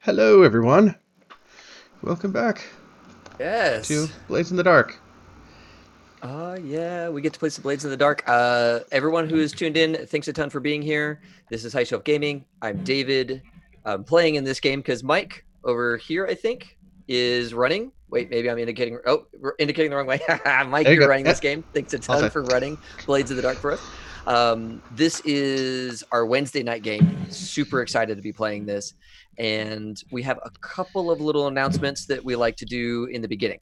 Hello, everyone. Welcome back to Yes. Blades in the Dark. Yeah, we get to play some Blades in the Dark. Everyone who is tuned in, thanks a ton for being here. This is High Shelf Gaming. I'm David. I'm playing in this game because Mike over here, I think, is running. Wait, maybe I'm indicating. Oh, we're indicating the wrong way. Mike, There you you're go. running this game. Thanks a All ton set. for running Blades in the Dark for us. This is our Wednesday night game. Super excited to be playing this. And we have a couple of little announcements that we like to do in the beginning.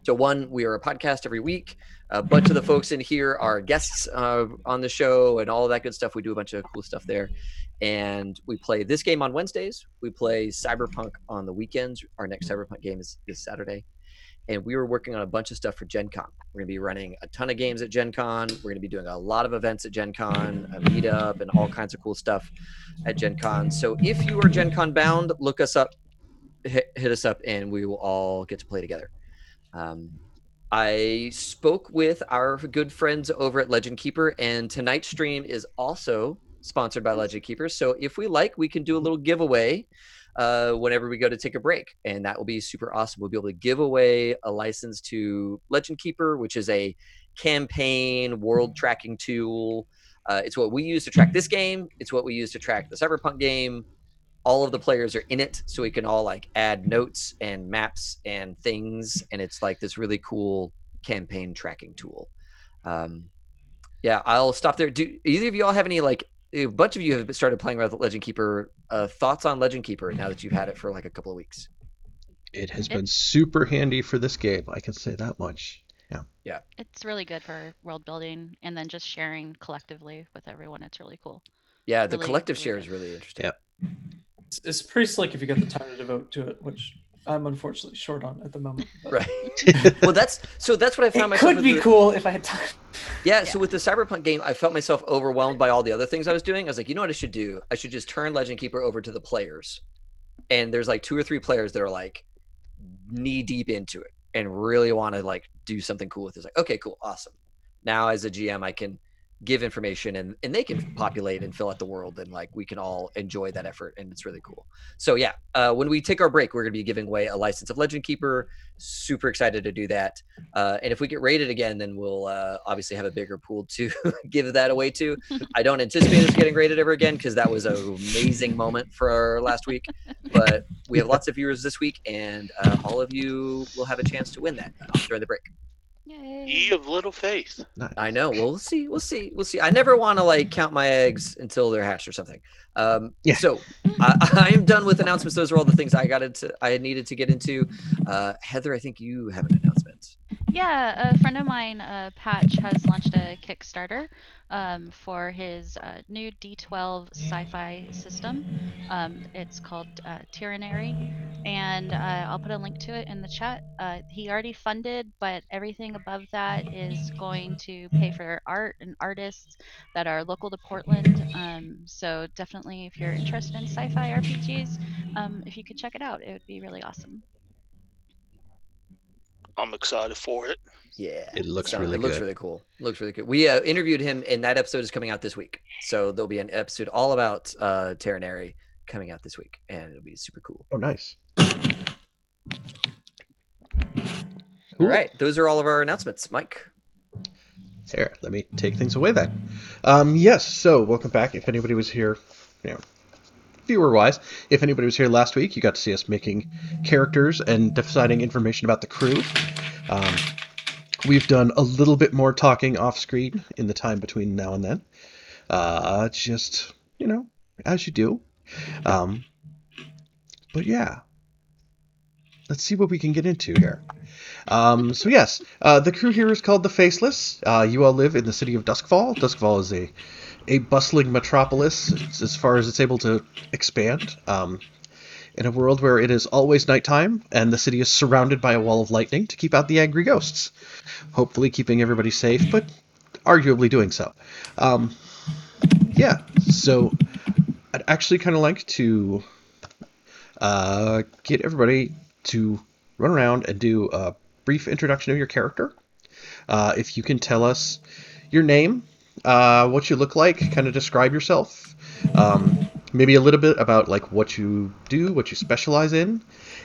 So, one, we are a podcast every week. A bunch of the folks in here are guests on the show and all of that good stuff. We do a bunch of cool stuff there. And we play this game on Wednesdays. We play Cyberpunk on the weekends. Our next Cyberpunk game is this Saturday. And we were working on a bunch of stuff for Gen Con. We're going to be running a ton of games at Gen Con. We're going to be doing a lot of events at Gen Con, a meetup, and all kinds of cool stuff at Gen Con. So if you are Gen Con bound, look us up, hit us up, and we will all get to play together. Um, I spoke with our good friends over at Legend Keeper, and tonight's stream is also sponsored by Legend Keeper. So if we like, we can do a little giveaway whenever we go to take a break, and that will be super awesome. We'll be able to give away a license to Legend Keeper, which is a campaign world tracking tool. It's what we use to track this game. It's what we use to track the Cyberpunk game. All of the players are in it, so we can all like add notes and maps and things, and it's like this really cool campaign tracking tool. um yeah, I'll stop there. Do either of you all have any, like, a bunch of you have started playing with Legend Keeper, thoughts on Legend Keeper now that you've had it for like a couple of weeks? It has It been super handy for this game. I can say that much. Yeah. Yeah. it's really good for world building and then just sharing collectively with everyone. It's really cool. Yeah, the Really, collective really share good. is really interesting. Yeah. It's pretty slick if you got the time to devote to it, which I'm unfortunately short on at the moment. But Right. Well, that's what I found it myself could with be the, cool if I had time. yeah, Yeah. so with the Cyberpunk game, I felt myself overwhelmed by all the other things I was doing. I was like, you know what I should do? I should just turn Legend Keeper over to the players. And there's like two or three players that are like knee deep into it and really want to like do something cool with it. It's like, okay, cool, awesome. Now as a GM, I can give information, and they can populate and fill out the world, and like we can all enjoy that effort, and it's really cool. So yeah, when we take our break, we're going to be giving away a license of Legend Keeper. Super excited to do that. And if we get rated again, then we'll obviously have a bigger pool to give that away to. I don't anticipate us getting rated ever again because that was an amazing moment for our last week. But we have lots of viewers this week, and all of you will have a chance to win that during the break. Ye Yay. of little faith. I Nice. know. We'll see. We'll see. We'll see. I never want to like count my eggs until they're hatched or something. Yeah. So I am done with announcements. Those are all the things I got into. I needed to get into. Heather, I think you have an announcement. Yeah, a friend of mine, Patch, has launched a Kickstarter for his new D12 sci-fi system. It's called Tyrannary, and I'll put a link to it in the chat. He already funded, but everything above that is going to pay for art and artists that are local to Portland. So definitely, if you're interested in sci-fi RPGs, if you could check it out, it would be really awesome. I'm excited for it. Yeah, It looks it really looks good. really cool. Looks really good. We interviewed him, and that episode is coming out this week. So there'll be an episode all about Terranary coming out this week, and it'll be super cool. Oh, nice. All Cool. right, those are all of our announcements. Mike. Here, let me take things away then. Yes, so welcome back. If anybody was here, you know, viewer-wise, if anybody was here last week, you got to see us making characters and deciding information about the crew. Um, we've done a little bit more talking off-screen in the time between now and then. Just, as you do. Um, but yeah, let's see what we can get into here. So yes, the crew here is called the Faceless. You all live in the city of Duskfall. Duskfall is a bustling metropolis as far as it's able to expand. In a world where it is always nighttime, and the city is surrounded by a wall of lightning to keep out the angry ghosts. Hopefully keeping everybody safe, but arguably doing so. Yeah, so I'd actually kind of like to get everybody to run around and do a brief introduction of your character. If you can tell us your name, what you look like, kind of describe yourself. maybe a little bit about like what you do, what you specialize in,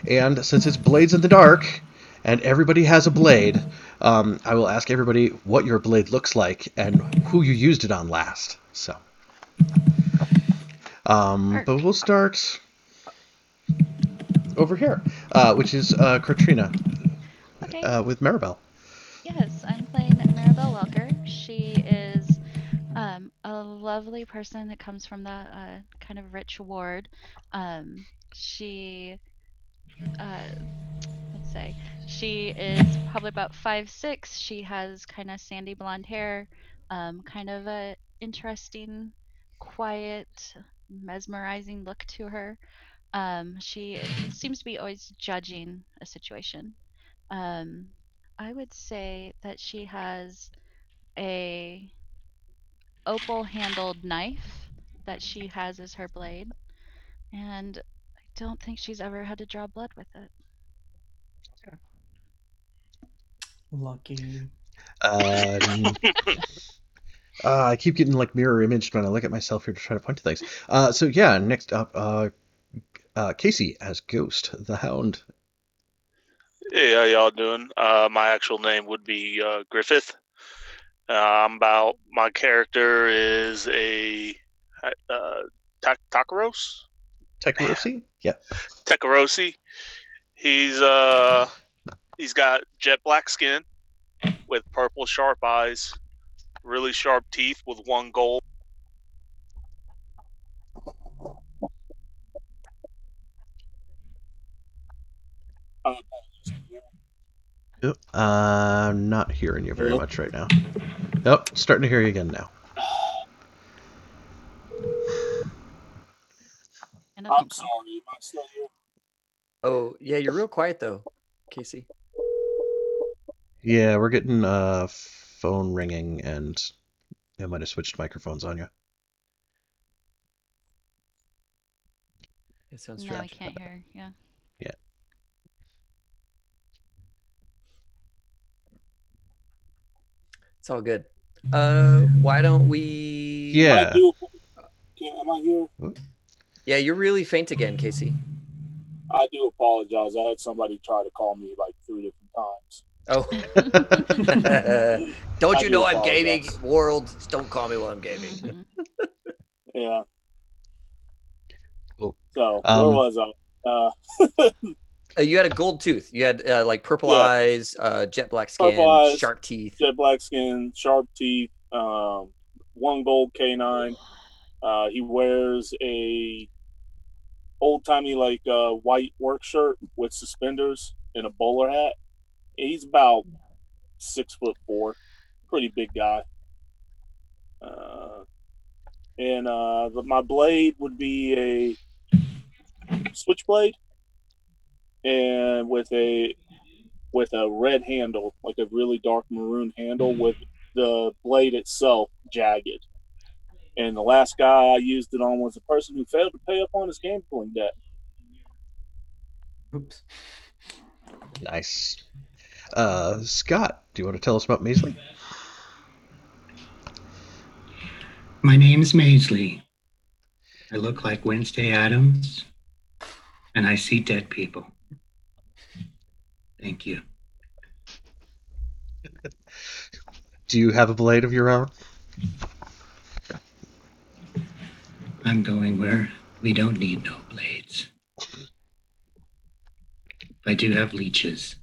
and since it's Blades in the Dark, and everybody has a blade, I will ask everybody what your blade looks like and who you used it on last. So, but we'll start over here, which is Katrina Okay. with Maribel. Yes, I'm playing Maribel Welker. She is a lovely person that comes from the kind of rich ward. She, uh, let's say, she is probably about 5'6". She has kind of sandy blonde hair, kind of a interesting, quiet, mesmerizing look to her. She seems to be always judging a situation. Um, I would say that she has a opal handled knife that she has as her blade, and I don't think she's ever had to draw blood with it. Lucky. I keep getting like mirror imaged when I look at myself here to try to point to things. So yeah, next up, Casey as Ghost the Hound. Hey, how y'all doing? My actual name would be Griffith. My character is a Takaros? Tekarosi? Yeah. Tekarosi. He's got jet black skin with purple sharp eyes, really sharp teeth with one gold. Yep. I'm not hearing you very Hello? much right now. Nope, starting to hear you again now. And a I'm phone call. sorry, am I still here? Oh, yeah, you're real quiet though, Casey. Yeah, we're getting phone ringing, and I might have switched microphones on you. It sounds Now I strange. can't hear. Yeah. Yeah. It's all good. Why don't we? Yeah. Am I here? Yeah, you're really faint again, Casey. I do apologize. I had somebody try to call me like 3 different times. Oh. Don't you know I'm gaming? World, don't call me while I'm gaming. Mhm. Yeah. Cool. So where was I? You had a gold tooth. You had like purple Yeah. eyes, jet black Purple skin, eyes, sharp teeth. jet black skin, sharp teeth, one gold canine. He wears a old timey like white work shirt with suspenders and a bowler hat. He's about 6'4", pretty big guy. And my blade would be a switchblade, and with a red handle, like a really dark maroon handle, with the blade itself jagged. And the last guy I used it on was a person who failed to pay up on his gambling debt. Oops. Nice. Scott, do you want to tell us about Maisley? My name's Maisley. I look like Wednesday Addams, and I see dead people. Thank you. Do you have a blade of your own? I'm going where we don't need no blades. I do have leeches.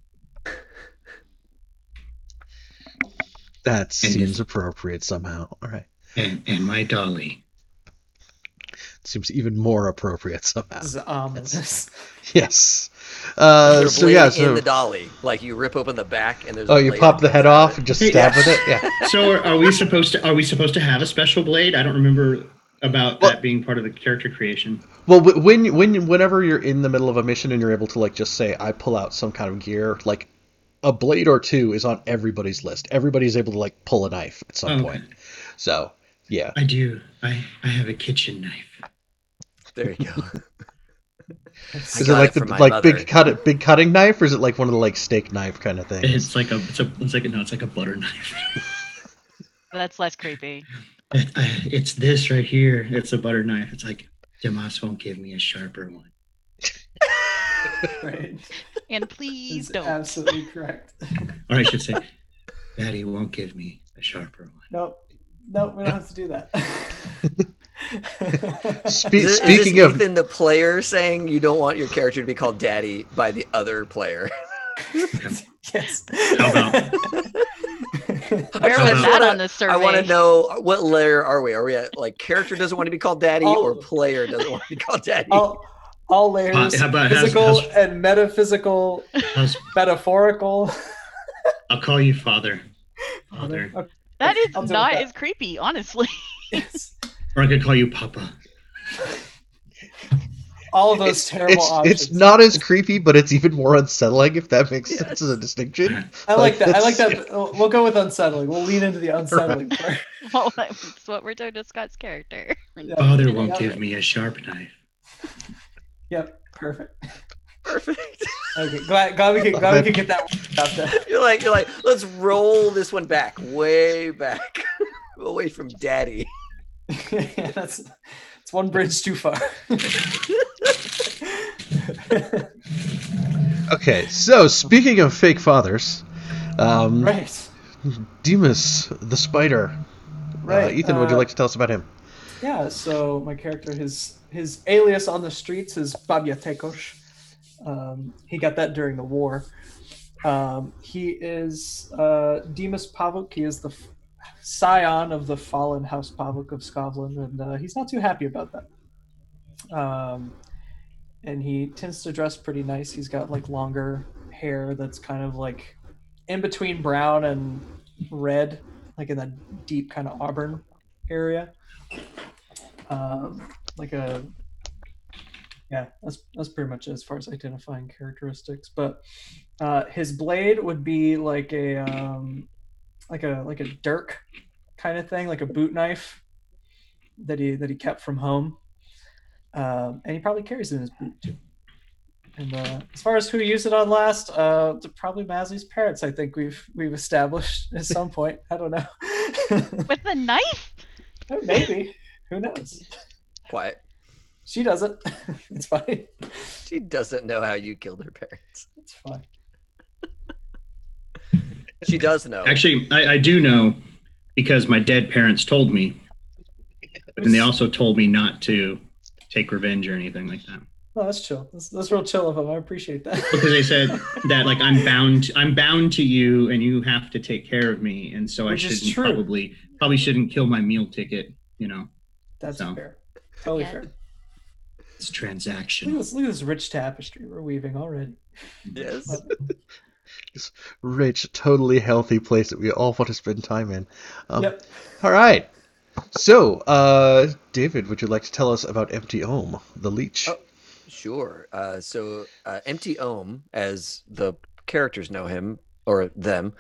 That seems appropriate somehow. All right. And my dolly. Seems even more appropriate somehow. This is ominous. Yes. There's a So blade yeah, in the dolly. Like you rip open the back and there's. Oh, a you blade pop that the head comes out off of and it. just stab with it. Yeah. So are we supposed to have a special blade? I don't remember about that being part of the character creation. Well, whenever you're in the middle of a mission and you're able to like just say I pull out some kind of gear, like a blade or two is on everybody's list. Everybody's able to like pull a knife at some point. So yeah. I do. I have a kitchen knife. There you go. Is it like the like big cutting knife, or is it like one of the like steak knife kind of things? It's like a butter knife. That's less creepy. It's this right here. It's a butter knife. It's like Demas won't give me a sharper one. Right. And please Is don't. absolutely correct. Or I should say, Daddy won't give me a sharper one. Nope, we don't have to do that. Is this Speaking of, Ethan, the player, saying you don't want your character to be called Daddy by the other player? Yes. How about Where How was about- that on the survey? I want to know what layer are we? Are we at like character doesn't want to be called Daddy or player doesn't want to be called Daddy? all layers, How about physical and metaphysical, how's- metaphorical. I'll call you Father. Father. Okay. That is I'll deal with not that. as creepy, honestly. Yes. Or I could call you Papa. All of those terrible options. it's not as creepy, but it's even more unsettling, if that makes sense as a distinction. I like that. I like that's- that. We'll go with unsettling. We'll lean into the unsettling part. Well, that's what we're doing to Scott's character. Yeah. Father won't give me a sharp knife. Yep. Perfect. Perfect. Okay. Glad we could get that one out there. You're like, let's roll this one back, way back, away from Daddy. Yeah, that's it's one bridge too far. Okay, so speaking of fake fathers, Right. Demas the spider. Right. Ethan, would you like to tell us about him? Yeah, so my character, his alias on the streets is Babyatekosh. He got that during the war. He is Demas Pavuk. He is the scion of the fallen House Pavuk of Scotland, and he's not too happy about that. And he tends to dress pretty nice. He's got like longer hair that's kind of like in between brown and red, like in that deep kind of auburn area. That's pretty much it as far as identifying characteristics. But his blade would be like a dirk kind of thing, like a boot knife that he kept from home, and he probably carries it in his boot too. And as far as who used it on last, probably Mazzy's parents. I think we've established at some point. I don't know. With a knife? Maybe. Who knows? Quiet. She doesn't. It's fine. She doesn't know how you killed her parents. It's fine. She does know. Actually, I do know because my dead parents told me, and they also told me not to take revenge or anything like that. Oh, that's chill. That's real chill of them. I appreciate that. Because they said that like I'm bound to you, and you have to take care of me, and so Which I is shouldn't true. probably shouldn't kill my meal ticket. You know, That's So. fair. Totally Yeah. fair. it's Look at transaction. this rich tapestry we're weaving already. Yes. This rich, totally healthy place that we all want to spend time in. Yep. All right. So, David, would you like to tell us about Empty Ohm, the leech? Oh. Sure. So Empty Ohm, as the characters know him or them,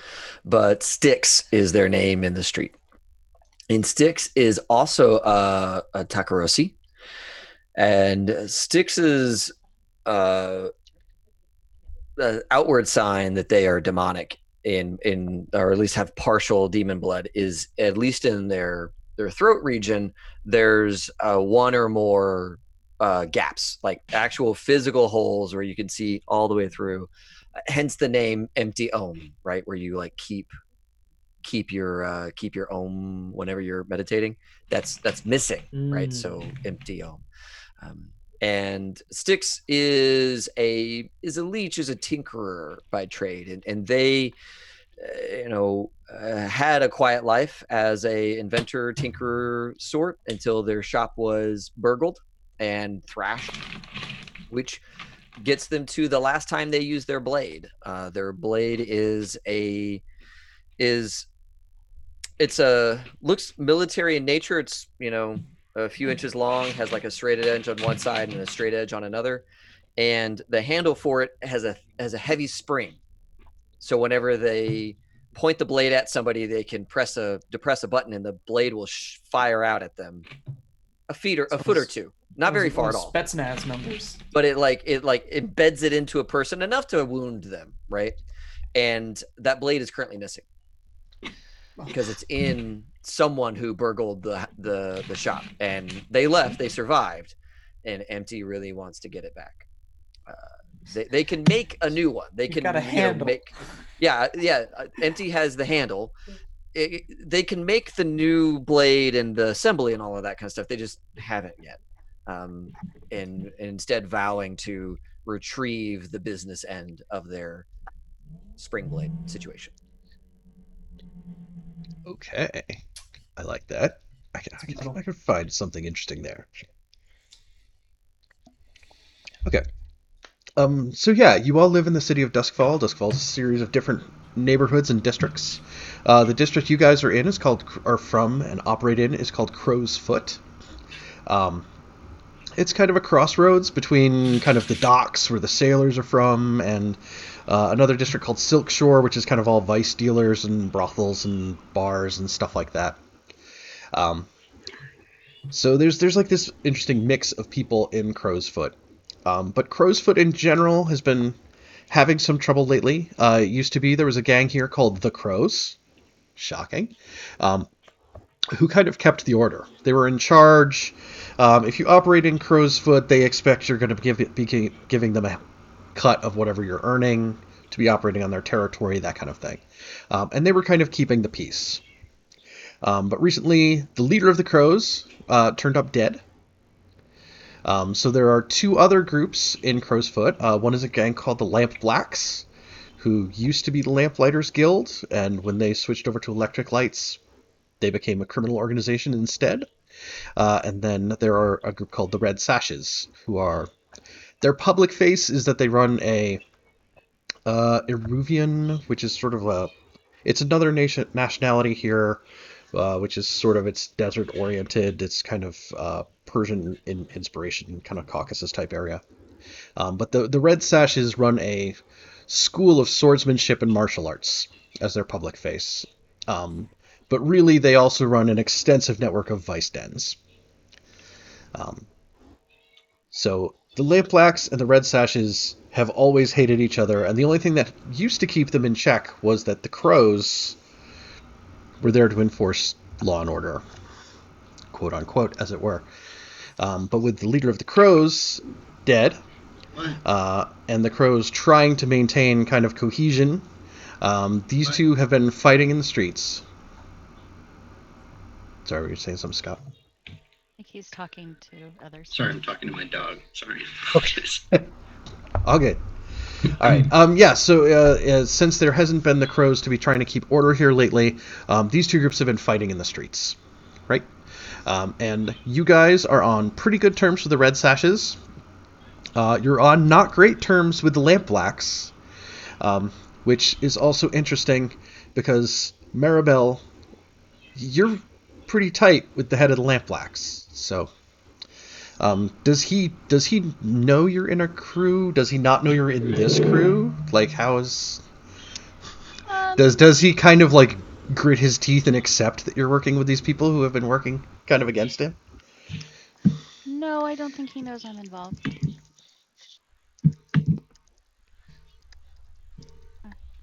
but Styx is their name in the street. And Styx is also a Takarosi. And Styx's the outward sign that they are demonic in or at least have partial demon blood is, at least in their throat region, there's one or more gaps, like actual physical holes where you can see all the way through. Hence the name Empty Ohm, right? Where you like keep your Ohm whenever you're meditating. That's missing, right? So Empty Ohm. And Styx is a leech, is a tinkerer by trade, and they had a quiet life as a inventor tinkerer sort until their shop was burgled and thrashed, which gets them to the last time they used their blade. Their blade looks military in nature. It's a few inches long, has like a straight edge on one side and a straight edge on another, and the handle for it has a heavy spring. So whenever they point the blade at somebody, they can depress a button, and the blade will fire out at them a foot or two, not very far at all. Spetsnaz numbers. But it embeds it into a person enough to wound them, right? And that blade is currently missing because it's in someone who burgled the shop, and they survived, and Empty really wants to get it back. They can make a new one. They can got a handle. make. Yeah. Empty has the handle. They can make the new blade and the assembly and all of that kind of stuff. They just haven't yet. And instead vowing to retrieve the business end of their spring blade situation. Okay, I like that. I can find something interesting there. Okay. So yeah, you all live in the city of Duskfall. Duskfall is a series of different neighborhoods and districts. The district you guys are in is from and operate in is called Crow's Foot. It's kind of a crossroads between kind of the docks where the sailors are from and another district called Silk Shore, which is kind of all vice dealers and brothels and bars and stuff like that. So there's like this interesting mix of people in Crow's Foot. But Crow's Foot in general has been having some trouble lately. It used to be there was a gang here called the Crows. Shocking. Who kind of kept the order. They were in charge. If you operate in Crow's Foot, they expect you're going to be giving them a cut of whatever you're earning to be operating on their territory, that kind of thing. And they were kind of keeping the peace. But recently, the leader of the Crows turned up dead. So there are two other groups in Crow's Foot. One is a gang called the Lamp Blacks, who used to be the Lamplighters Guild, and when they switched over to electric lights, they became a criminal organization instead. And then there are a group called the Red Sashes, who are... Their public face is that they run a Eruvian, which is sort of a... It's another nationality here, which is sort of, it's desert-oriented. It's kind of Persian inspiration, kind of Caucasus-type area. But the Red Sashes run a school of swordsmanship and martial arts as their public face. But really, they also run an extensive network of vice dens. So the Lamp Blacks and the Red Sashes have always hated each other, and the only thing that used to keep them in check was that the Crows were there to enforce law and order, quote unquote, as it were. But with the leader of the Crows dead, and the Crows trying to maintain kind of cohesion, these two have been fighting in the streets. Sorry, were you saying something, Scott? I think he's talking to others. Sorry, I'm talking to my dog. Sorry. Okay. All good. All right. So since there hasn't been the Crows to be trying to keep order here lately, these two groups have been fighting in the streets, right? And you guys are on pretty good terms with the Red Sashes. You're on not great terms with the Lamp Blacks, which is also interesting because Maribel, you're pretty tight with the head of the Lamp Blacks. So, does he know you're in a crew? Does he not know you're in this crew? Like, how is... Does he kind of, like, grit his teeth and accept that you're working with these people who have been working kind of against him? No, I don't think he knows I'm involved.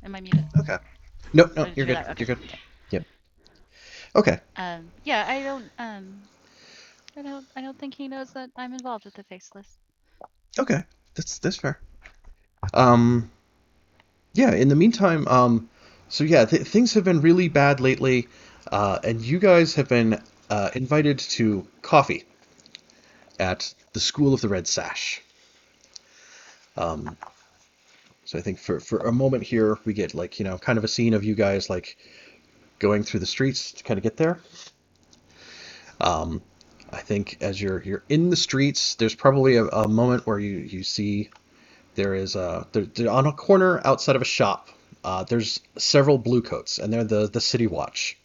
Am I muted? Okay. No, Oh, you're good. okay. You're good. Okay. Yep. Okay. Yeah, I don't think he knows that I'm involved with the Faceless. Okay. That's fair. Yeah, in the meantime, so yeah, things have been really bad lately, and you guys have been invited to coffee at the School of the Red Sash. So I think for a moment here, we get, like, kind of a scene of you guys, like, going through the streets to kind of get there. I think as you're in the streets, there's probably a moment where you see there is they're on a corner outside of a shop. There's several bluecoats, and they're the City Watch.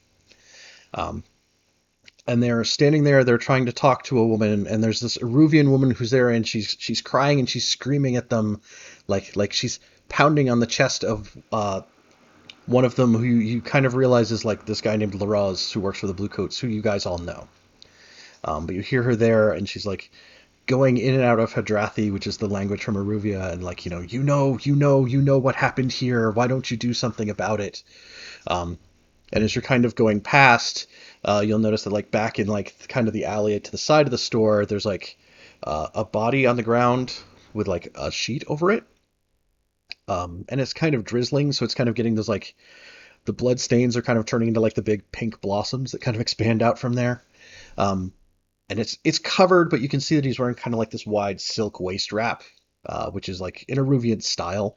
And they're standing there. They're trying to talk to a woman, and there's this Eruvian woman who's there, and she's crying and she's screaming at them, like she's pounding on the chest of one of them, who you kind of realize is like this guy named Laraz, who works for the Bluecoats, who you guys all know. But you hear her there, and she's like going in and out of Hadrathi, which is the language from Eruvia, and like, you know what happened here. Why don't you do something about it? And as you're kind of going past, you'll notice that, like, back in, like, kind of the alley to the side of the store, there's like a body on the ground with like a sheet over it. And it's kind of drizzling, so it's kind of getting those like the blood stains are kind of turning into like the big pink blossoms that kind of expand out from there. Um, and it's covered, but you can see that he's wearing kind of like this wide silk waist wrap, which is like in Eruvian style.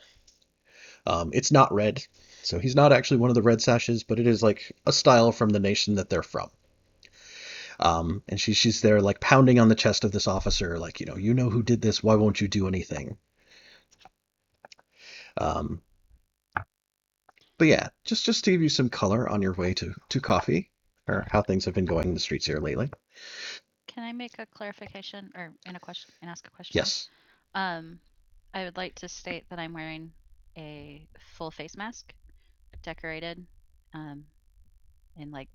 It's not red, so he's not actually one of the red sashes, but it is like a style from the nation that they're from. And she's there like pounding on the chest of this officer, like, you know who did this. Why won't you do anything? Um, but yeah, just to give you some color on your way to coffee, or how things have been going in the streets here lately. Can I make a clarification or ask a question? Yes. I would like to state that I'm wearing a full face mask, decorated, um, in like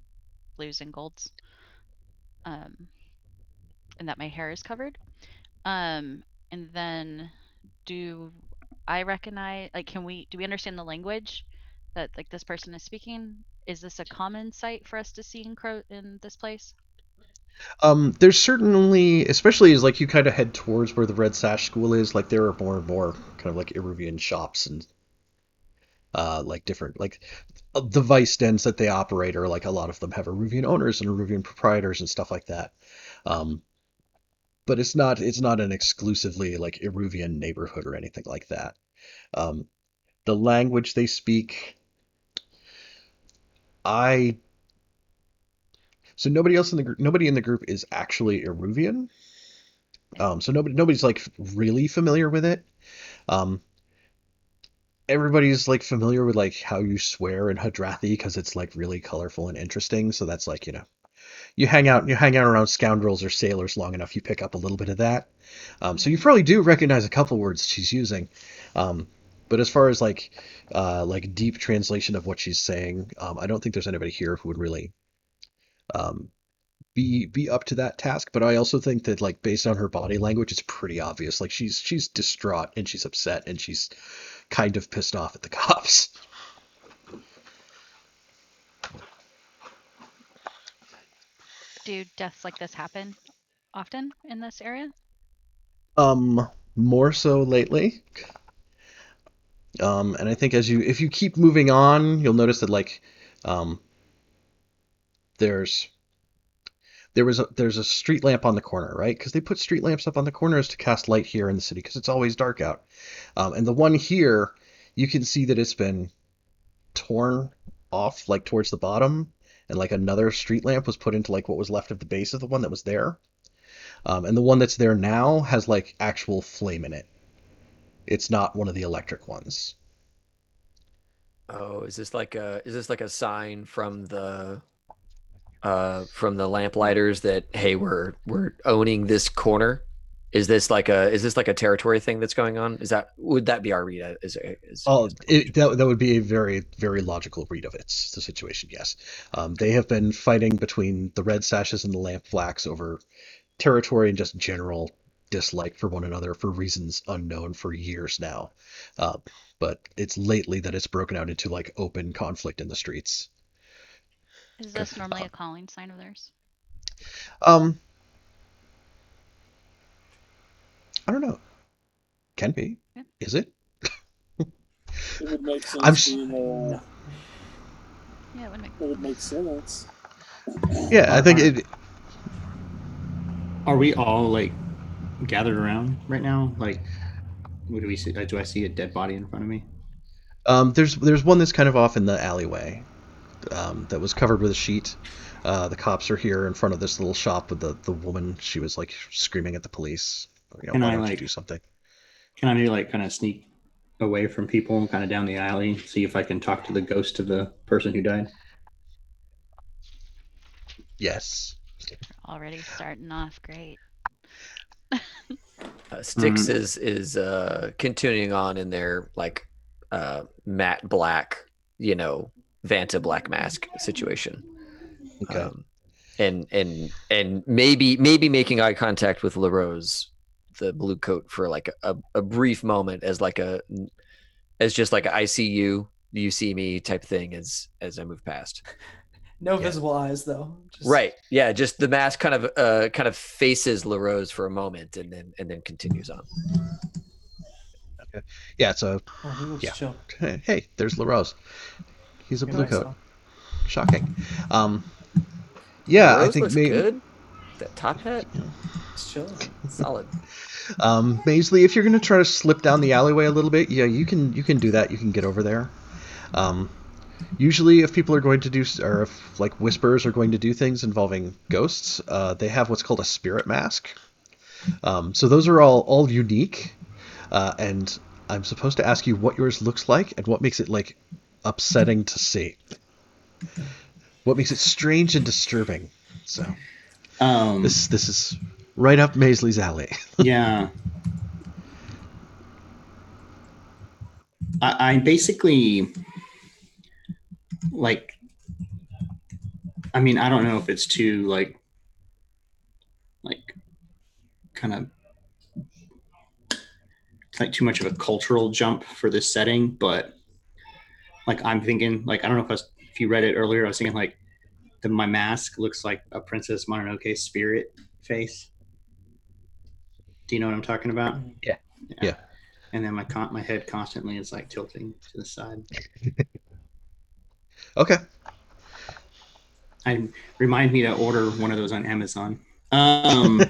blues and golds, um, and that my hair is covered. And then do I recognize, like, do we understand the language that like this person is speaking? Is this a common sight for us to see in this place? There's certainly, especially as like you kind of head towards where the Red Sash School is, like there are more and more kind of like Eruvian shops and like different like the vice dens that they operate are like a lot of them have Eruvian owners and Eruvian proprietors and stuff like that. Um, but it's not an exclusively like Eruvian neighborhood or anything like that. Um, the language they speak, I so nobody in the group is actually Eruvian. So nobody's like really familiar with it. Um, everybody's like familiar with like how you swear in Hadrathi because it's like really colorful and interesting. So that's like, you hang out around scoundrels or sailors long enough, you pick up a little bit of that. So you probably do recognize a couple words she's using. Um, but as far as like deep translation of what she's saying, I don't think there's anybody here who would really um, be up to that task. But I also think that like based on her body language, it's pretty obvious. Like she's distraught and she's upset and she's kind of pissed off at the cops. Do deaths like this happen often in this area? More so lately. And I think if you keep moving on, you'll notice that like um, there's there's a street lamp on the corner, right? Because they put street lamps up on the corners to cast light here in the city because it's always dark out. And the one here, you can see that it's been torn off like towards the bottom, and like another street lamp was put into like what was left of the base of the one that was there. And the one that's there now has like actual flame in it. It's not one of the electric ones. Oh, is this like a sign from the lamplighters that, hey, we're owning this corner? Is this like a territory thing that's going on? Would that be our read? Oh, that would be a very, very logical read of the situation, yes. They have been fighting between the Red Sashes and the Lamp Blacks over territory and just general dislike for one another for reasons unknown for years now. Uh, but it's lately that it's broken out into like open conflict in the streets. Is this normally Uh, a calling sign of theirs? um, I don't know. Can be. Yeah. Is it? It would make I'm. sense being No. Yeah, it would make. it would make sense. Yeah, I think Are, it. are we all like gathered around right now? Like, what do we see? Do I see a dead body in front of me? There's one that's kind of off in the alleyway. That was covered with a sheet. The cops are here in front of this little shop with the woman. She was like screaming at the police. Can Why I don't you like? do something? Can I maybe like kind of sneak away from people, kind of down the alley, see if I can talk to the ghost of the person who died? Yes. Already starting off great. Styx Mhm. is continuing on in their like matte black, Vanta black mask situation. Okay. And maybe making eye contact with LaRose, the blue coat, for like a brief moment as just like a I see you, you see me type thing as I move past. No Yeah. visible eyes though. Just, Right. Yeah. Just the mask kind of faces LaRose for a moment and then continues on. Yeah, so Oh, he looks yeah. chill. Hey, there's LaRose. He's a Good blue night, coat. son. Shocking. Yeah, I LaRose think looks good. That top hat, It's chilling. solid. Maisley, if you're gonna try to slip down the alleyway a little bit, yeah, you can do that. You can get over there. Um, Usually, if people are going to do, or if like whispers are going to do things involving ghosts, they have what's called a spirit mask. So those are all unique, and I'm supposed to ask you what yours looks like and what makes it like upsetting to see. What makes it strange and disturbing. So Um, this is right up Maisley's alley. yeah. I basically like. I mean, I don't know if it's too like kind of like too much of a cultural jump for this setting, but like I'm thinking like I don't know if you read it earlier. I was thinking like my mask looks like a Princess Mononoke spirit face. Do you know what I'm talking about? Mhm. Yeah. Yeah. Yeah. And then my head constantly is like tilting to the side. Okay. I remind me to order one of those on Amazon. Um,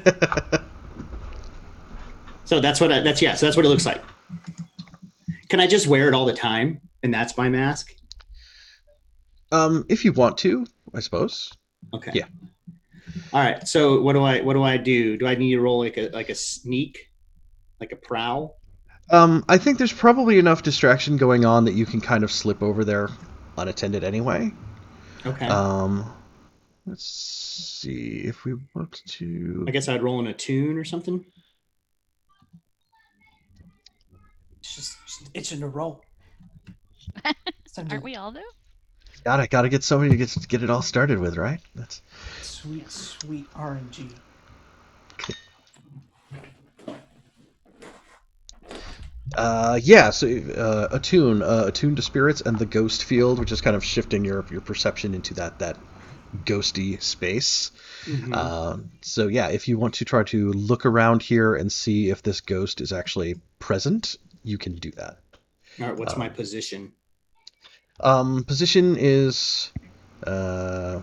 so that's what so that's what it looks like. Can I just wear it all the time and that's my mask? If you want to, I suppose. Okay. Yeah. All right. So what do I do? Do I need to roll like a sneak, like a prowl? I think there's probably enough distraction going on that you can kind of slip over there unattended anyway. Okay. Um, let's see if we want I to. guess I'd roll in a tune or something. It's just itching to roll. It's time Aren't to we all though? Gotta get somebody to get it all started with, right? That's sweet, sweet RNG. yeah. So attune to spirits and the ghost field, which is kind of shifting your perception into that ghosty space. Mm-hmm. So yeah, if you want to try to look around here and see if this ghost is actually present, you can do that. All right. What's my Um, position? Position is uh,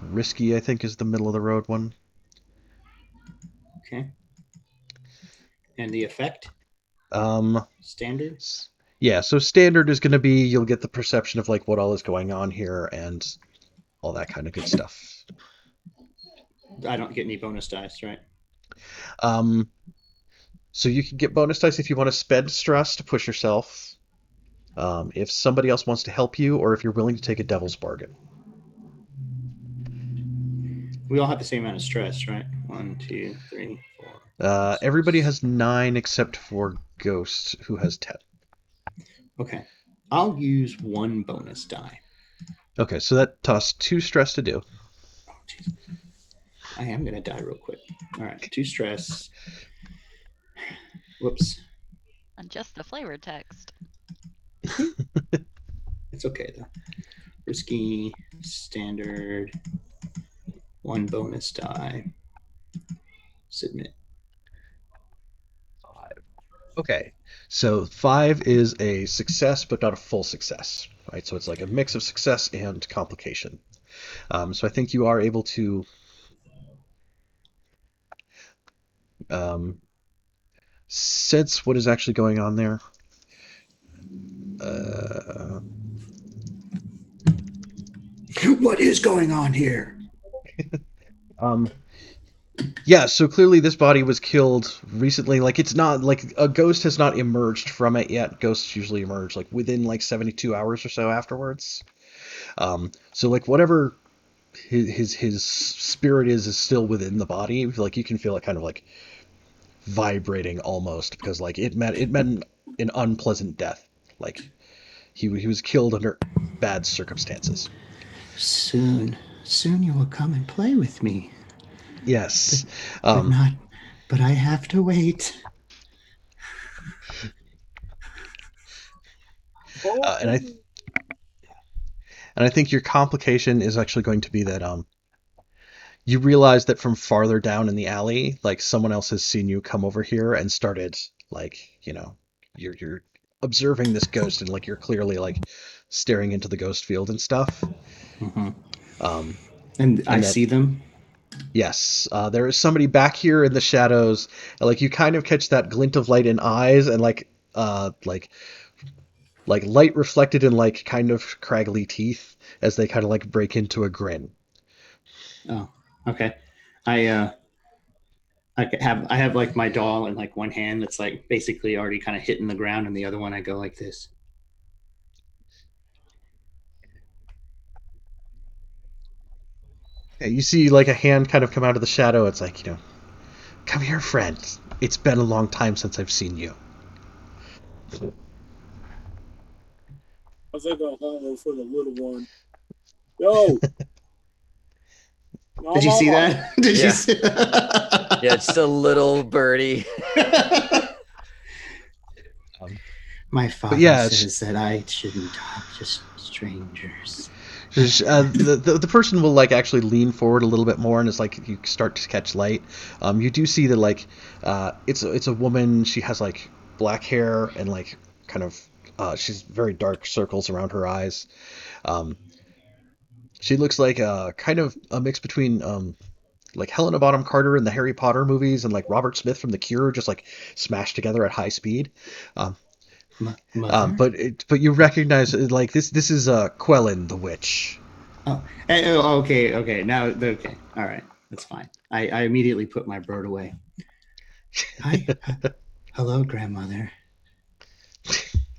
risky. I think is the middle of the road one. Okay. And the effect Um, standard. yeah. So standard is going to be you'll get the perception of like what all is going on here and all that kind of good stuff. I don't get any bonus dice, right? Um, so you can get bonus dice if you want to spend stress to push yourself. If somebody else wants to help you, or if you're willing to take a devil's bargain. We all have the same amount of stress, right? 1, 2, 3, 4. Everybody has 9 except for Ghost, who has 10. Okay. I'll use one bonus die. Okay, so that costs 2 stress to do. Oh, geez. I am going to die real quick. All right. 2 stress. Whoops. And just the flavor text. It's okay, though. Risky, standard, 1 bonus die. Submit. 5. Okay, so 5 is a success, but not a full success, right? So it's like a mix of success and complication. So I think you are able to um, sense what is actually going on there. Uh, What is going on here? um, yeah, so clearly this body was killed recently. Like it's not like a ghost has not emerged from it yet. Ghosts usually emerge like within like 72 hours or so afterwards. So like whatever his spirit is still within the body. Like you can feel it kind of like vibrating almost because like it meant an unpleasant death. Like he was killed under bad circumstances. Soon you will come and play with me. Yes. But not, but I have to wait. And I And I think your complication is actually going to be that you realize that from farther down in the alley, like someone else has seen you come over here and started like, you're observing this ghost and like you're clearly like staring into the ghost field and stuff. Mhm. Um, And I and that see them. yes, there is somebody back here in the shadows. And, like you kind of catch that glint of light in eyes and like light reflected in like kind of craggly teeth as they kind of like break into a grin. Oh, okay. I I have like my doll in like one hand that's like basically already kind of hitting the ground, and the other one I go like this. Yeah, you see like a hand kind of come out of the shadow. It's like, come here, friend. It's been a long time since I've seen you. I think I'll holler for the little one. Yo, Did you see mama. that? Did you Yeah. see? Yeah, it's just a little birdie. Um, My father yeah, says that I shouldn't talk to strangers. the person will like actually lean forward a little bit more, and it's like you start to catch light. You do see that like it's a woman. She has like black hair and like kind of she's very dark circles around her eyes. Um, she looks like kind of a mix between like Helena Bonham Carter in the Harry Potter movies and like Robert Smith from The Cure, just like smashed together at high speed. Um, Mother? but you recognize like this is Quellen the witch. Oh, okay, okay. Now, okay, all right, that's fine. I immediately put my bird away. Hi, hello, grandmother.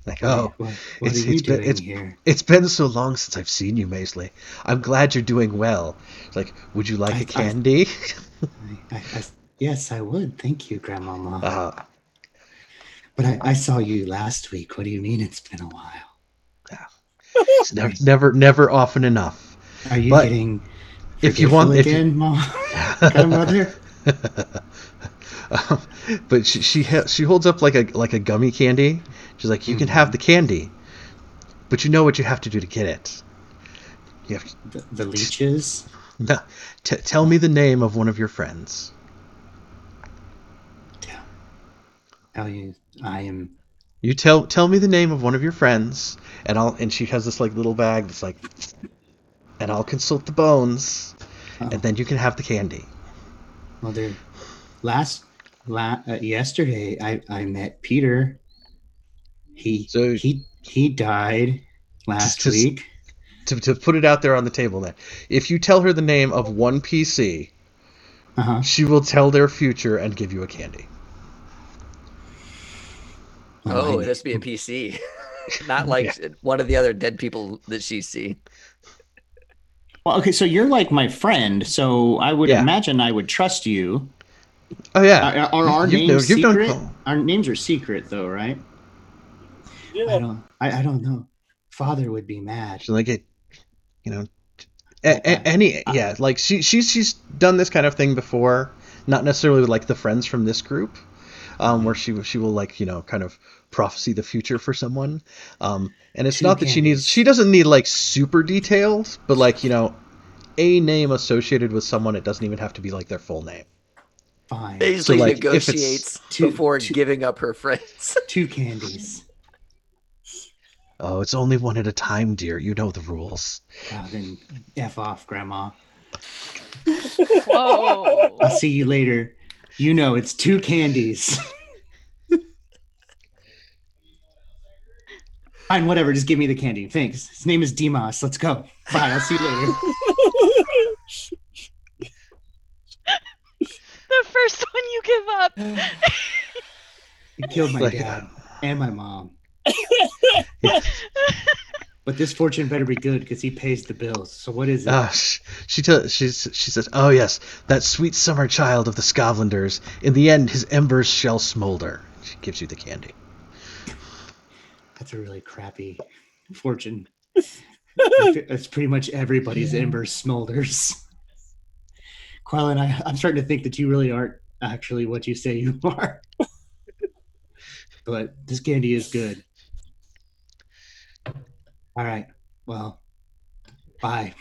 Like, What are oh, what are you doing here? it's been so long since I've seen you, Maisley. I'm glad you're doing well. It's like, would you like I, a candy? yes, I would. Thank you, grandmama. uh, But I saw you last week. What do you mean it's been a while? it's never often enough. Are you But getting if you forgetful want, if you, again, mom? Grandmother? um, but she holds up like a gummy candy. She's like, you can have the candy, but you know what you have to do to get it. You have The leeches? no, tell me the name of one of your friends. Tell you, I am. You tell me the name of one of your friends, and she has this like little bag that's like, and I'll consult the bones, and Oh, then you can have the candy. well, there. Yesterday, I met Peter. So He died just last week. to put it out there on the table, then, if you tell her the name of one PC, Uh-huh. she will tell their future and give you a candy. Well, Oh, it has to be a PC, not like Yeah. one of the other dead people that she's seen. well, okay, so you're like my friend, so I would Yeah. imagine I would trust you. Oh yeah. Are our names You've known secret? Quell. Our names are secret, though, right? Yeah, I don't know. Father would be mad. She's like it. You know, I, any I, yeah, like she's done this kind of thing before, not necessarily with like the friends from this group, where she will like kind of prophecy the future for someone, and it's two not that she candies. doesn't need like super detailed, but like a name associated with someone, it doesn't even have to be like their full name. Fine. So Paisley like if it's negotiates Two, before two, giving up her friends. two candies. oh, it's only one at a time, dear. You know the rules. Then F off, Grandma. Whoa. I'll see you later. You know it's two candies. Fine, whatever. Just give me the candy. Thanks. His name is Dimas. Let's go. Bye. I'll see you later. The first one you give up. He killed my Like, dad and my mom. But this fortune better be good because he pays the bills. So what is it? she says, "Oh yes, that sweet summer child of the Scotlanders. In the end, his embers shall smolder." She gives you the candy. That's a really crappy fortune. That's pretty much everybody's embers smolders. Quellen, I'm starting to think that you really aren't actually what you say you are. But this candy is good. All right. Well, Bye.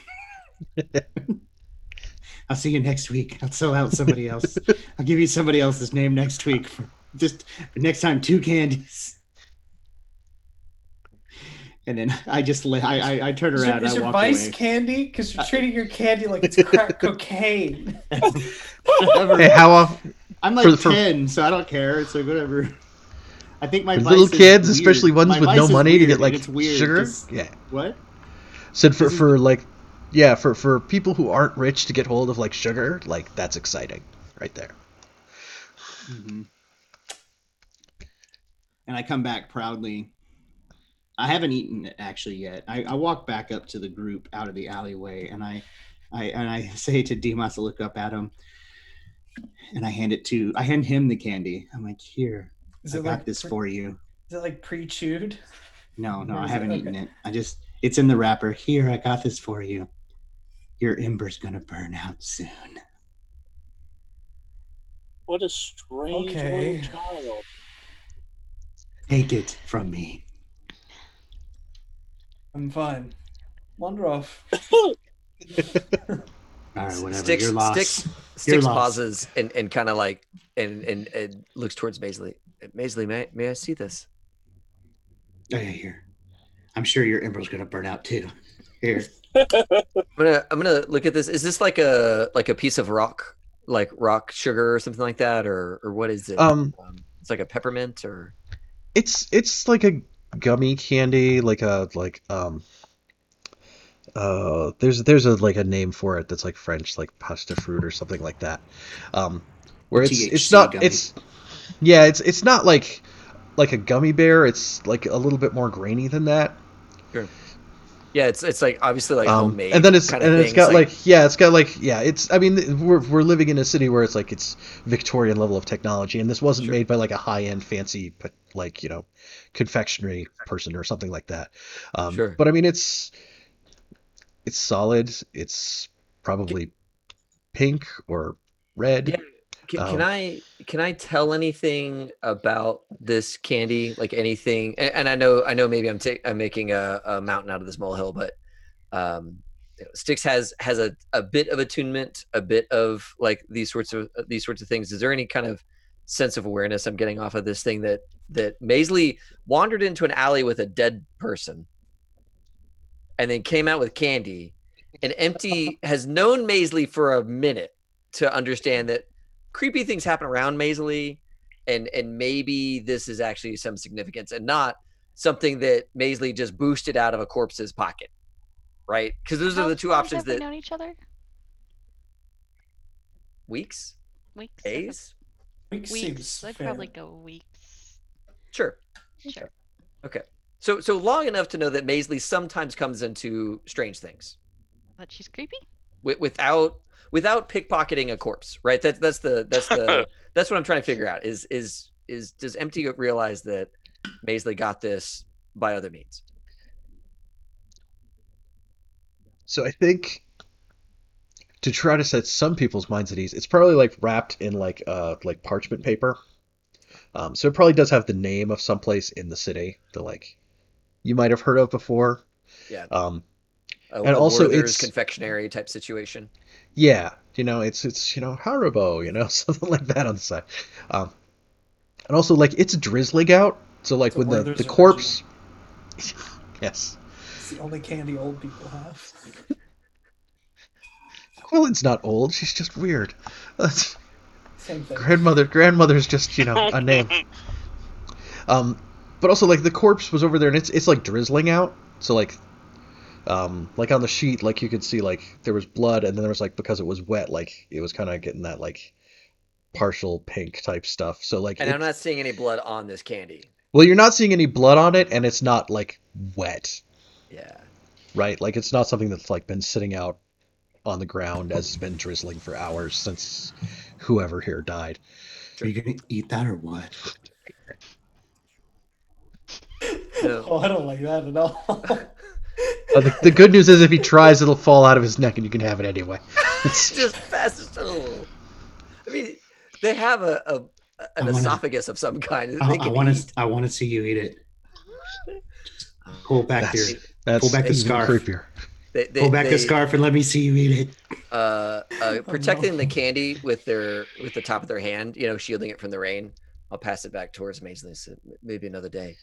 I'll see you next week. I'll sell out somebody else. I'll give you somebody else's name next week. Just next time, 2 candies. And then I just I turn around. Is I your walk vice away. candy? Because you're treating your candy like it's crack cocaine. Whatever. Hey, how often? I'm like for- 10, so I don't care. It's like whatever. I think my For vice little is kids, weird. especially ones My with no vice is money to weird, get like and it's weird. sugar. Just, Yeah. what? Said This is- for like, yeah, for people who aren't rich to get hold of like sugar, like that's exciting, right there. Mhm. And I come back proudly. I haven't eaten it actually yet. I walk back up to the group out of the alleyway, and I say to Demas to look up at him, and I hand him the candy. I'm like, here, Is I it got like this for you. Is it like pre-chewed? No, Or I is haven't it- eaten okay. it. It's in the wrapper. Here, I got this for you. Your ember's gonna burn out soon. What a strange Okay. little child. Take it from me. I'm fine. Wander off. All right, whatever. You're lost. Sticks lost. pauses and kind of like and looks towards Maisley. Maisley, may I see this? Oh, yeah, here. I'm sure your ember's gonna burn out too. Here. I'm gonna look at this. Is this like a piece of rock, like rock sugar or something like that, or what is it? It's like a peppermint or It's like a gummy candy, there's a like a name for it that's like French, like pasta fruit or something like that. Where it's THC not gummy. it's not like a gummy bear. It's like a little bit more grainy than that. sure. Yeah, it's like obviously like homemade. And then it's kind of thing. it's got it's I mean we're living in a city where it's Victorian level of technology, and this wasn't Sure. made by like a high end fancy like confectionery person or something like that. Sure. But I mean it's solid. It's probably pink or red. Yeah. Can I tell anything about this candy? Like anything? And I know maybe I'm making a mountain out of this molehill, but Styx has a bit of attunement, a bit of like these sorts of things. Is there any kind of sense of awareness I'm getting off of this thing that Maisley wandered into an alley with a dead person and then came out with candy, and Empty has known Maisley for a minute to understand that creepy things happen around Maisley, and maybe this is actually some significance and not something that Maisley just boosted out of a corpse's pocket, right? Because those are the two options Have we that known each other? weeks, Weeks. days, Weeks Weeks. seems I'd fair. probably go weeks. sure, Sure. okay. So long enough to know that Maisley sometimes comes into strange things But she's creepy. without pickpocketing a corpse, right? That's what I'm trying to figure out. Is does Empty realize that Maisley got this by other means? So I think to try to set some people's minds at ease, it's probably like wrapped in like parchment paper. So it probably does have the name of someplace in the city that like you might have heard of before. Yeah. And also Werther's it's confectionery type situation. yeah, it's Haribo, something like that on the side. And also like it's drizzling out, so like It's a when the Werther's corpse yes. It's the only candy old people have. Quillen's not old, she's just weird. Same thing. Grandmother's just, a name. But also like the corpse was over there and it's like drizzling out. So like on the sheet, like you could see like there was blood, and then there was like, because it was wet, like it was kind of getting that like partial pink type stuff. So like And I'm not seeing any blood on this candy. well, you're not seeing any blood on it, and it's not like wet, Yeah. right? Like it's not something that's like been sitting out on the ground as it's been drizzling for hours since whoever here died. Are you gonna eat that or what? No. Oh, I don't like that at all. The good news is if he tries, it'll fall out of his neck and you can have it anyway. It's just fast. I mean, they have an esophagus of some kind. That they I can want eat. to. I want to see you eat it. Pull back That's Pull back the even scarf. creepier. Pull back the scarf and let me see you eat it. Protecting the no. candy with the top of their hand, shielding it from the rain. I'll pass it back towards Maisley. So maybe another day.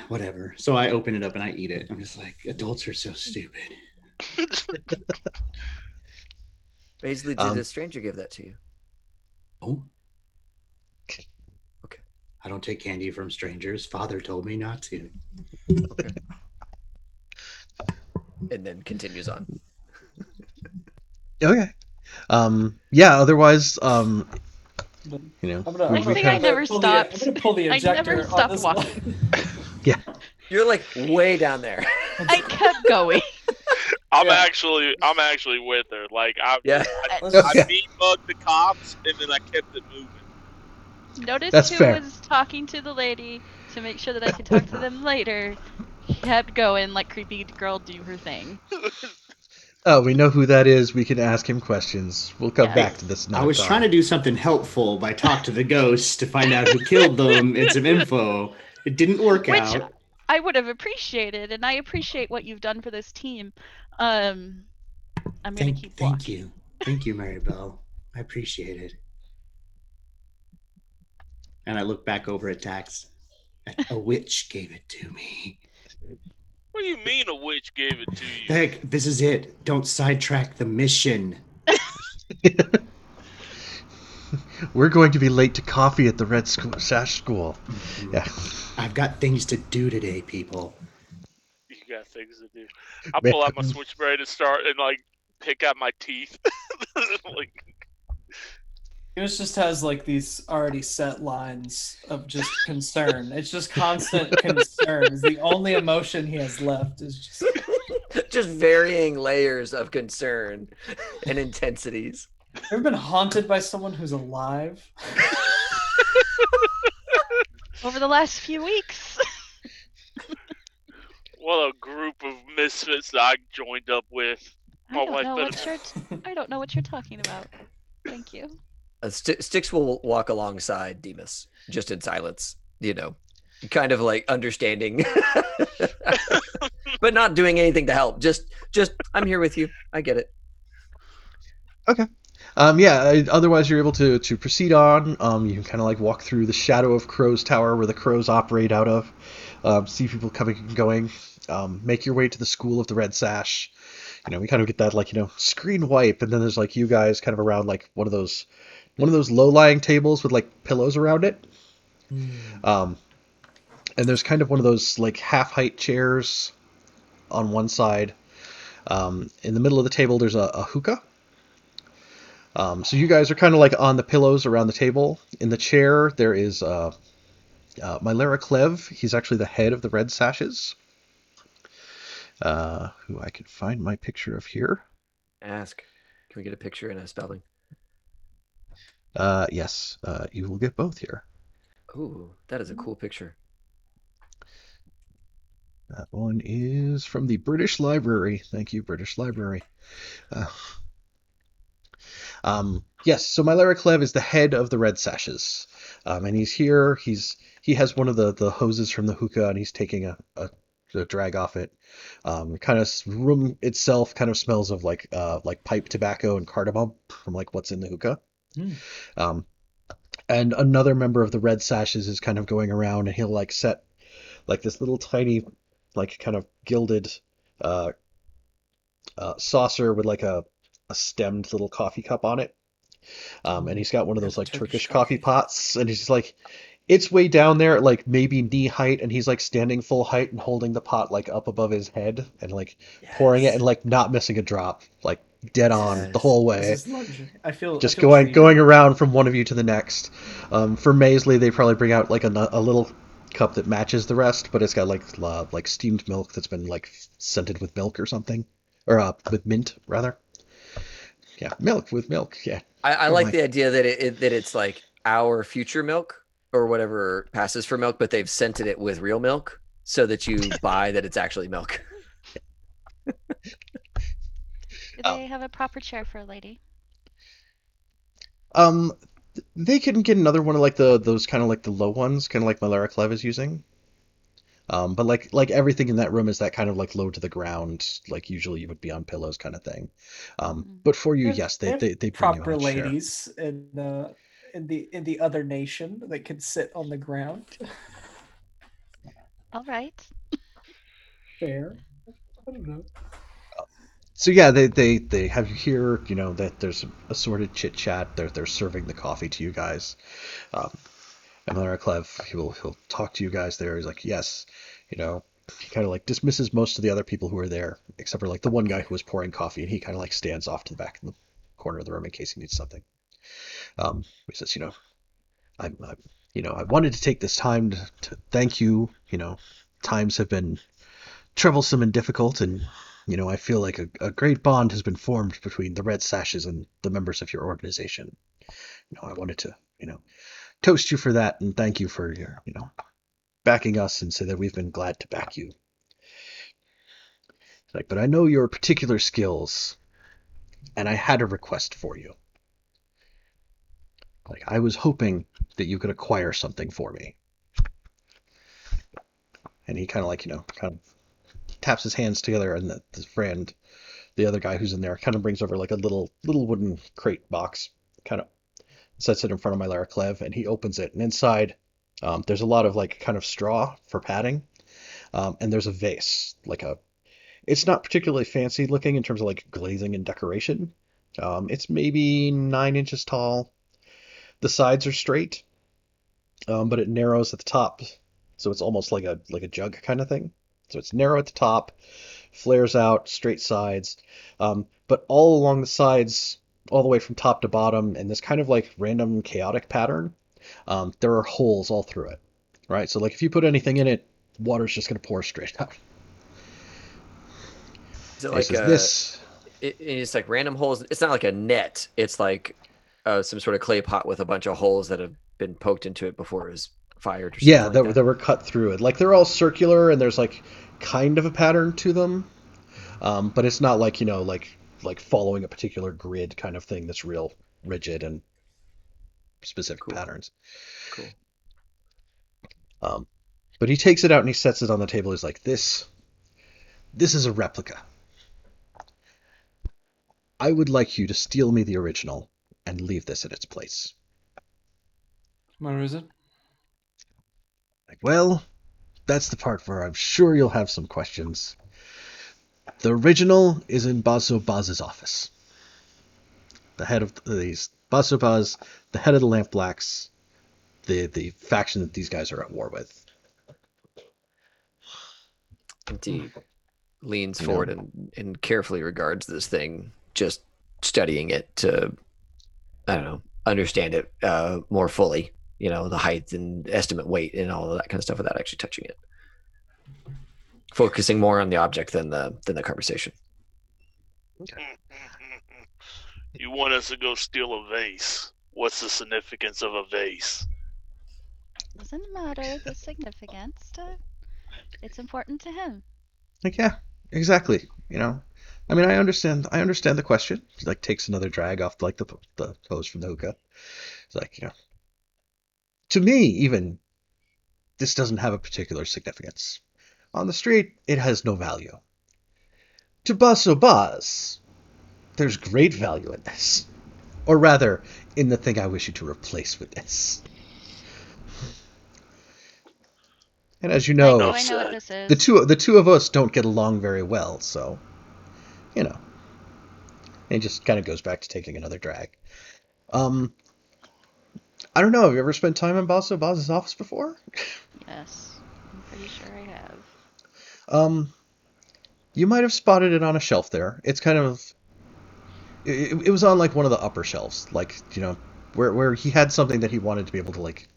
Whatever. So I open it up and I eat it. I'm just like, adults are so stupid. Maisley, did a stranger give that to you? Oh, Okay. I don't take candy from strangers. Father told me not to. Okay. And then continues on. Okay. Yeah. Otherwise, I'm you know, gonna, we, I'm we gonna, think I kind pull of never the, pull the, I'm stopped. gonna pull the I never ejector on stopped this walking. one. yeah. You're like way down there. I kept going. I'm Yeah. actually with her. Like Yeah. Let's I Yeah. meat bugged the cops and then I kept it moving. Noticed That's who fair. was talking to the lady to make sure that I could talk to them later. Kept going, like creepy girl do her thing. Oh, we know who that is. We can ask him questions. We'll come Yeah. back to this I another was time. trying to do something helpful by talk to the ghosts to find out who killed them and some info. It didn't work Which out. I would have appreciated, and I appreciate what you've done for this team. I'm gonna keep Thank walking. you. Thank you, Maribel. I appreciate it. And I look back over at Tax. A witch gave it to me. What do you mean a witch gave it to you? Heck, this is it. Don't sidetrack the mission. We're going to be late to coffee at the Red Sash School. Yeah. I've got things to do today, people. You got things to do. I Man. pull out my switchblade and start and like pick out my teeth. Like Yours just has like these already set lines of just concern. It's just constant concern. Is the only emotion he has left is just Just varying layers of concern and intensities. ever been haunted by someone who's alive? Over the last few weeks. what a group of misfits that I joined up with. I don't know what you're talking about. Thank you. Styx will walk alongside Demas, just in silence, kind of like understanding, but not doing anything to help. Just I'm here with you. I get it. Okay. Yeah. Otherwise, you're able to proceed on. You can kind of like walk through the shadow of Crow's Tower, where the crows operate out of. See people coming and going. Make your way to the School of the Red Sash. We kind of get that like screen wipe, and then there's like you guys kind of around like one of those low-lying tables with like pillows around it. And there's kind of one of those like half-height chairs on one side. In the middle of the table, there's a hookah. So you guys are kind of like on the pillows around the table. In the chair, there is Mylera Clev. He's actually the head of the Red Sashes. Who I can find my picture of here. Ask. Can we get a picture and a spelling? Yes, you will get both here. Ooh, that is a cool picture. That one is from the British Library. Thank you, British Library. Yes, so Mylera Clev is the head of the Red Sashes. And he's here. He has one of the hoses from the hookah, and he's taking a drag off it. Kind of room itself kind of smells of like pipe tobacco and cardamom from like what's in the hookah. And another member of the Red Sashes is kind of going around, and he'll like set like this little tiny like kind of gilded saucer with like a stemmed little coffee cup on it. And he's got one of those like Turkish coffee pots, and he's just like, it's way down there at like maybe knee height, and he's like standing full height and holding the pot like up above his head and like pouring it and like not missing a drop, like dead on the whole way. This is luxury. I feel Just treated. going around from one of you to the next. For Maisley, they probably bring out like a little cup that matches the rest, but it's got like steamed milk that's been like scented with milk or something, or with mint rather. Yeah, milk with milk. Yeah. I like the idea that it's like our future milk or whatever passes for milk, but they've scented it with real milk so that you buy that it's actually milk. Do they have a proper chair for a lady? They can get another one of like those kind of like the low ones, kind of like Mylera Clev is using. But like everything in that room is that kind of like low to the ground, like usually you would be on pillows kind of thing. But for you, yes, They have they bring you proper a chair. ladies in the other nation that can sit on the ground. All right. Fair. I don't know. So yeah, they have you here. You know that there's assorted chit chat. They're serving the coffee to you guys. Um, and Clev, he'll talk to you guys there. He's like, yes, you know, he kind of like dismisses most of the other people who are there, except for like the one guy who was pouring coffee, and he kind of like stands off to the back in the corner of the room in case he needs something. He says, I wanted to take this time to thank you. You know, times have been troublesome and difficult, and I feel like a great bond has been formed between the Red Sashes and the members of your organization. I wanted to, toast you for that and thank you for your, backing us and say that we've been glad to back you. Like, but I know your particular skills, and I had a request for you. Like, I was hoping that you could acquire something for me. And he kind of like, kind of taps his hands together, and the friend, the other guy who's in there, kind of brings over like a little wooden crate box, kind of sets it in front of my Lara Clev, and he opens it, and inside there's a lot of like kind of straw for padding, and there's a vase, it's not particularly fancy looking in terms of like glazing and decoration. It's maybe 9 inches tall. The sides are straight, but it narrows at the top, so it's almost like a jug kind of thing. So it's narrow at the top, flares out, straight sides, but all along the sides, all the way from top to bottom, in this kind of like random chaotic pattern, there are holes all through it. Right, so like if you put anything in it, water's just going to pour straight out. Is it And he like says, "This it's like random holes? It's not like a net. It's like some sort of clay pot with a bunch of holes that have been poked into it before it was fired or something Yeah, like that that. were cut through it. Like they're all circular and there's like kind of a pattern to them, but it's not like like following a particular grid kind of thing that's real rigid and specific Cool, patterns. cool. Um, but he takes it out and he sets it on the table. He's like, this is a replica. I would like you to steal me the original and leave this in its place." Where is it? Like, well, that's the part where I'm sure you'll have some questions. The original is in Baso Baz's office. The head of these Baso Baz, the head of the Lamp Blacks, the faction that these guys are at war with. And he leans You know, forward and carefully regards this thing, just studying it to, I don't know, understand it more fully. The height and estimate weight and all of that kind of stuff without actually touching it. Focusing more on the object than the conversation. You want us to go steal a vase? What's the significance of a vase? Doesn't matter the significance. It's important to him. like yeah, exactly. I mean, I understand the question. He like takes another drag off like the pose from the hookah. It's like to me even this doesn't have a particular significance. On the street, it has no value. To Baso Baz, there's great value in this. Or rather, in the thing I wish you to replace with this. And as you Like, know, do Enough I know what said. this the is? two of us don't get along very well, so you know. And he just kind of goes back to taking another drag. Um, I don't know. Have you ever spent time in Baso Baz's office before? Yes, I'm pretty sure I have. Um, you might have spotted it on a shelf there. It's kind of it was on like one of the upper shelves, like where he had something that he wanted to be able to like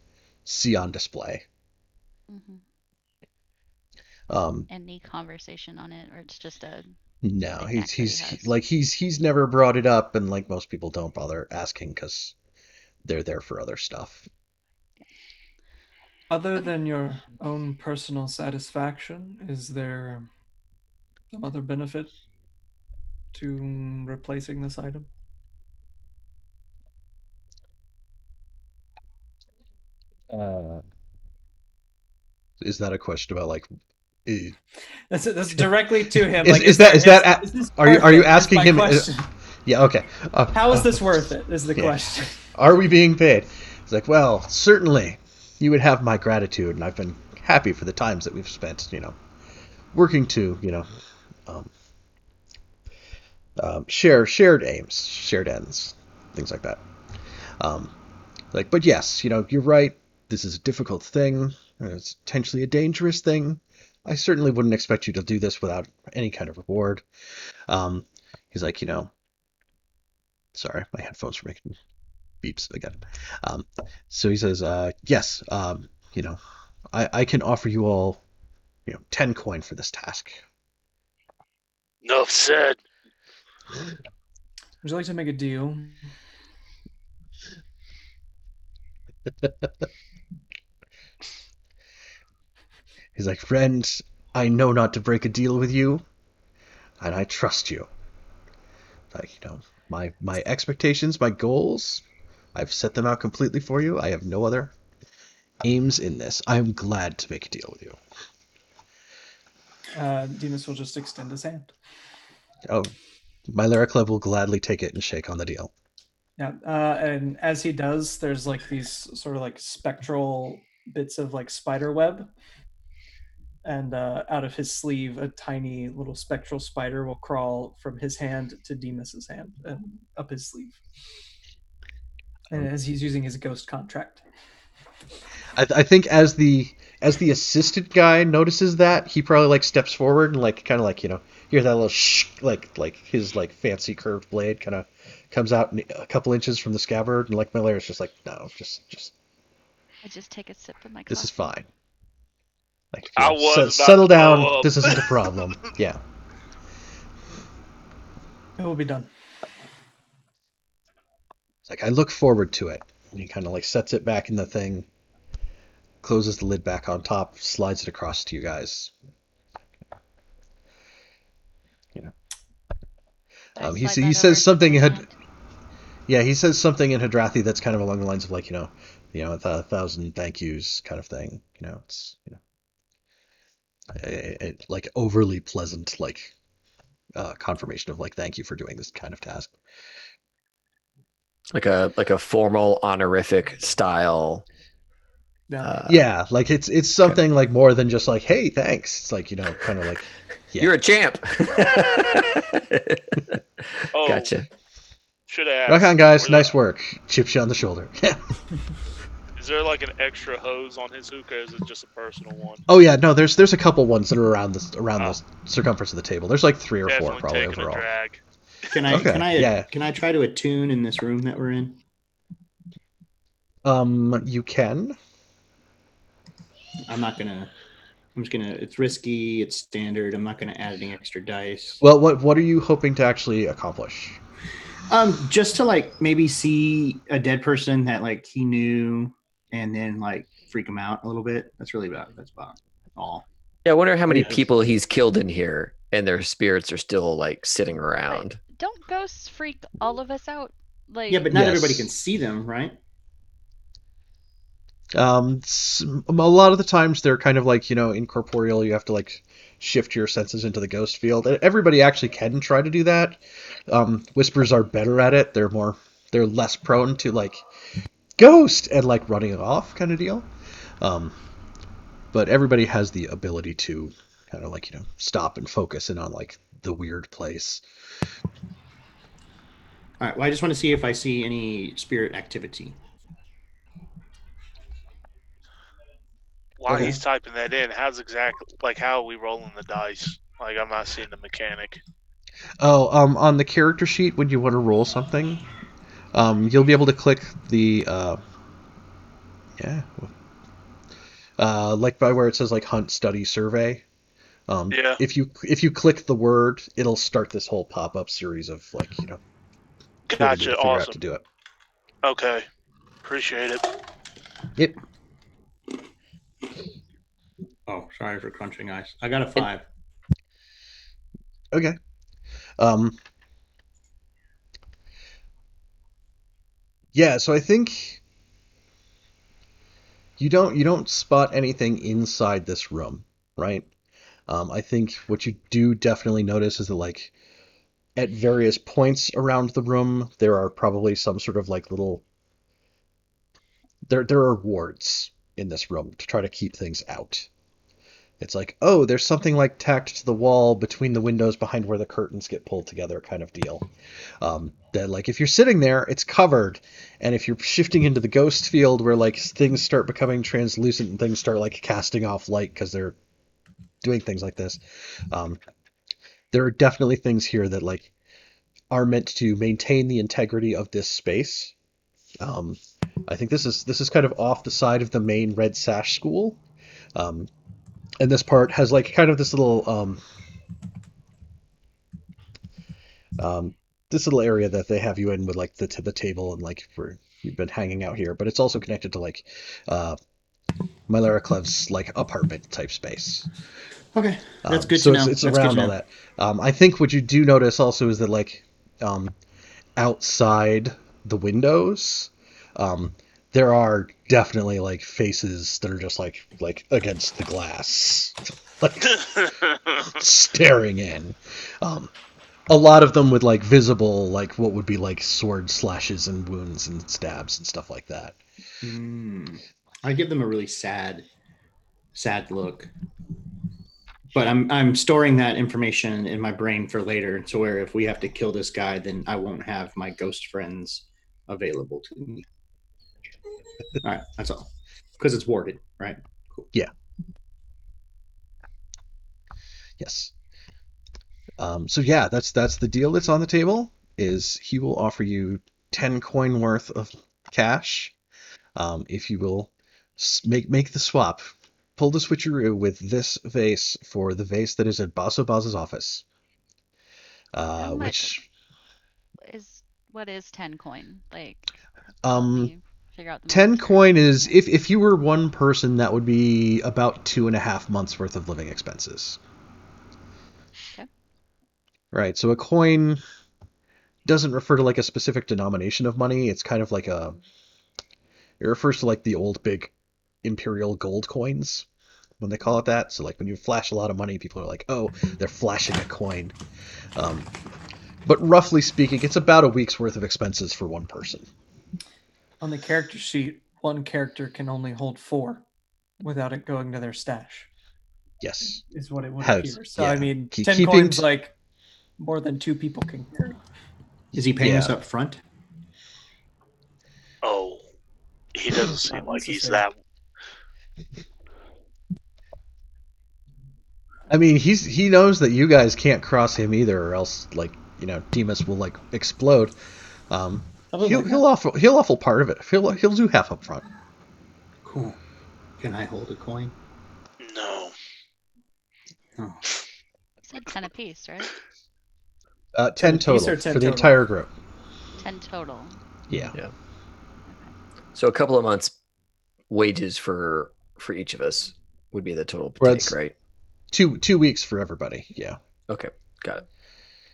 see on display. Hmm. Um, Any conversation on it, or it's just a no, knickknack that he has. he's never brought it up, and like most people don't bother asking because they're there for other stuff. Other Okay. than your own personal satisfaction, is there some other benefit to replacing this item? Uh, Is that a question about like? eh, That's directly to him. Is Like, is that is that is this are you worth are you it? Is asking my him? question. Yeah. Okay. How is this worth it? Is the Yeah. question. Are we being paid? It's like, well, certainly, you would have my gratitude, and I've been happy for the times that we've spent, working to, um, shared aims, shared ends, things like that. Um, but yes, you're right. This is a difficult thing. It's potentially a dangerous thing. I certainly wouldn't expect you to do this without any kind of reward. Um, he's like, sorry, my headphones were making beeps again. Um, so he says, yes, I can offer you all, 10 coin for this task. Enough said. Would you like to make a deal? He's like, friend, I know not to break a deal with you, and I trust you. Like, my expectations, my goals, I've set them out completely for you. I have no other aims in this. I'm glad to make a deal with you. Demas will just extend his hand. Oh, my Lyra Club will gladly take it and shake on the deal. Yeah, and as he does, there's like these sort of like spectral bits of like spider web, and out of his sleeve, a tiny little spectral spider will crawl from his hand to Demas's hand and up his sleeve. And as he's using his ghost contract. I think as the assistant guy notices that, he probably like steps forward and like kind of like hear that little shh, like his like fancy curved blade kind of comes out a couple inches from the scabbard, and like Malara's just like, no, just I just take a sip of my this is coffee. fine. Like, I was about settle to down. throw up. This isn't a problem. Yeah. It will be done. It's like, I look forward to it. And he kind of like sets it back in the thing, closes the lid back on top, slides it across to you guys. You know. I He slide he that over says to something. my hand. Yeah, he says something in Hadrathi that's kind of along the lines of like, a thousand thank yous kind of thing. It's like overly pleasant, like confirmation of like thank you for doing this kind of task. Like a formal honorific style. Yeah. Yeah, like it's something like more than just like, hey, thanks. It's like, kind of like, yeah. You're a champ. Oh, Gotcha. should have Rock asked. on, guys. Nice work. Chips you on the shoulder. Is there like an extra hose on his hookah? Or is it just a personal one? Oh yeah, no. There's a couple ones that are around Oh. the circumference of the table. There's like 3 or 4 Definitely probably taking overall. a drag. Can I Okay, can I yeah. can I try to attune in this room that we're in? You can. I'm not gonna. I'm just gonna. It's risky. It's standard. I'm not gonna add any extra dice. Well, what are you hoping to actually accomplish? Just to like maybe see a dead person that like he knew, and then like freak him out a little bit. That's about all. Yeah, I wonder how many Yes. people he's killed in here, and their spirits are still like sitting around. But don't ghosts freak all of us out? Like, Yeah, but not Yes. everybody can see them, right? A lot of the times they're kind of like incorporeal. You have to like shift your senses into the ghost field. Everybody actually can try to do that. Whispers are better at it. They're less prone to like ghost and like running off kind of deal. But everybody has the ability to kind of like stop and focus in on like the weird place. All right. Well, I just want to see if I see any spirit activity. While Okay. he's typing that in, how are we rolling the dice? Like, I'm not seeing the mechanic. Oh, on the character sheet, when you want to roll something, you'll be able to click the yeah, like by where it says like hunt, study, survey. Yeah. If you click the word, it'll start this whole pop up series of like tool you Gotcha. to figure out Awesome. to do it. Okay. Appreciate it. Yep. Oh, sorry for crunching ice. I got a 5. Okay. Yeah. So I think You don't spot anything inside this room, right? I think what you do definitely notice is that like at various points around the room there are probably some sort of like little there are wards in this room to try to keep things out. It's like, oh, there's something like tacked to the wall between the windows behind where the curtains get pulled together, kind of deal. That like if you're sitting there, it's covered, and if you're shifting into the ghost field where like things start becoming translucent and things start like casting off light because they're doing things like this, um, there are definitely things here that like are meant to maintain the integrity of this space. Um, I think this is kind of off the side of the main Red Sash School, um, and this part has like kind of um, this little area that they have you in with like the table and like for you've been hanging out here, but it's also connected to like uh, Mylara Clev's like apartment type space. Okay, that's good to So it's know. it's That's good around to all know. that. I think what you do notice also is that like um, outside the windows, um, there are definitely like faces that are just like against the glass, like staring in. Um, a lot of them with like visible like what would be like sword slashes and wounds and stabs and stuff like that. I give them a really sad look. But I'm storing that information in my brain for later, to where if we have to kill this guy, then I won't have my ghost friends available to me. All right, that's all. Because it's warded, right? Cool. Yeah. Yes. So yeah, that's the deal that's on the table. Is he will offer you 10 coin worth of cash if you will make the swap. Pull the switcheroo with this vase for the vase that is at Baso Baz's office. How much Which is what is 10 coin? Like, help um me figure out the math 10 here. coin is if you were one person, that would be about 2.5 months worth of living expenses. Okay. Right. So a coin doesn't refer to like a specific denomination of money. It's kind of like it refers to like the old big imperial gold coins when they call it that. So like when you flash a lot of money, people are like, oh, they're flashing a coin. Um, but roughly speaking, it's about a week's worth of expenses for one person. On the character sheet, one character can only hold 4 without it going to their stash, Yes. is what it would Has appear. So, I yeah. mean, 10 Keeping coins, like, more than 2 people can carry. Is he paying us yeah. up front? Oh, he doesn't seem Not like he's necessary. that. I mean, he knows that you guys can't cross him either, or else like Demas will like explode. Other He'll than he'll that, offer part of it. He'll do half up front. Cool. Can I hold a coin? No. Oh, You said 10 apiece, right? 10 10 apiece total or for 10 the total? entire group. 10 total. Yeah. Yeah. Okay. So a couple of months' wages for each of us would be the total Well, take, it's right? 2 weeks for everybody. Yeah. Okay, got it.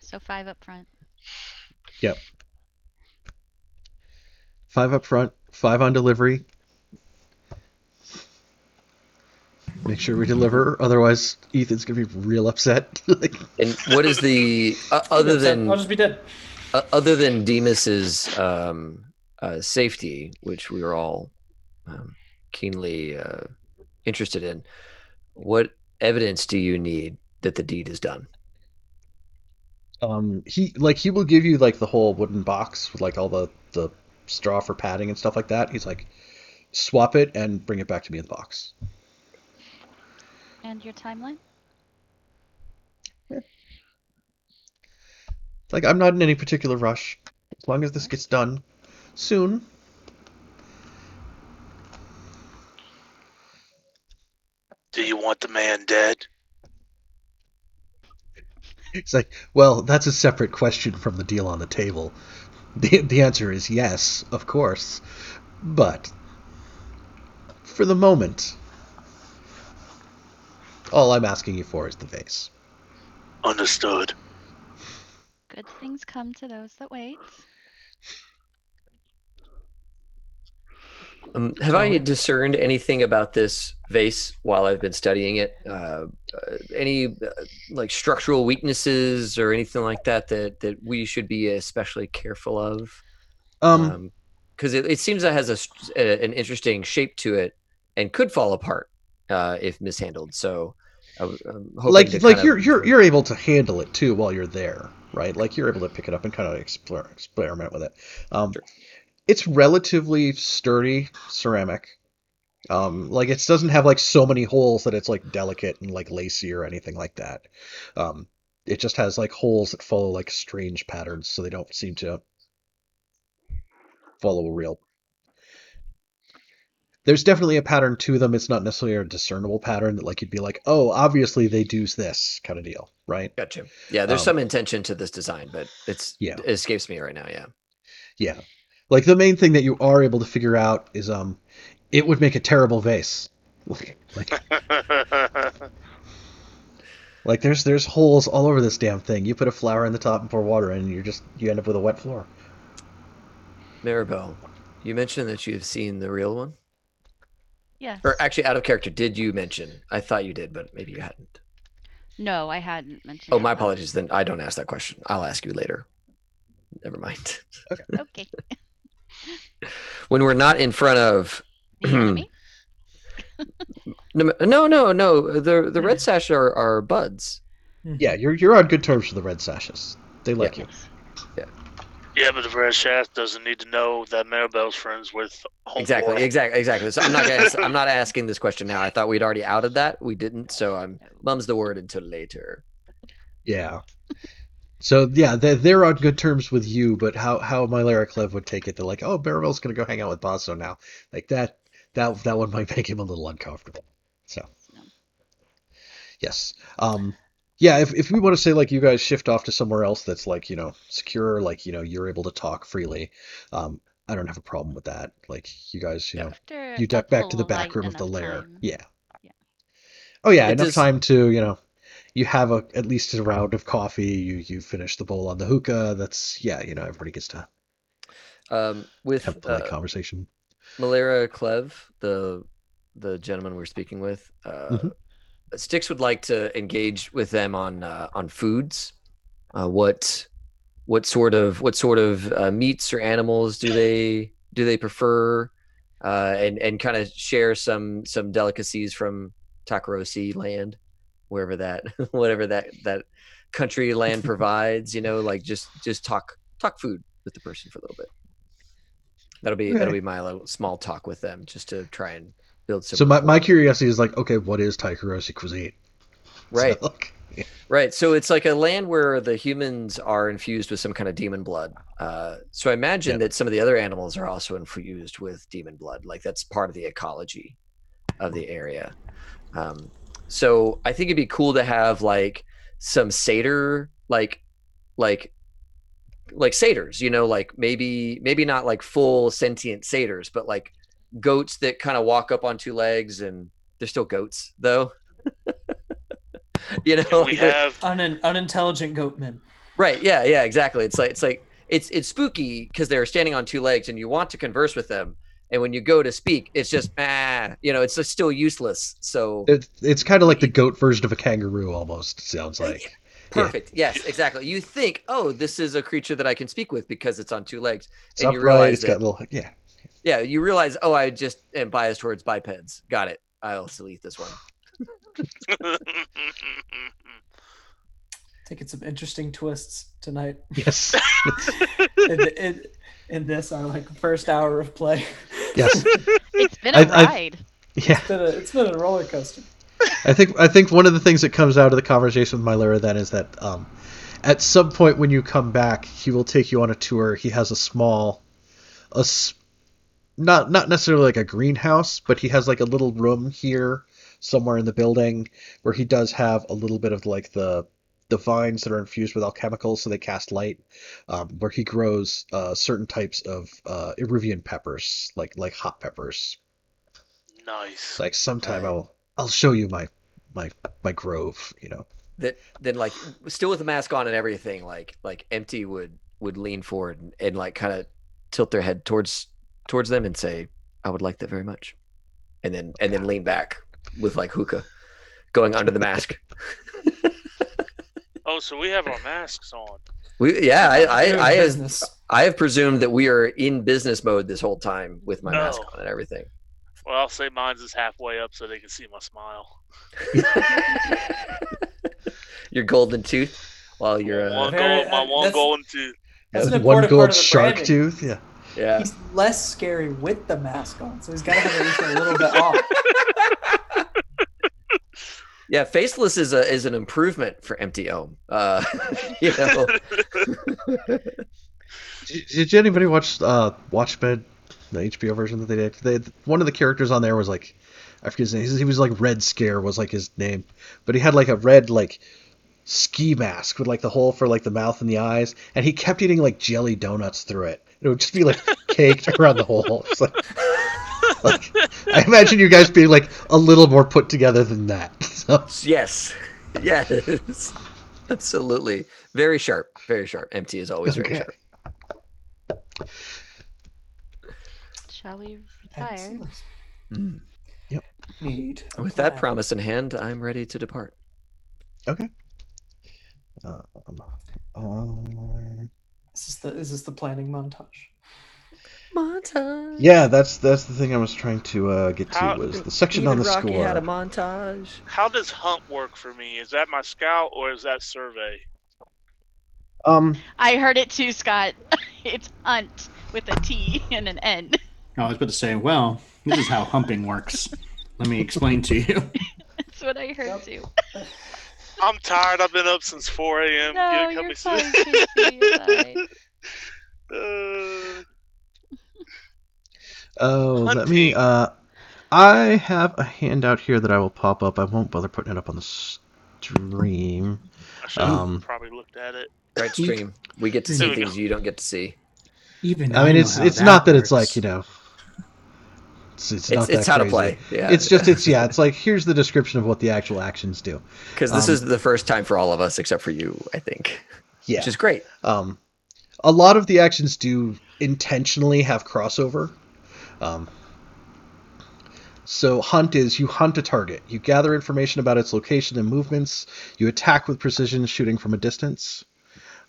So 5 up front. Yep. 5 up front, 5 on delivery. Make sure we deliver, otherwise Ethan's gonna be real upset. Like, And what is the Don't be upset. I'll just be dead. other than Demas's safety, which we were all keenly interested in? What evidence do you need that the deed is done? he will give you like the whole wooden box with like all the straw for padding and stuff like that. He's like, swap it and bring it back to me in the box. And your timeline? Yeah. Like, I'm not in any particular rush. As long as this gets done soon. Do you want the man dead? It's like, well, that's a separate question from the deal on the table. The answer is yes, of course. But for the moment, all I'm asking you for is the vase. Understood. Good things come to those that wait. Have I discerned anything about this vase while I've been studying it? Any like structural weaknesses or anything like that we should be especially careful of? Because it seems it has an interesting shape to it and could fall apart if mishandled. So I'm hoping to kind of you're able to handle it too while you're there, right? Like you're able to pick it up and kind of experiment with it. Sure. It's relatively sturdy ceramic. Like it doesn't have like so many holes that it's like delicate and like lacy or anything like that. It just has like holes that follow like strange patterns, so they don't seem to follow a real. There's definitely a pattern to them. It's not necessarily a discernible pattern that like you'd be like, oh, obviously they do this kind of deal, right? Gotcha. Yeah, there's some intention to this design, but it escapes me right now. Yeah. Yeah. Like the main thing that you are able to figure out is it would make a terrible vase. Like there's holes all over this damn thing. You put a flower in the top and pour water in, and you end up with a wet floor. Maribel, you mentioned that you've seen the real one? Yes. Or actually, out of character, did you mention? I thought you did, but maybe you hadn't. No, I hadn't mentioned. Oh, my apologies. Then I don't ask that question. I'll ask you later. Never mind. Okay. When we're not in front of the enemy? No. The red sash are buds. Yeah, you're on good terms with the red sashes. They like you. Yeah. Yeah, but the red sash doesn't need to know that Maribel's friends with Homeboy. Exactly. So I'm not asking this question now. I thought we'd already outed that. We didn't, so mum's the word until later. Yeah. So yeah, they're on good terms with you, but how Mylera Clev would take it, they're like, oh, Maribel's gonna go hang out with Basso now. Like that one might make him a little uncomfortable. So yes. Yeah, if we want to say like you guys shift off to somewhere else that's like, secure, like, you're able to talk freely, I don't have a problem with that. Like you guys, you duck back to the back room of the lair. Yeah. Oh yeah, enough time to, you have at least a round of coffee, you finish the bowl on the hookah, that's everybody gets to with have a polite conversation. Mylera Clev, the gentleman we're speaking with, Styx would like to engage with them on foods. What sort of meats or animals do they prefer, and kind of share some delicacies from Takarosi land, wherever whatever that country land provides. Like just talk food with the person for a little bit. That'll be my little small talk with them, just to try and build some. So my curiosity is like, okay, what is Takarosi cuisine? Right. Right. So it's like a land where the humans are infused with some kind of demon blood. So I imagine that some of the other animals are also infused with demon blood. Like that's part of the ecology of the area. So I think it'd be cool to have like some satyr, like satyrs, like maybe not like full sentient satyrs, but like goats that kind of walk up on two legs, and they're still goats though. We have unintelligent goatmen. Right. Yeah. Exactly. It's spooky because they're standing on two legs, and you want to converse with them, and when you go to speak, it's just it's just still useless. So it's kind of like the goat version of a kangaroo, almost. Sounds like. Perfect. Yeah. Yes, exactly. You think, oh, this is a creature that I can speak with because it's on two legs, and you realize it's got a little Yeah, you realize, oh, I just am biased towards bipeds. Got it. I'll still eat this one. Taking some interesting twists tonight. Yes. in this, our first hour of play. Yes. It's been a ride. Yeah. It's been a roller coaster. I think one of the things that comes out of the conversation with Mylera then is that at some point when you come back, he will take you on a tour. He has not necessarily like a greenhouse, but he has like a little room here somewhere in the building where he does have a little bit of like the vines that are infused with alchemicals, so they cast light, where he grows certain types of Iruvian peppers, like hot peppers. Nice. Like sometime I'll show you my grove, Then like still with the mask on and everything, like Empty would lean forward and like kind of tilt their head towards them and say, I would like that very much. And then lean back with like hookah going under the mask. Oh, so we have our masks on. Doing business. I have presumed that we are in business mode this whole time with my mask Oh. on and everything. Well, I'll say mine's is halfway up so they can see my smile. Your golden tooth while you're my one golden tooth. That's an one important gold part of the shark branding. tooth. Yeah. yeah. He's less scary with the mask on, so he's got to have at least a little bit off. Yeah, faceless is an improvement for MTO. You know. Did anybody watch Watchmen, the HBO version that they did? One of the characters on there was like, I forget his name. He was like Red Scare was like his name, but he had like a red like ski mask with like the hole for like the mouth and the eyes, and he kept eating like jelly donuts through it. It would just be like caked around the hole. It's like I imagine you guys being like a little more put together than that. So. Yes, absolutely. Very sharp, very sharp. MT is always very sharp. Shall we retire? Yep. With that promise in hand, I'm ready to depart. Okay. Is this the planning montage? Montage. Yeah, that's the thing I was trying to get to was the section on the Rocky score. had a montage. How does hunt work for me? Is that my scout or is that survey? I heard it too, Scott. It's hunt with a T and an N. I was about to say, well, this is how humping works. Let me explain to you. That's what I heard too. I'm tired. I've been up since 4 a.m. No, you're fine, Casey. You're fine. Oh, Hunting. let me. I have a handout here that I will pop up. I won't bother putting it up on the stream. I should have probably looked at it. Right stream. We get to see things you don't get to see. Even I mean, it's not that it's like, you know. It's not that it's how crazy. to play. Yeah. It's like here's the description of what the actual actions do. Because this is the first time for all of us, except for you, I think. Yeah. Which is great. A lot of the actions do intentionally have crossover. So hunt is you hunt a target. You gather information about its location and movements. You attack with precision, shooting from a distance.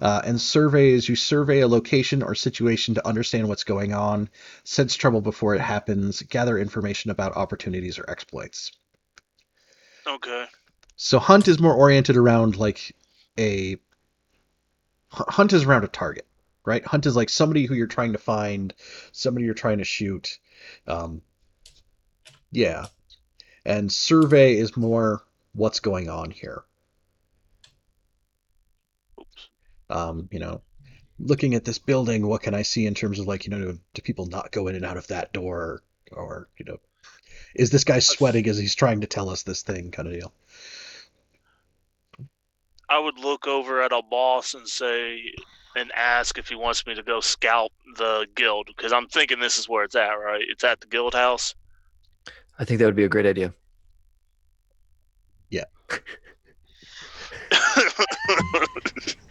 And survey is you survey a location or situation to understand what's going on, sense trouble before it happens, gather information about opportunities or exploits. Okay. So hunt is more oriented around like hunt is around a target, right? Hunt is like somebody who you're trying to find, somebody you're trying to shoot. Yeah. And survey is more what's going on here. You know, looking at this building, what can I see in terms of like, you know, do people not go in and out of that door? Or, you know, is this guy sweating as he's trying to tell us this thing kind of deal? I would look over at our boss and ask if he wants me to go scout the guild, because I'm thinking this is where it's at, right? It's at the guild house. I think that would be a great idea. Yeah.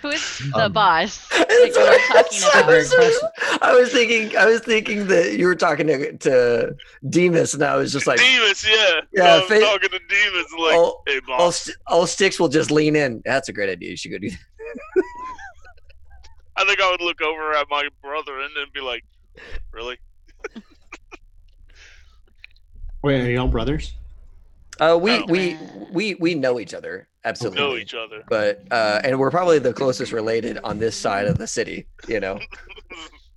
Who is the boss that you were talking about? I was thinking that you were talking to Demas, and I was just like, Demas, yeah. Yeah, I'm talking to Demas, like, hey, boss. All Sticks will just lean in. That's a great idea. You should go do that. I think I would look over at my brother and then be like, really? Wait, are y'all brothers? We know each other, absolutely. Know each other, but and we're probably the closest related on this side of the city. You know,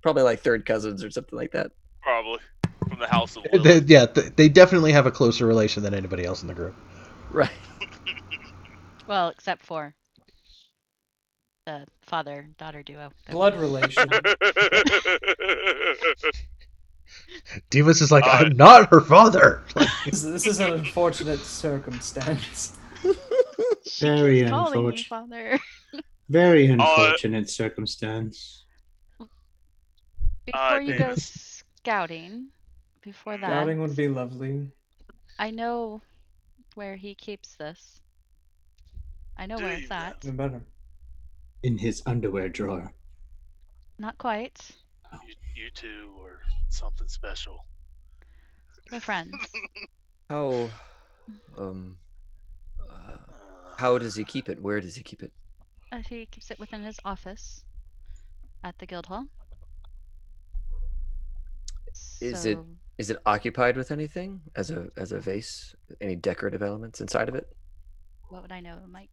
probably like third cousins or something like that. Probably from the house of Willow. They definitely have a closer relation than anybody else in the group. Right. Well, except for the father-daughter duo. Blood relation. Demas is like, I'm not her father. This is an unfortunate circumstance. Very unfortunate. Father. Very unfortunate circumstance. Before you go scouting, before that, Scouting would be lovely. I know where he keeps this. I know where it's at. Even better. In his underwear drawer. Not quite. You two or something special. We're friends. How um uh, how does he keep it? Where does he keep it? He keeps it within his office at the guild hall. Is it So is it occupied with anything as a vase? Any decorative elements inside of it? what would I know, Mike?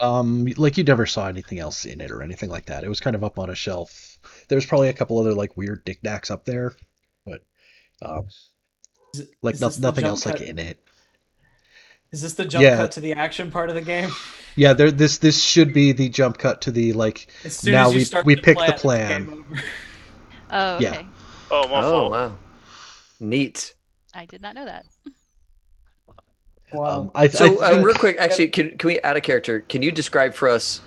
Like you never saw anything else in it or anything like that. It was kind of up on a shelf. There's probably a couple other like weird knickknacks up there, but um, like Is this the nothing jump else like cut? in it. Is this the jump Yeah, cut to the action part of the game? yeah. There, this should be the jump cut to the like. As soon Now as you start we the picked the plan, it's plan. game over. Oh, Yeah. okay. Oh, my Oh, fault. wow. Neat. I did not know that. Wow. I So, think real quick, actually, can we add a character? Can you describe for us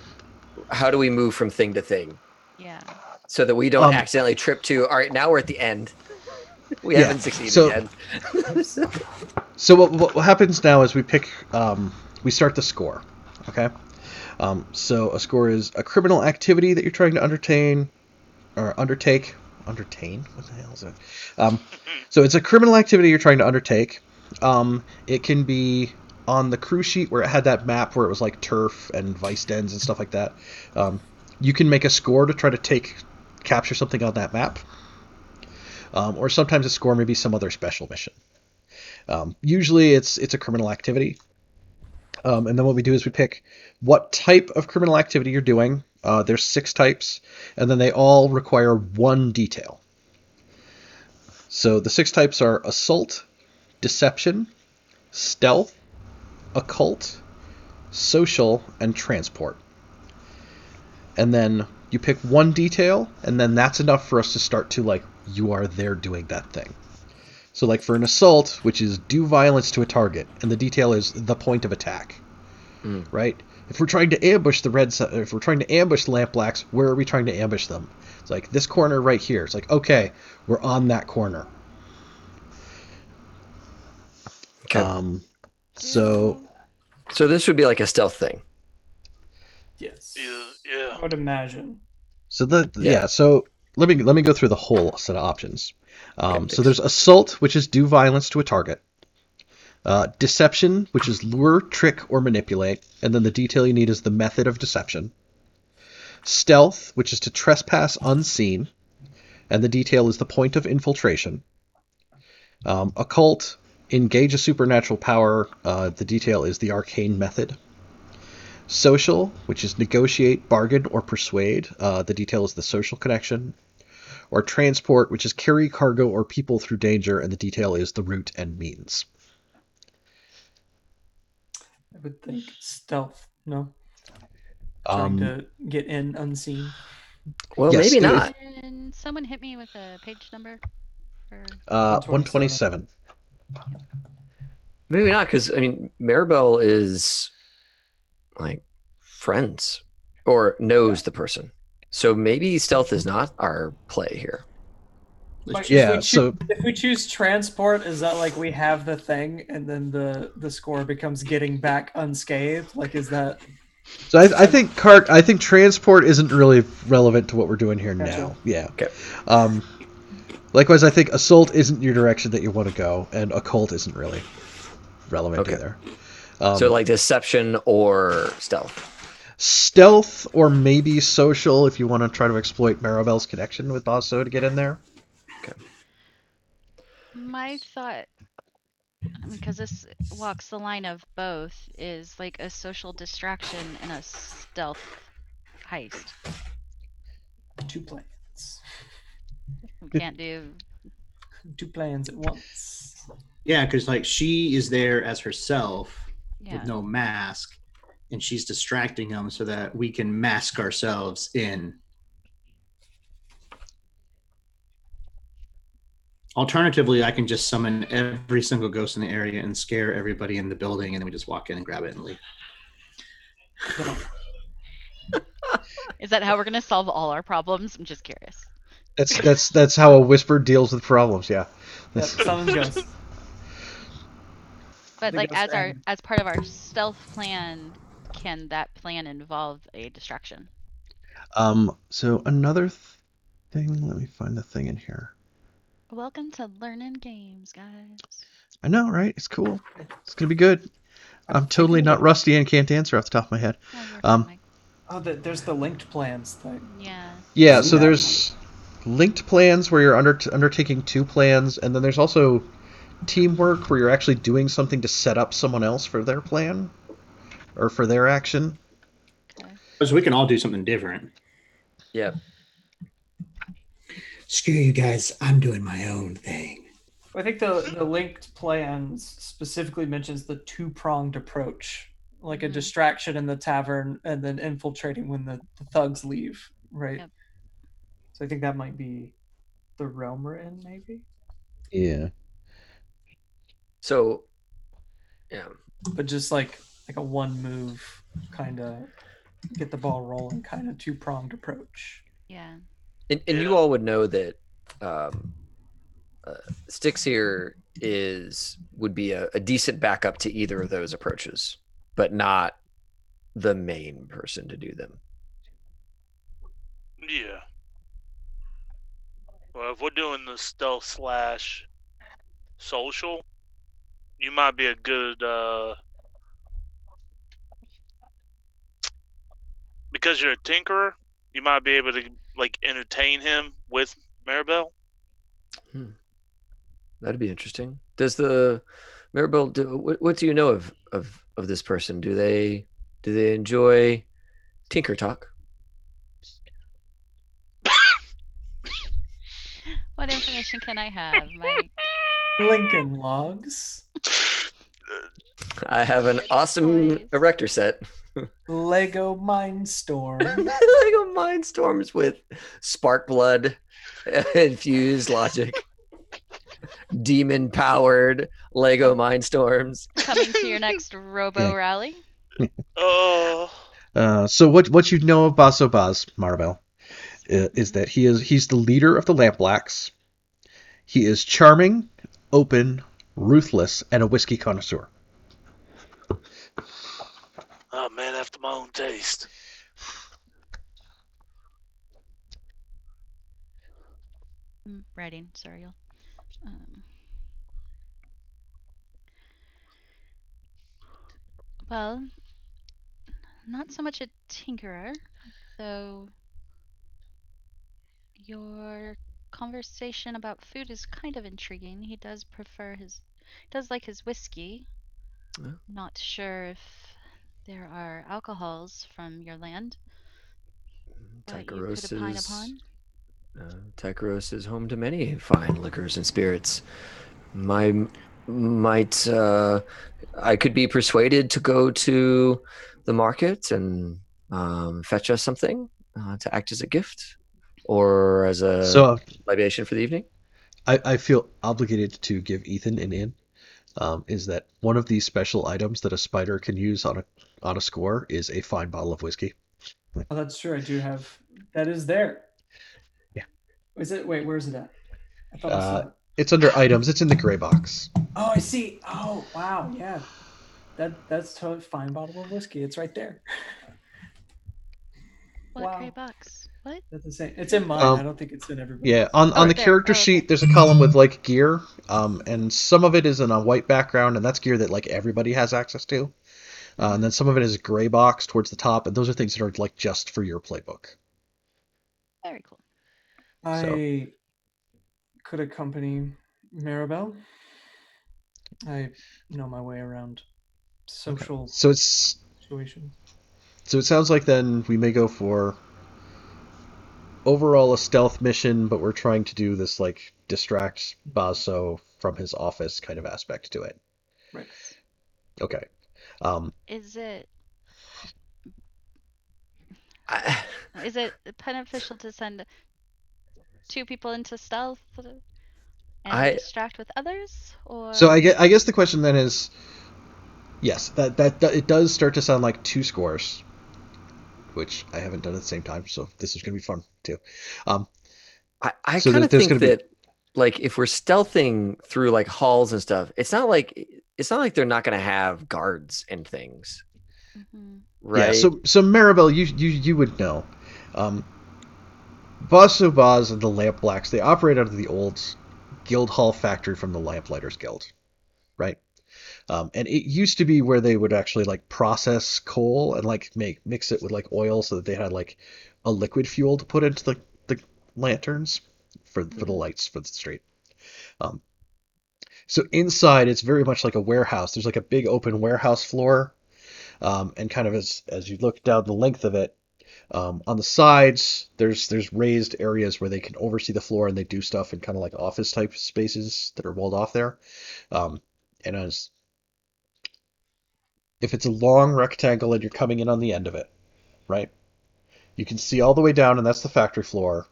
how do we move from thing to thing Yeah. so that we don't um accidentally trip to, all right, now we're at the end. We yeah. haven't succeeded So yet. so what happens now is we pick we start the score. Okay. So a score is a criminal activity that you're trying to undertake. Undertake? What the hell is it? So it's a criminal activity you're trying to undertake. It can be on the crew sheet where it had that map where it was like turf and vice dens and stuff like that. Um, you can make a score to try to capture something on that map. Or sometimes a score may be some other special mission. Usually it's a criminal activity. And then what we do is we pick what type of criminal activity you're doing. There's 6 types, and then they all require one detail. So the 6 types are assault, deception, stealth, occult, social, and transport. And then you pick one detail, and then that's enough for us to start to, like, you are there doing that thing. So, like, for an assault, which is do violence to a target, and the detail is the point of attack, right? If we're trying to ambush if we're trying to ambush the lamp blacks, where are we trying to ambush them? It's like this corner right here. It's like, okay, we're on that corner. Okay. So So this would be like a stealth thing. Yes. Yeah. I would imagine. yeah. So let me go through the whole set of options. So thanks. there's assault, which is do violence to a target. Deception, which is lure, trick, or manipulate, and then the detail you need is the method of deception. Stealth, which is to trespass unseen, and the detail is the point of infiltration. Occult, engage a supernatural power, the detail is the arcane method. Social, which is negotiate, bargain, or persuade, the detail is the social connection. Or transport, which is carry cargo or people through danger, and the detail is the route and means. I would think stealth. No. Trying to get in unseen. Well, Yes, maybe not. Can someone hit me with a page number? Or... 127. Maybe not, because I mean, Maribel is like friends or knows the person, so maybe stealth is not our play here. Like, Yeah, if we choose transport, is that like we have the thing and then the score becomes getting back unscathed? Like, is that? So I think transport isn't really relevant to what we're doing here Gotcha. now. Yeah. Okay. Likewise, I think assault isn't your direction that you want to go, and occult isn't really relevant either. So like deception or stealth. Stealth or maybe social if you want to try to exploit Maribel's connection with Bosso to get in there. Okay. My thought, because this walks the line of both, is like a social distraction and a stealth heist. 2 plans. We can't do 2 plans at once. Yeah, because like she is there as herself Yeah. with no mask, and she's distracting them so that we can mask ourselves in. Alternatively, I can just summon every single ghost in the area and scare everybody in the building, and then we just walk in and grab it and leave. Is that how we're gonna solve all our problems? I'm just curious. That's how a whisper deals with problems. Yeah. Yep, summon ghosts. But The like ghost as part of our stealth plan, can that plan involve a distraction? So another thing. Let me find the thing in here. Welcome to learning games, guys. I know, right? It's cool. It's gonna be good. I'm taking totally a not look. rusty and can't answer off the top of my head. Oh, you're fine, Mike. Oh, there's the linked plans thing. Yeah. Yeah, See so that? there's linked plans where you're undertaking two plans, and then there's also teamwork where you're actually doing something to set up someone else for their plan or for their action. Okay. Because we can all do something different. Yeah. Screw you guys. I'm doing my own thing. I think the linked plans specifically mentions the two-pronged approach, like a Mhm. distraction in the tavern and then infiltrating when the thugs leave, right? Yep. So I think that might be the realm we're in, maybe. Yeah. So, yeah. But just like a one move kind of get the ball rolling kind of two-pronged approach. Yeah. And Yeah. you all would know that Styx here would be a decent backup to either of those approaches, but not the main person to do them. Yeah. Well, if we're doing the stealth / social, you might be a good because you're a tinkerer. You might be able to like entertain him with Maribel. That'd be interesting. Does the Maribel what do you know of this person? Do they enjoy tinker talk? What information can I have, Mike? Lincoln logs, I have an awesome Toys. erector set. Lego Mindstorm. Lego Mindstorms with spark blood infused logic. Demon powered Lego Mindstorms. Coming to your next Robo Yeah. Rally. Oh, So what you know of Basso Baz, Maribel, is that he's the leader of the Lampblacks. He is charming, open, ruthless, and a whiskey connoisseur. oh man, after my own taste. I'm writing. Sorry, y'all. Well, not so much a tinkerer, though your conversation about food is kind of intriguing. He does like his whiskey. Yeah. Not sure if there are alcohols from your land, but you could opine upon. Tycheros is home to many fine liquors and spirits. I could be persuaded to go to the market and fetch us something to act as a gift or as a So libation for the evening. I feel obligated to give Ethan an in. Is that one of these special items that a spider can use on a score is a fine bottle of whiskey. Oh, that's true. I do have that is there. Yeah. Is it? Wait, where is it at? I thought I saw it. It's under items. It's in the gray box. Oh, I see. Oh, wow. Yeah. That's totally fine bottle of whiskey. It's right there. What Wow. gray box? What? That's the same. It's in mine. I don't think it's in everybody. Yeah, on Oh, the there. character Oh, okay. sheet, there's a column with like gear, and some of it is in a white background, and that's gear that like everybody has access to. And then some of it is a gray box towards the top, and those are things that are like just for your playbook. Very cool. I could accompany Maribel. I know my way around social So situations. it sounds like then we may go for overall a stealth mission, but we're trying to do this like distract Basso from his office kind of aspect to it. Right. Okay. Is it I, is it beneficial to send two people into stealth and I- distract with others, or So I guess the question then is, yes, that it does start to sound like two scores, which I haven't done at the same time, so this is going to be fun too. I So kind of there's think gonna be- that like if we're stealthing through like halls and stuff, it's not like they're not going to have guards and things, Mhm. right? Yeah, so Maribel, you would know. Basso Baz and the Lampblacks, they operate out of the old guild hall factory from the Lamplighters Guild, right? And it used to be where they would actually like process coal and like mix it with like oil so that they had like a liquid fuel to put into the lanterns for the lights for the street. Um, so inside it's very much like a warehouse. There's like a big open warehouse floor, and kind of as you look down the length of it, on the sides there's raised areas where they can oversee the floor and they do stuff in kind of like office type spaces that are walled off there. Um, and as if it's a long rectangle and you're coming in on the end of it, right? You can see all the way down, and that's the factory floor.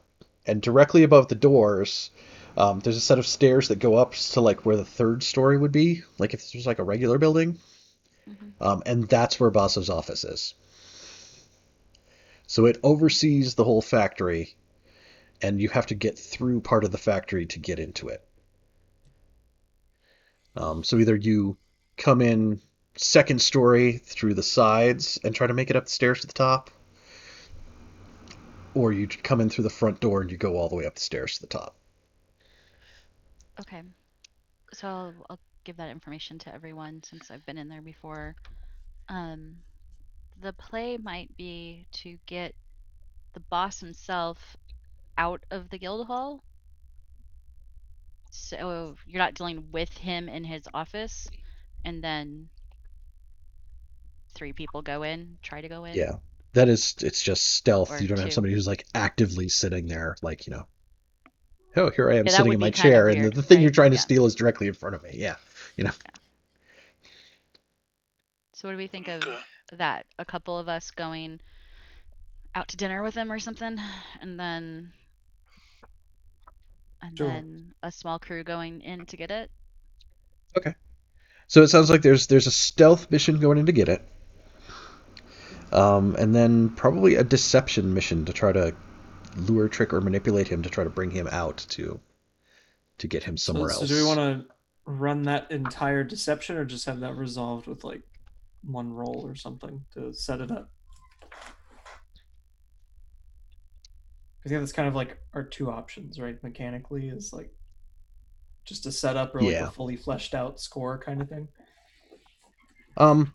And directly above the doors, there's a set of stairs that go up to like where the third story would be, like if this was like a regular building. Hmm. And that's where Basso's office is. So it oversees the whole factory, and you have to get through part of the factory to get into it. So either you come in second story through the sides and try to make it up the stairs to the top, or you come in through the front door and you go all the way up the stairs to the top. Okay. So I'll give that information to everyone since I've been in there before. Um, the play might be to get the boss himself out of the guild hall. So you're not dealing with him in his office, and then 3 people try to go in, Yeah, it's just stealth. or You don't have 2. somebody who's like actively sitting there, like, oh, here I am Yeah, that sitting would in my be kind of chair, and the, weird, the thing you're right? trying to Yeah. steal is directly in front of me. Yeah, you know. So what do we think of Okay. that? A couple of us going out to dinner with him or something, and then Sure. a small crew going in to get it. Okay. So it sounds like there's a stealth mission going in to get it, and then probably a deception mission to try to lure, trick, or manipulate him to try to bring him out to get him So, somewhere so do we want else. to run that entire deception, or just have that resolved with like one roll or something to set it up? I think that's kind of like our two options, right? Mechanically, is like just a setup or like a Yeah. fully fleshed out score kind of thing. Um,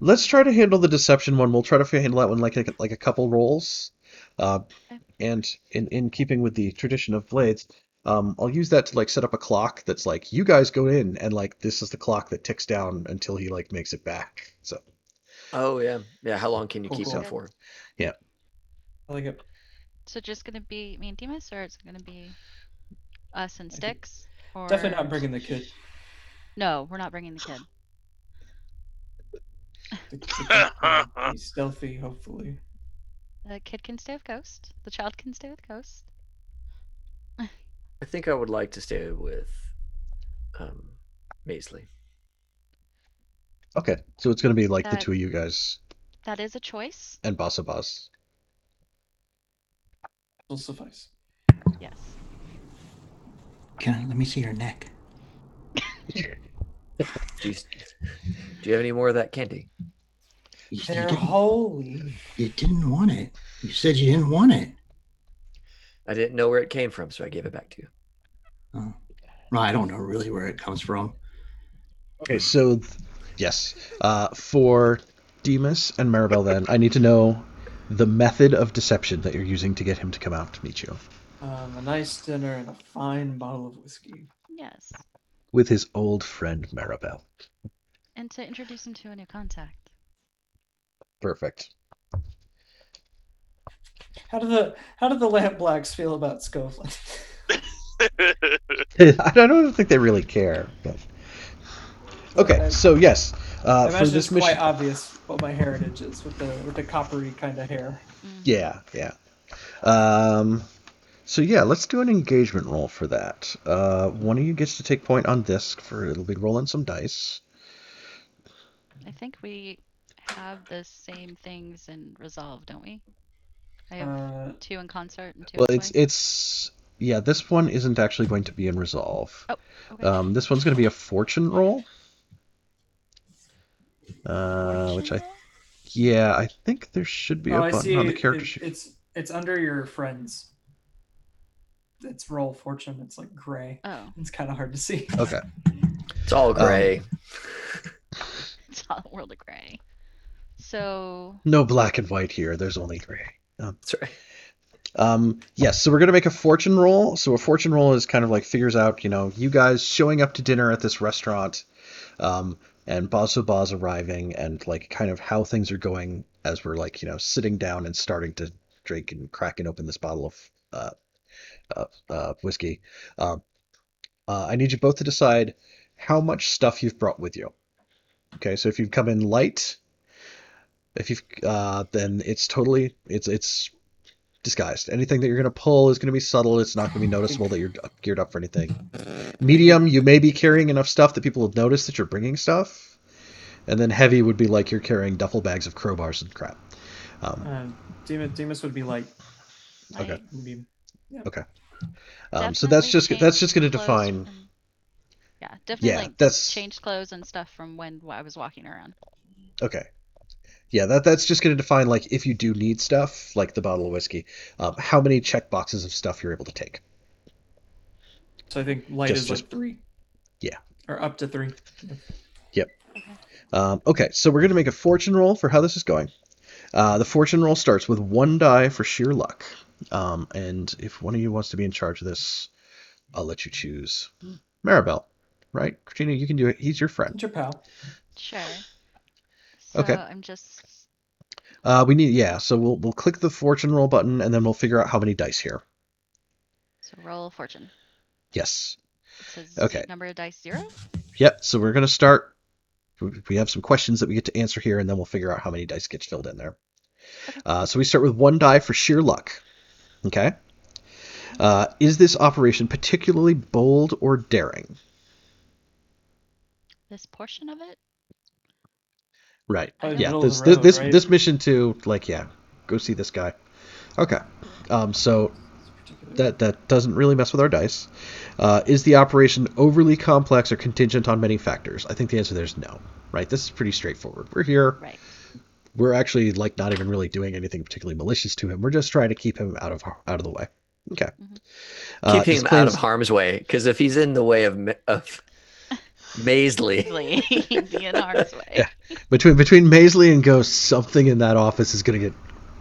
let's try to handle the deception one. We'll try to handle that one like a couple rolls. Uh, Okay. and in keeping with the tradition of Blades, I'll use that to like set up a clock that's like you guys go in and like this is the clock that ticks down until he like makes it back. So Oh yeah, yeah. How long can you Cool, keep cool. him Good. for? yeah. I like it. So just gonna be me and Demas, or it's gonna be us and I think Sticks, definitely or not bringing the kid. no? We're not bringing the kid. The kid can be stealthy, hopefully. The kid can stay with Ghost. The child can stay with Ghost. I think I would like to stay with Maisley. Okay. So it's gonna be like the That two of you guys that is a choice. and Boss. Will suffice. Yes. Let me see your neck? Do you have any more of that candy? They're holy. You didn't want it. You said you didn't want it. I didn't know where it came from, so I gave it back to you. Oh. Well, I don't know really where it comes from. Okay, so yes, for Demas and Maribel, then I need to know the method of deception that you're using to get him to come out to meet you A nice dinner and a fine bottle of whiskey. Yes. with his old friend Maribel. And to introduce him to a new contact. Perfect. How do the Lamp Blacks feel about Scoflin? I don't think they really care. But... Okay, so yes, I for imagine this it's mission, quite obvious what my heritage is with the coppery kind of hair. yeah. So yeah, let's do an engagement roll for that. One of you gets to take point on this for it'll be rolling some dice. I think we have the same things in Resolve, don't we? I have 2 in concert and 2 Well, in it's play. it's yeah. This one isn't actually going to be in resolve. Oh, okay. This one's going to be a fortune roll. Fortune Which roll? I think there should be Oh, a I button see. on the character sheet. It's under your friends. it's roll fortune. It's like gray. Oh, It's kind of hard to see. Okay. It's all gray. it's all a world of gray. So No black and white here. There's only gray. That's right. Yes, so we're going to make a fortune roll. So a fortune roll is kind of like figures out, you guys showing up to dinner at this restaurant, and Baz arriving, and like kind of how things are going as we're like, sitting down and starting to drink and cracking open this bottle of whiskey. I need you both to decide how much stuff you've brought with you. Okay, so if you've come in light, if you've then it's disguised. Anything that you're going to pull is going to be subtle. It's not going to be noticeable that you're geared up for anything. Medium, you may be carrying enough stuff that people will notice that you're bringing stuff. And then heavy would be like you're carrying duffel bags of crowbars and crap. Demas would be light. Okay. Would be, yeah. Okay. So that's just going to define. Definitely that's changed clothes and stuff from when I was walking around. Okay. Yeah, that's just going to define, like, if you do need stuff, like the bottle of whiskey, how many check boxes of stuff you're able to take. So I think light is like 3. Yeah. Or up to 3. Yep. Okay, so we're going to make a fortune roll for how this is going. The fortune roll starts with 1 die for sheer luck. And if one of you wants to be in charge of this, I'll let you choose. Maribel, right? Katrina, you can do it. He's your friend. It's your pal. Sure. So Okay. I'm just. So we'll click the fortune roll button, and then we'll figure out how many dice here. So roll fortune. Yes. It says Okay. number of dice 0. Yep. So we're going to start. We have some questions that we get to answer here, and then we'll figure out how many dice gets filled in there. Okay. So we start with 1 die for sheer luck. Okay. Is this operation particularly bold or daring? This portion of it. Right. I Yeah. don't- Middle of the road, right? This mission to go see this guy. Okay. So that doesn't really mess with our dice. Is the operation overly complex or contingent on many factors? I think the answer there is no. Right. This is pretty straightforward. We're here. Right. We're actually like not even really doing anything particularly malicious to him. We're just trying to keep him out of the way. Okay. Keeping him out of harm's way, because if he's in the way of Maisley, He'd be in harm's way. Yeah. Between Maisley and Ghost, something in that office is going to get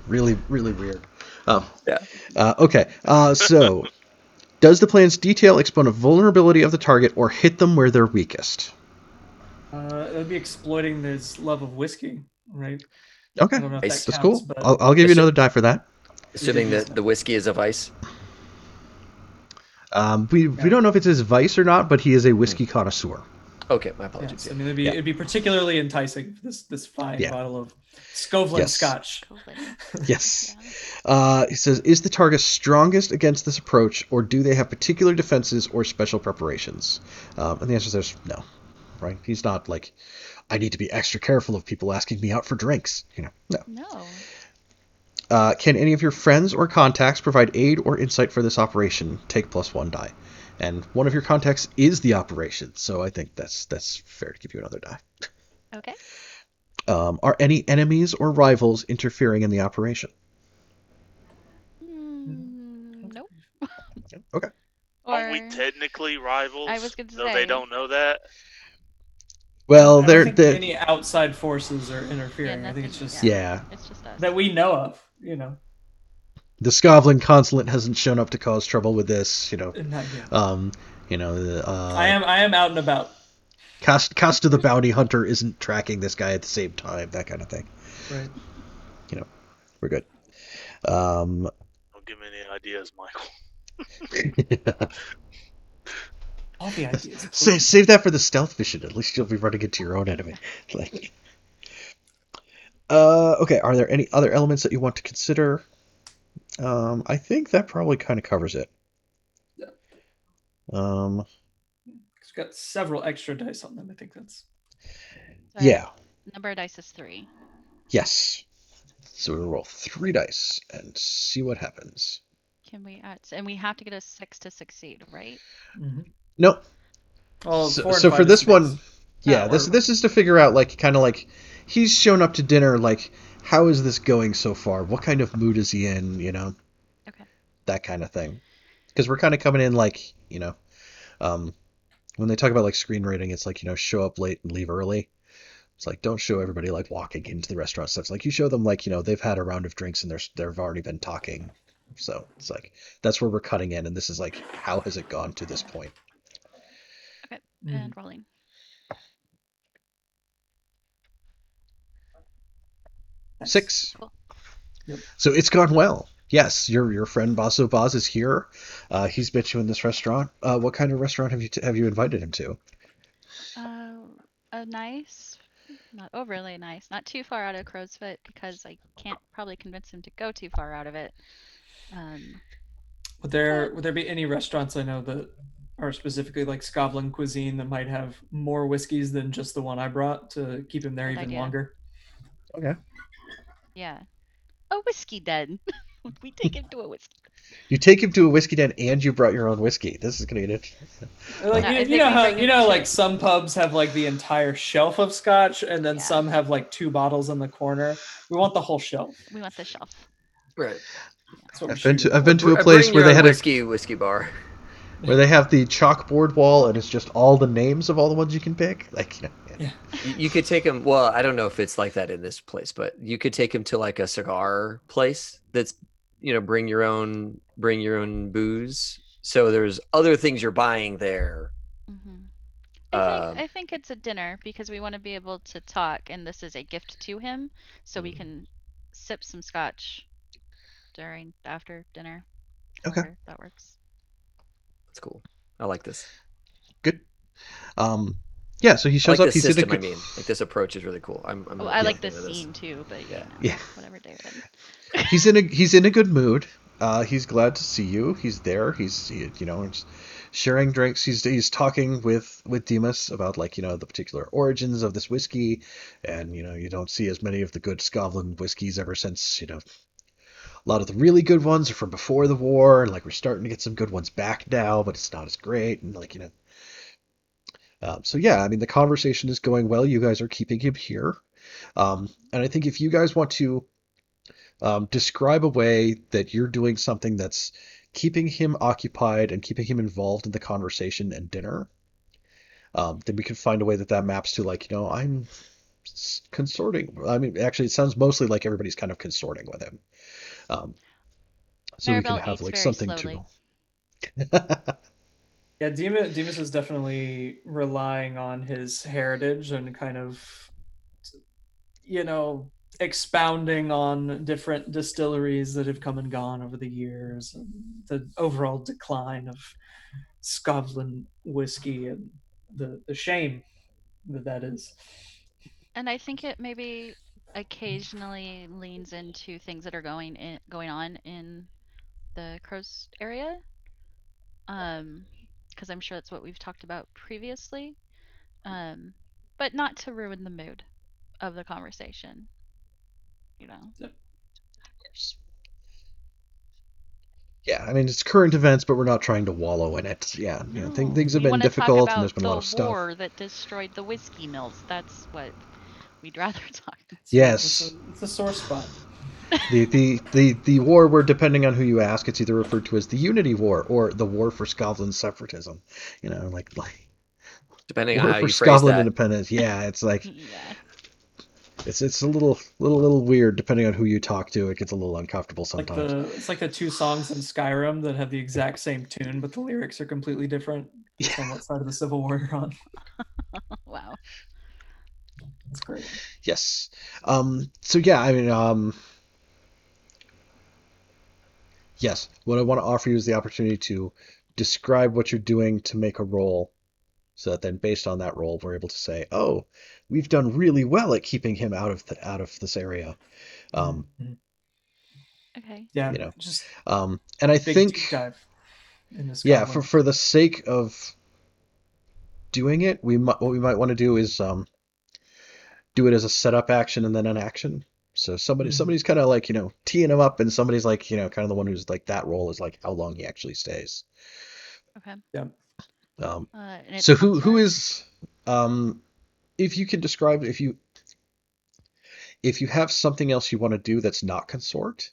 really, really weird. Okay. So, does the plan's detail exploit a vulnerability of the target or hit them where they're weakest? It would be exploiting this love of whiskey, right? Okay. I don't know if that That's counts, cool. but I'll give you another die for that. assuming that the whiskey is a vice. We don't know if it's his vice or not, but he is a whiskey connoisseur. Okay, my apologies. yes, I mean, it'd be particularly enticing. This fine bottle of Scovlin Yes. Scotch. Yes. Yeah. He says, is the target strongest against this approach, or do they have particular defenses or special preparations? And the answer is no. Right? He's not like, I need to be extra careful of people asking me out for drinks. No. No. Can any of your friends or contacts provide aid or insight for this operation? Take +1 die. And one of your contacts is the operation, so I think that's fair to give you another die. Okay. Are any enemies or rivals interfering in the operation? Nope. Okay. Aren't we technically rivals? I was gonna though say. they don't know that. Well, I they're don't think any outside forces are interfering. I think it's just It's just us. that we know of. The Scovlin consulate hasn't shown up to cause trouble with this. Not yet. I am out and about. Costa the bounty hunter isn't tracking this guy at the same time. That kind of thing. Right. We're good. Don't give me any ideas, Michael. All the ideas. Save that for the stealth mission. At least you'll be running into your own enemy. Okay. Are there any other elements that you want to consider? I think that probably kind of covers it. Yeah. It's got several extra dice on them. I think that's. So Yeah. Number of dice is 3. Yes. So we'll roll 3 dice and see what happens. Can we add? And we have to get a 6 to succeed, right? Mm-hmm. Nope. Well, So for this one, this is to figure out like he's shown up to dinner, like how is this going so far? What kind of mood is he in? Okay. That kind of thing. because we're kind of coming in like, um, when they talk about like screenwriting, it's like, show up late and leave early. It's like, don't show everybody like walking into the restaurant stuff. It's like you show them like, they've had a round of drinks and they've already been talking. So it's like that's where we're cutting in, and this is like, how has it gone to this point? Okay, Mm. and rolling. Nice. 6. Cool. Yep. So it's gone well. Yes, your friend Basso Baz is here. He's met you in this restaurant. What kind of restaurant have you invited him to? A nice, not overly nice, not too far out of Crow's Foot because I can't probably convince him to go too far out of it. Would there be any restaurants I know that are specifically like Scotland cuisine that might have more whiskeys than just the one I brought to keep him there Good even idea. longer? Okay. Yeah. A whiskey den. We take him to a whiskey. You take him to a whiskey den and you brought your own whiskey. This is gonna get interesting. Like No, I you think know we how bring him to- like some pubs have like the entire shelf of scotch and then Yeah. some have like 2 bottles in the corner. We want the whole shelf. We want the shelf. Right. That's what we're I've been shooting to I've been for. to a place Bring where your they own had whiskey bar. where they have the chalkboard wall and it's just all the names of all the ones you can pick. Like, Yeah. You could take him. Well, I don't know if it's like that in this place, but you could take him to like a cigar place that's bring your own booze. So there's other things you're buying there. Hmm Um, I think it's a dinner because we want to be able to talk, and this is a gift to him, so we can sip some scotch after dinner. Okay. However that works. That's cool. I like this. good. Yeah. So he I shows like up. this He's in a system. I good. mean, like this approach is really cool. I'm Oh, really I a like fan this of this. scene too, but Yeah. Yeah. whatever, David. He's in a good mood. He's glad to see you. He's there. He's sharing drinks. He's talking with Demas about like the particular origins of this whiskey, and you don't see as many of the good Scotland whiskeys ever since a lot of the really good ones are from before the war, and like we're starting to get some good ones back now, but it's not as great, and like so yeah, I mean the conversation is going well. You guys are keeping him here, and I think if you guys want to describe a way that you're doing something that's keeping him occupied and keeping him involved in the conversation and dinner. Then we can find a way that maps to like, I'm consorting. I mean, actually, it sounds mostly like everybody's kind of consorting with him. Um, so we can Maribel have eats like very something slowly. to. Yeah, Demas is definitely relying on his heritage and kind of, expounding on different distilleries that have come and gone over the years and the overall decline of Scotland whiskey and the shame that is. And I think it maybe occasionally leans into things that are going on in the Crow's area. Because I'm sure that's what we've talked about previously. But not to ruin the mood of the conversation. Yeah, I mean it's current events, but we're not trying to wallow in it. Yeah, No, things have we been want to talk difficult, and there's about been a lot the of stuff. war that destroyed the whiskey mills. That's what we'd rather talk. Yes. It's a sore spot. The war where, depending on who you ask, it's either referred to as the Unity War or the War for Scotland separatism. Like Depending on War how for you phrase Scotland that. independence. Yeah, it's like Yeah. it's a little weird depending on who you talk to. It gets a little uncomfortable sometimes. It's like the 2 songs in Skyrim that have the exact same tune, but the lyrics are completely different based on what side of the Civil War you're on. Wow. It's great. Yes. So yeah, I mean, yes. What I want to offer you is the opportunity to describe what you're doing to make a roll, so that then based on that roll, we're able to say, oh, we've done really well at keeping him out of this area. Mhm. Okay. Yeah, You know, just and I big think, deep dive into yeah, Scotland. for the sake of doing it, what we might want to do is do it as a setup action and then an action. So somebody's kind of like teeing him up, and somebody's like kind of the one who's like that role is like how long he actually stays. Okay. Yeah. And it's So who consort? is if you can describe if you have something else you want to do that's not consort,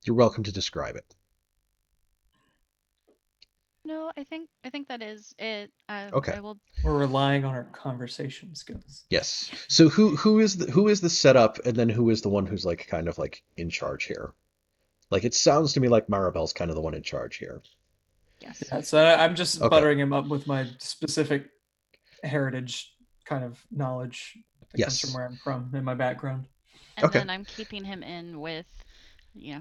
you're welcome to describe it. I think that is it. Okay. I will. We're relying on our conversation skills. Yes. So who is the setup, and then who is the one who's like kind of like in charge here? Like it sounds to me like Maribel's kind of the one in charge here. Yes. Yeah, so I'm just Okay. buttering him up with my specific heritage kind of knowledge that comes from Yes. where I'm from and my background. And Okay. then I'm keeping him in with,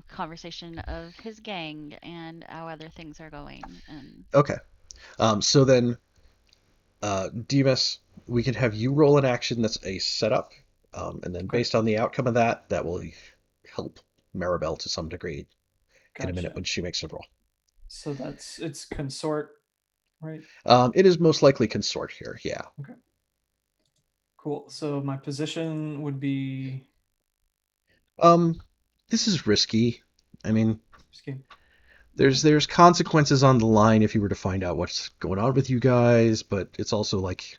conversation of his gang and how other things are going. And Okay. So then, Demas, we can have you roll an action that's a setup, and then Okay. based on the outcome of that, that will help Maribel to some degree in a minute Gotcha. when she makes a roll. So it's consort, right? It is most likely consort here. Yeah. Okay. Cool. So my position would be Um, this is risky. I mean, scheme. there's consequences on the line if you were to find out what's going on with you guys, but it's also like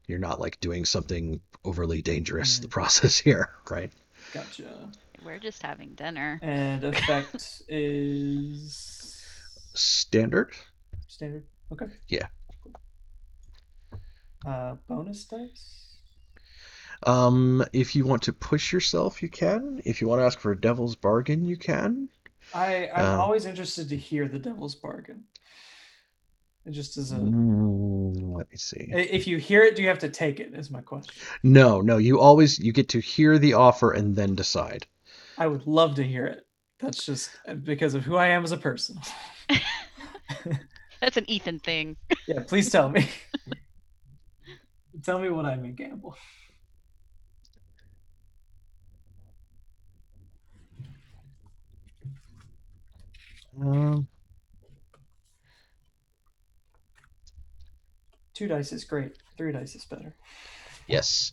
you're not like doing something overly dangerous in the process here, right? Gotcha. we're just having dinner. And effect is Standard? standard. Okay. Yeah. Bonus dice. If you want to push yourself, you can. If you want to ask for a devil's bargain, you can. I'm always interested to hear the devil's bargain. It just as a Let me see. if you hear it, do you have to take it? Is my question. No, you get to hear the offer and then decide. I would love to hear it. That's just because of who I am as a person. That's an Ethan thing. Yeah, please tell me. Tell me what I may gamble. Um, 2 dice is great. 3 dice is better. yes.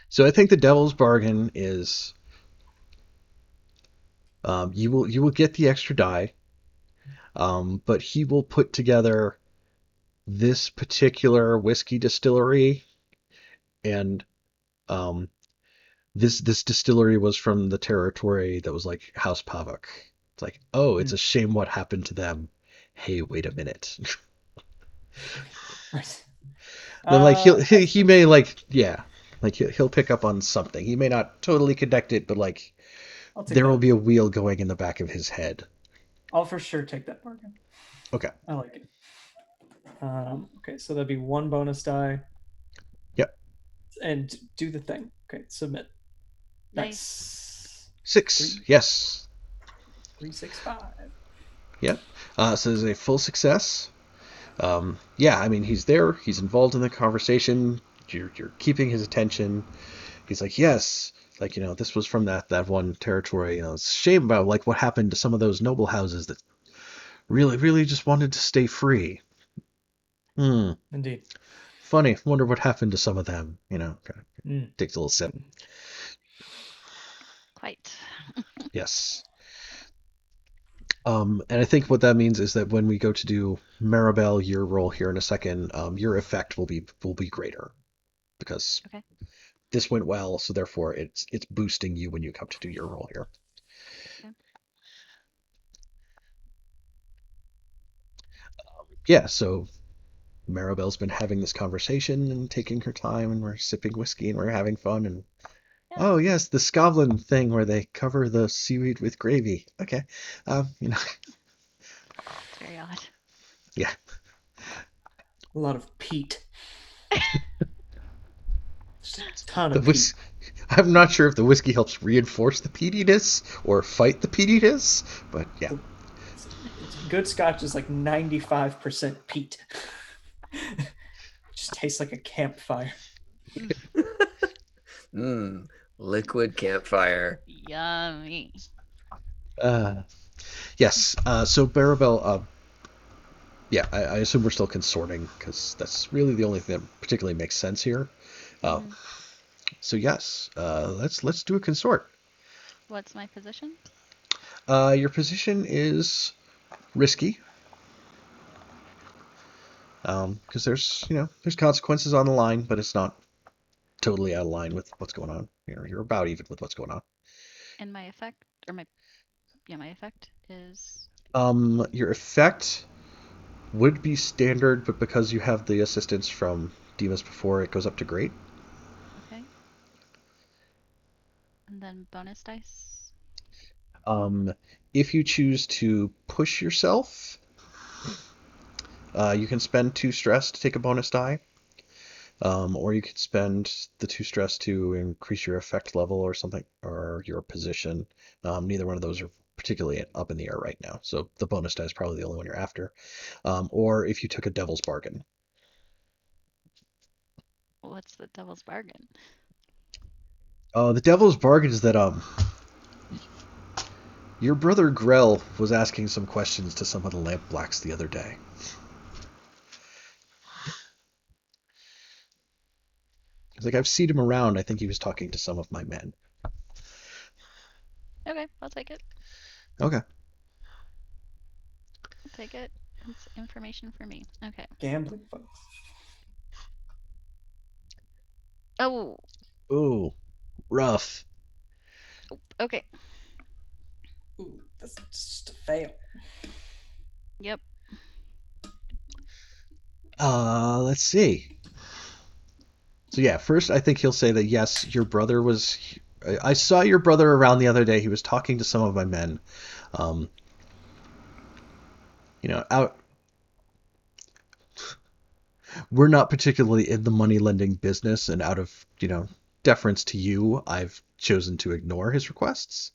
So I think the devil's bargain is you will get the extra die, but he will put together this particular whiskey distillery, and um, this distillery was from the territory that was like House Pavok. It's like, oh, it's a shame what happened to them. Hey, wait a minute. Right. Then like he may like like he'll pick up on something. He may not totally connect it, but like there will be a wheel going in the back of his head. I'll for sure take that bargain. Okay. I like it. Okay, so that'd be 1 bonus die. Yep. And do the thing. Okay, submit. Nice. 6. Yes. 3, 6, 5. Yep. So there's a full success. Yeah, I mean he's there. He's involved in the conversation. You're keeping his attention. He's like, yes, like this was from that one territory. It's a shame about like what happened to some of those noble houses that really just wanted to stay free. Indeed. Funny. Wonder what happened to some of them. Takes a little sip. Quite. Yes. And I think what that means is that when we go to do Maribel, your role here in a second, your effect will be greater because this went well, so therefore it's boosting you when you come to do your role here. Okay. Yeah, so Maribel's been having this conversation and taking her time, and we're sipping whiskey and we're having fun. And oh yes, the Scotland thing where they cover the seaweed with gravy. Okay, It's very odd. Yeah. A lot of peat. Just a ton of peat. I'm not sure if the whiskey helps reinforce the peatiness or fight the peatiness, but yeah. Good Scotch is like 95% peat. Just tastes like a campfire. Liquid campfire. Yummy. Yes. So Maribel, yeah, I assume we're still consorting because that's really the only thing that particularly makes sense here. So yes, let's do a consort. What's my position? Your position is risky. Because there's consequences on the line, but it's not totally out of line with what's going on. You're about even with what's going on. And my effect? or my effect is. Your effect would be standard, but because you have the assistance from Demas before, it goes up to great. Okay. And then bonus dice. If you choose to push yourself, you can spend 2 stress to take a bonus die. Or you could spend the 2 stress to increase your effect level or something, or your position. Neither one of those are particularly up in the air right now, so the bonus die is probably the only one you're after. Or if you took a devil's bargain. What's the devil's bargain? The devil's bargain is that your brother Grell was asking some questions to some of the lampblacks the other day. It's like, I've seen him around. I think he was talking to some of my men. Okay, I'll take it. Okay. I'll take it. It's information for me. Okay. Gambling fun. Oh. Ooh, rough. Okay. Ooh, that's just a fail. Yep. Let's see. So yeah, first I think he'll say that yes, your brother was. I saw your brother around the other day. He was talking to some of my men. Um, out. We're not particularly in the money lending business, and out of deference to you, I've chosen to ignore his requests.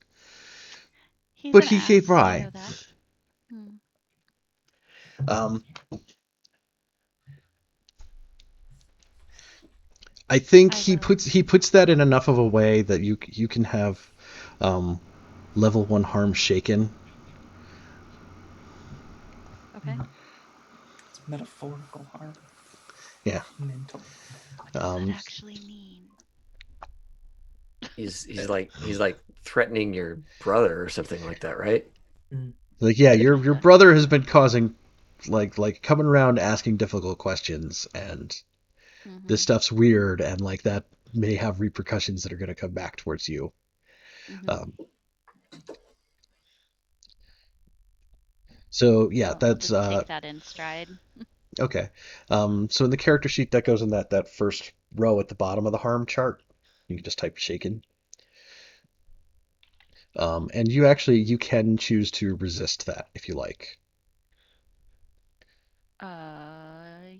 He's But an he came ass. I by. know that. Hmm. Um, I think I he will. puts that in enough of a way that you can have level 1 harm shaken. Okay. It's metaphorical harm. Yeah. Mental. What does that actually mean? He's like threatening your brother or something like that, right? Like, yeah, Could your have your been. brother has been causing like coming around asking difficult questions, and this stuff's weird, and like that may have repercussions that are going to come back towards you. Um, so yeah, I'll that's just take that in stride. okay. So in the character sheet, that goes in that first row at the bottom of the harm chart. You can just type shaken. And you can choose to resist that if you like.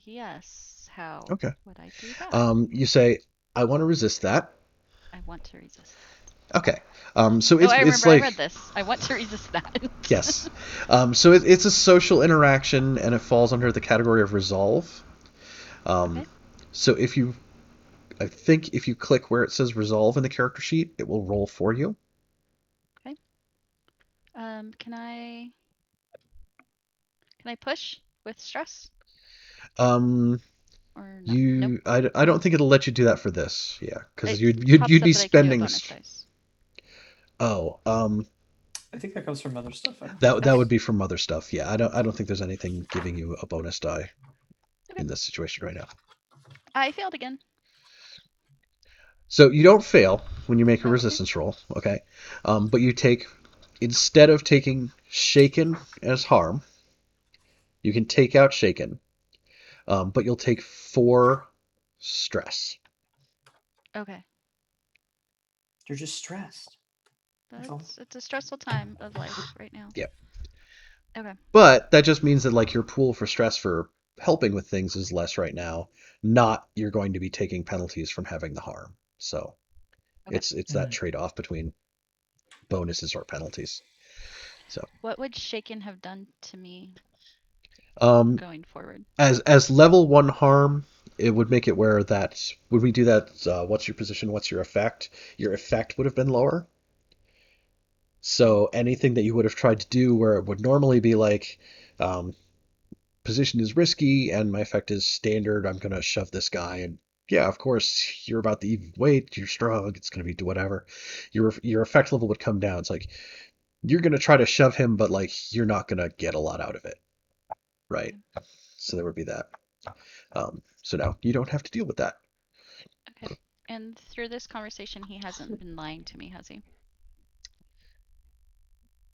Yes. How Okay. would I do that? You say, I want to resist that. I want to resist that. Okay. So Oh, it's I it's remember. I like read this. I want to resist that. yes. So it's a social interaction, and it falls under the category of resolve. Okay. So I think if you click where it says resolve in the character sheet, it will roll for you. Okay. Can I push with stress Um, or no? Nope. I don't think it'll let you do that for this. Yeah, because It you'd pops be up that I can do a spending. bonus dice. Oh, I think that comes from other stuff. I don't think that would be from other stuff. Yeah, I don't think there's anything giving you a bonus die Okay. in this situation right now. I failed again. So you don't fail when you make a Oh, okay. resistance roll, okay? But you take, instead of taking shaken as harm, you can take out shaken, but you'll take 4 stress. Okay. You're just stressed. It's a stressful time of life right now. Yeah. Okay. But that just means that like your pool for stress for helping with things is less right now. Not you're going to be taking penalties from having the harm. So Okay. it's that trade-off between bonuses or penalties. So What would shaken have done to me going forward? as level 1 harm, it would make it where that would we do that what's your position, what's your effect? Your effect would have been lower. So anything that you would have tried to do where it would normally be like position is risky and my effect is standard, I'm going to shove this guy, and yeah, of course, you're about the even weight, you're strong, it's going to be whatever. Your effect level would come down. It's like you're going to try to shove him, but like you're not going to get a lot out of it, right? So there would be that. So now you don't have to deal with that. Okay. And through this conversation, he hasn't been lying to me, has he?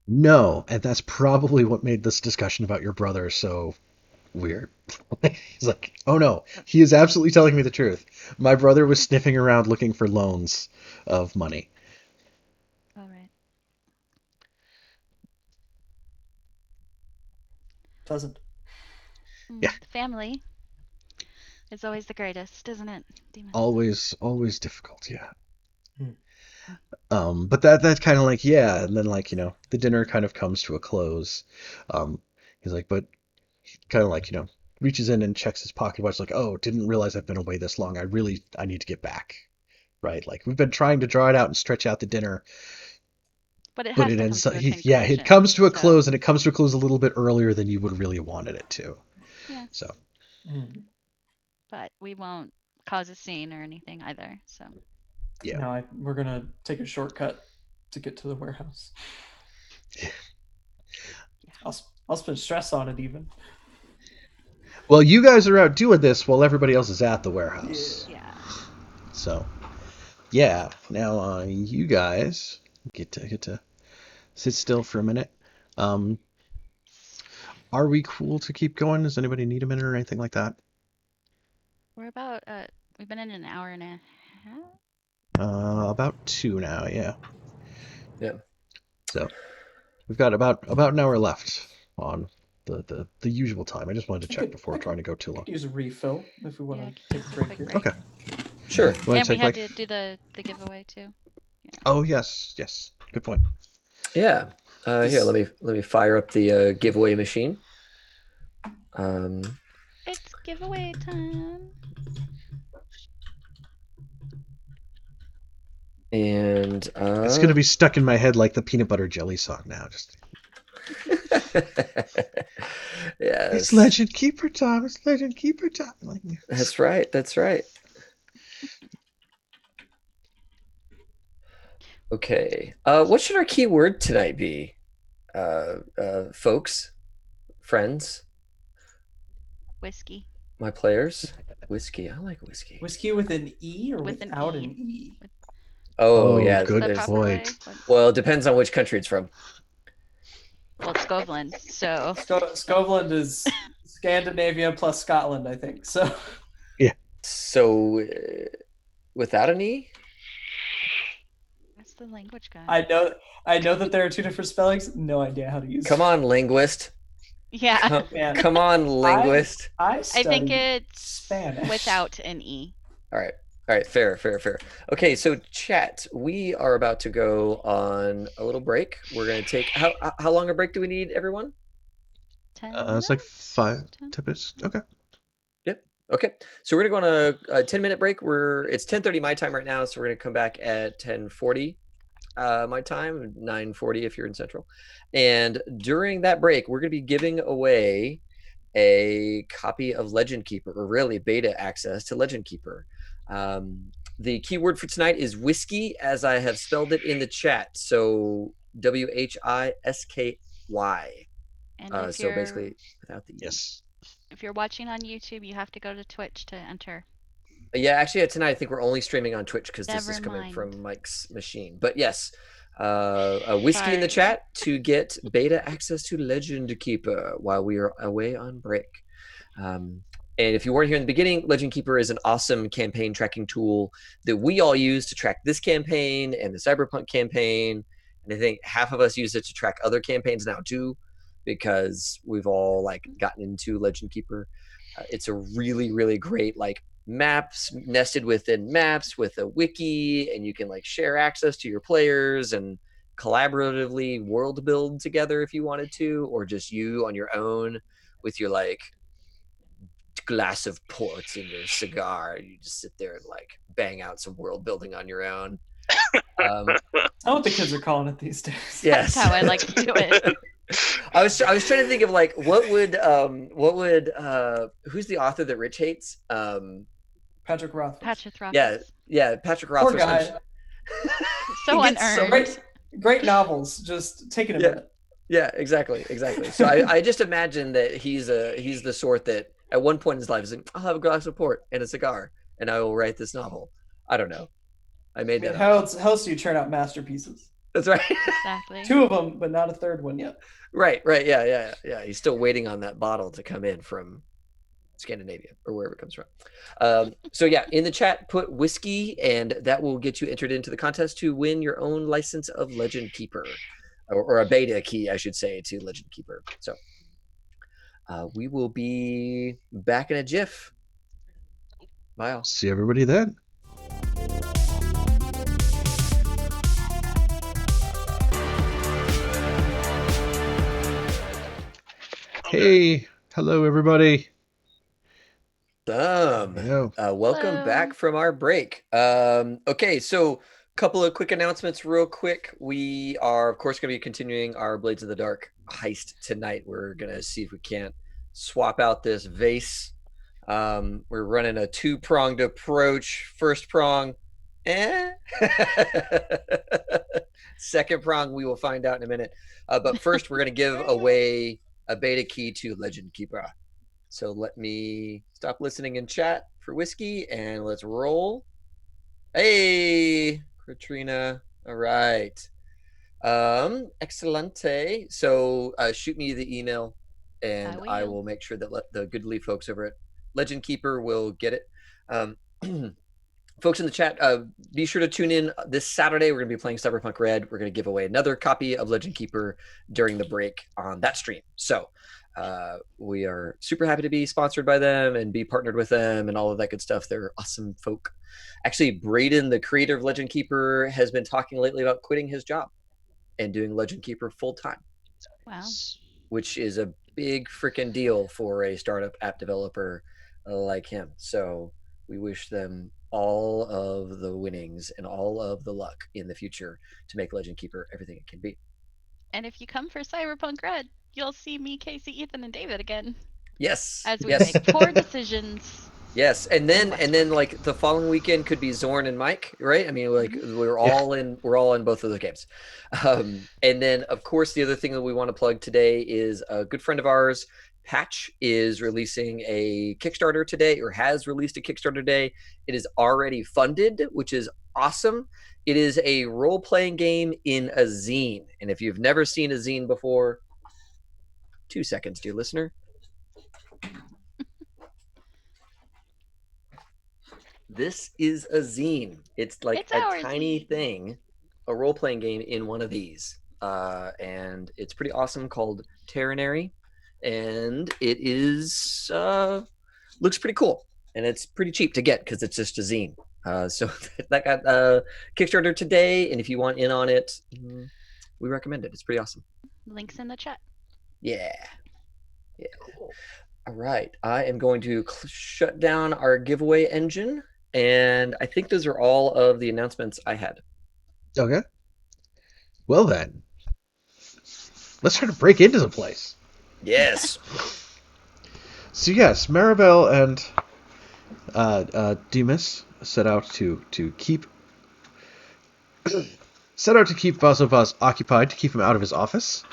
No, and that's probably what made this discussion about your brother so weird. He's like, oh no, he is absolutely telling me the truth. My brother was sniffing around looking for loans of money. All right. Pleasant. Yeah. Family is always the greatest, isn't it, Demon? Always difficult, yeah. Hmm. But that's kind of like, yeah, and then like, the dinner kind of comes to a close. He's like, but kind of like, reaches in and checks his pocket watch, like, oh, didn't realize I've been away this long. I need to get back. Right? Like we've been trying to draw it out and stretch out the dinner, But it but has it to come ends to up, a yeah, it conclusion. comes to a so- close, and it comes to a close a little bit earlier than you would really wanted it to. Yeah. So, Hmm. But we won't cause a scene or anything either. So yeah. No, we're gonna take a shortcut to get to the warehouse. I'll spend stress on it even. Well, you guys are out doing this while everybody else is at the warehouse. yeah. So, yeah. Now, you guys get to sit still for a minute. Are we cool to keep going? Does anybody need a minute or anything like that? We're about we've been in an hour and a half. About 2 now, yeah. Yeah. So we've got about an hour left on the usual time. I just wanted to check before trying to go too long. Use a refill if we want Yeah, to take a break quick here. break. Okay. Sure. You want And to we take had like? to do the giveaway too. Oh yes. Good point. Yeah. Here, let me fire up the giveaway machine. It's giveaway time. And It's gonna be stuck in my head like the peanut butter jelly song now. Just yes. it's Legend Keeper time. It's Legend Keeper time. Like, That's right. That's right. Okay. What should our keyword tonight be, folks, friends, Whiskey. my players? Whiskey. I like whiskey. Whiskey with an E or With an without E. an E? Oh, Oh, yeah. good The there's- proper way. point. Well, it depends on which country it's from. Well, it's Scotland, so Scotland is Scandinavia plus Scotland, I think. So So, without an E? that's the language guy. I know that there are two different spellings. No idea how to use. Come on, linguist. Yeah. Man, Come on, linguist. I I think studied it's Spanish without an E. All right, fair. Okay, so chat, we are about to go on a little break. We're gonna take how long a break do we need, everyone? 10 It's like minutes? 5 minutes. Okay. Yep. Okay, so we're gonna go on a 10-minute break. It's 10:30 my time right now, so we're gonna come back at 10:40 my time, 9:40 if you're in Central. And during that break, we're gonna be giving away a copy of Legend Keeper, or really beta access to Legend Keeper. The keyword for tonight is whiskey, as I have spelled it in the chat. So WHISKY. And if So you're basically without the E. Yes. if you're watching on YouTube, you have to go to Twitch to enter. Yeah, actually, tonight I think we're only streaming on Twitch because this is Never coming mind. from Mike's machine. But yes, a whiskey in the Sorry. chat to get beta access to Legend Keeper while we are away on break. And if you weren't here in the beginning, Legend Keeper is an awesome campaign tracking tool that we all use to track this campaign and the Cyberpunk campaign. And I think half of us use it to track other campaigns now too, because we've all like gotten into Legend Keeper. It's a really, really great like maps nested within maps with a wiki, and you can like share access to your players and collaboratively world build together if you wanted to, or just you on your own with your like glass of port and your cigar, and you just sit there and like bang out some world building on your own. That's what the kids are calling it these days. Yes, That's how I like to do it. I was trying to think of like what would who's the author that Rich hates? Patrick Rothfuss. Patrick Rothfuss. Yeah, Patrick Poor Rothfuss. guy. So He gets so unearned. Great novels. Just taking a minute. Yeah, exactly. So I just imagine that he's the sort that at one point in his life is like, I'll have a glass of port and a cigar, and I will write this novel. I don't know. I made that How up. else do you turn out masterpieces? That's right. Exactly. 2 of them, but not a third one yet. Right. Yeah. He's still waiting on that bottle to come in from Scandinavia or wherever it comes from. So yeah, in the chat, put whiskey, and that will get you entered into the contest to win your own license of Legend Keeper, or a beta key, I should say, to Legend Keeper. So we will be back in a jiff. Bye all. See everybody then. Hey, hello everybody. Welcome Hello. back from our break. Okay, so couple of quick announcements real quick. We are, of course, going to be continuing our Blades of the Dark heist tonight. We're going to see if we can't swap out this vase. We're running a 2-pronged approach. First prong, second prong, we will find out in a minute. But first, we're going to give away a beta key to Legend Keeper. So let me stop listening in chat for whiskey, and let's roll. Hey, Katrina. All right. Excelente. So shoot me the email, and I will make sure that the Goodly folks over at Legend Keeper will get it. Folks in the chat, be sure to tune in this Saturday. We're going to be playing Cyberpunk Red. We're going to give away another copy of Legend Keeper during the break on that stream. So we are super happy to be sponsored by them and be partnered with them and all of that good stuff. They're awesome folk. Actually, Braden, the creator of Legend Keeper, has been talking lately about quitting his job and doing Legend Keeper full time. Wow. Which is a big freaking deal for a startup app developer like him. So we wish them all of the winnings and all of the luck in the future to make Legend Keeper everything it can be. And if you come for Cyberpunk Red, you'll see me, Casey, Ethan, and David again. Yes. As we make poor decisions. Yes, and then like the following weekend could be Zorn and Mike, right? I mean, like we're all in both of those games. And then of course the other thing that we want to plug today is a good friend of ours, Patch, is releasing a Kickstarter today, or has released a Kickstarter today. It is already funded, which is awesome. It is a role-playing game in a zine, and if you've never seen a zine before, 2 seconds, dear listener. This is a zine. It's like a tiny thing, a role-playing game in one of these. And it's pretty awesome, called Terranary. And it is looks pretty cool. And it's pretty cheap to get because it's just a zine. So that got Kickstarter today. And if you want in on it, we recommend it. It's pretty awesome. Links in the chat. Yeah. Cool. All right. I am going to shut down our giveaway engine. And I think those are all of the announcements I had. Okay. Well then, let's try to break into the place. Yes. So yes, Maribel and Demas set out to keep Vazovaz occupied, to keep him out of his office.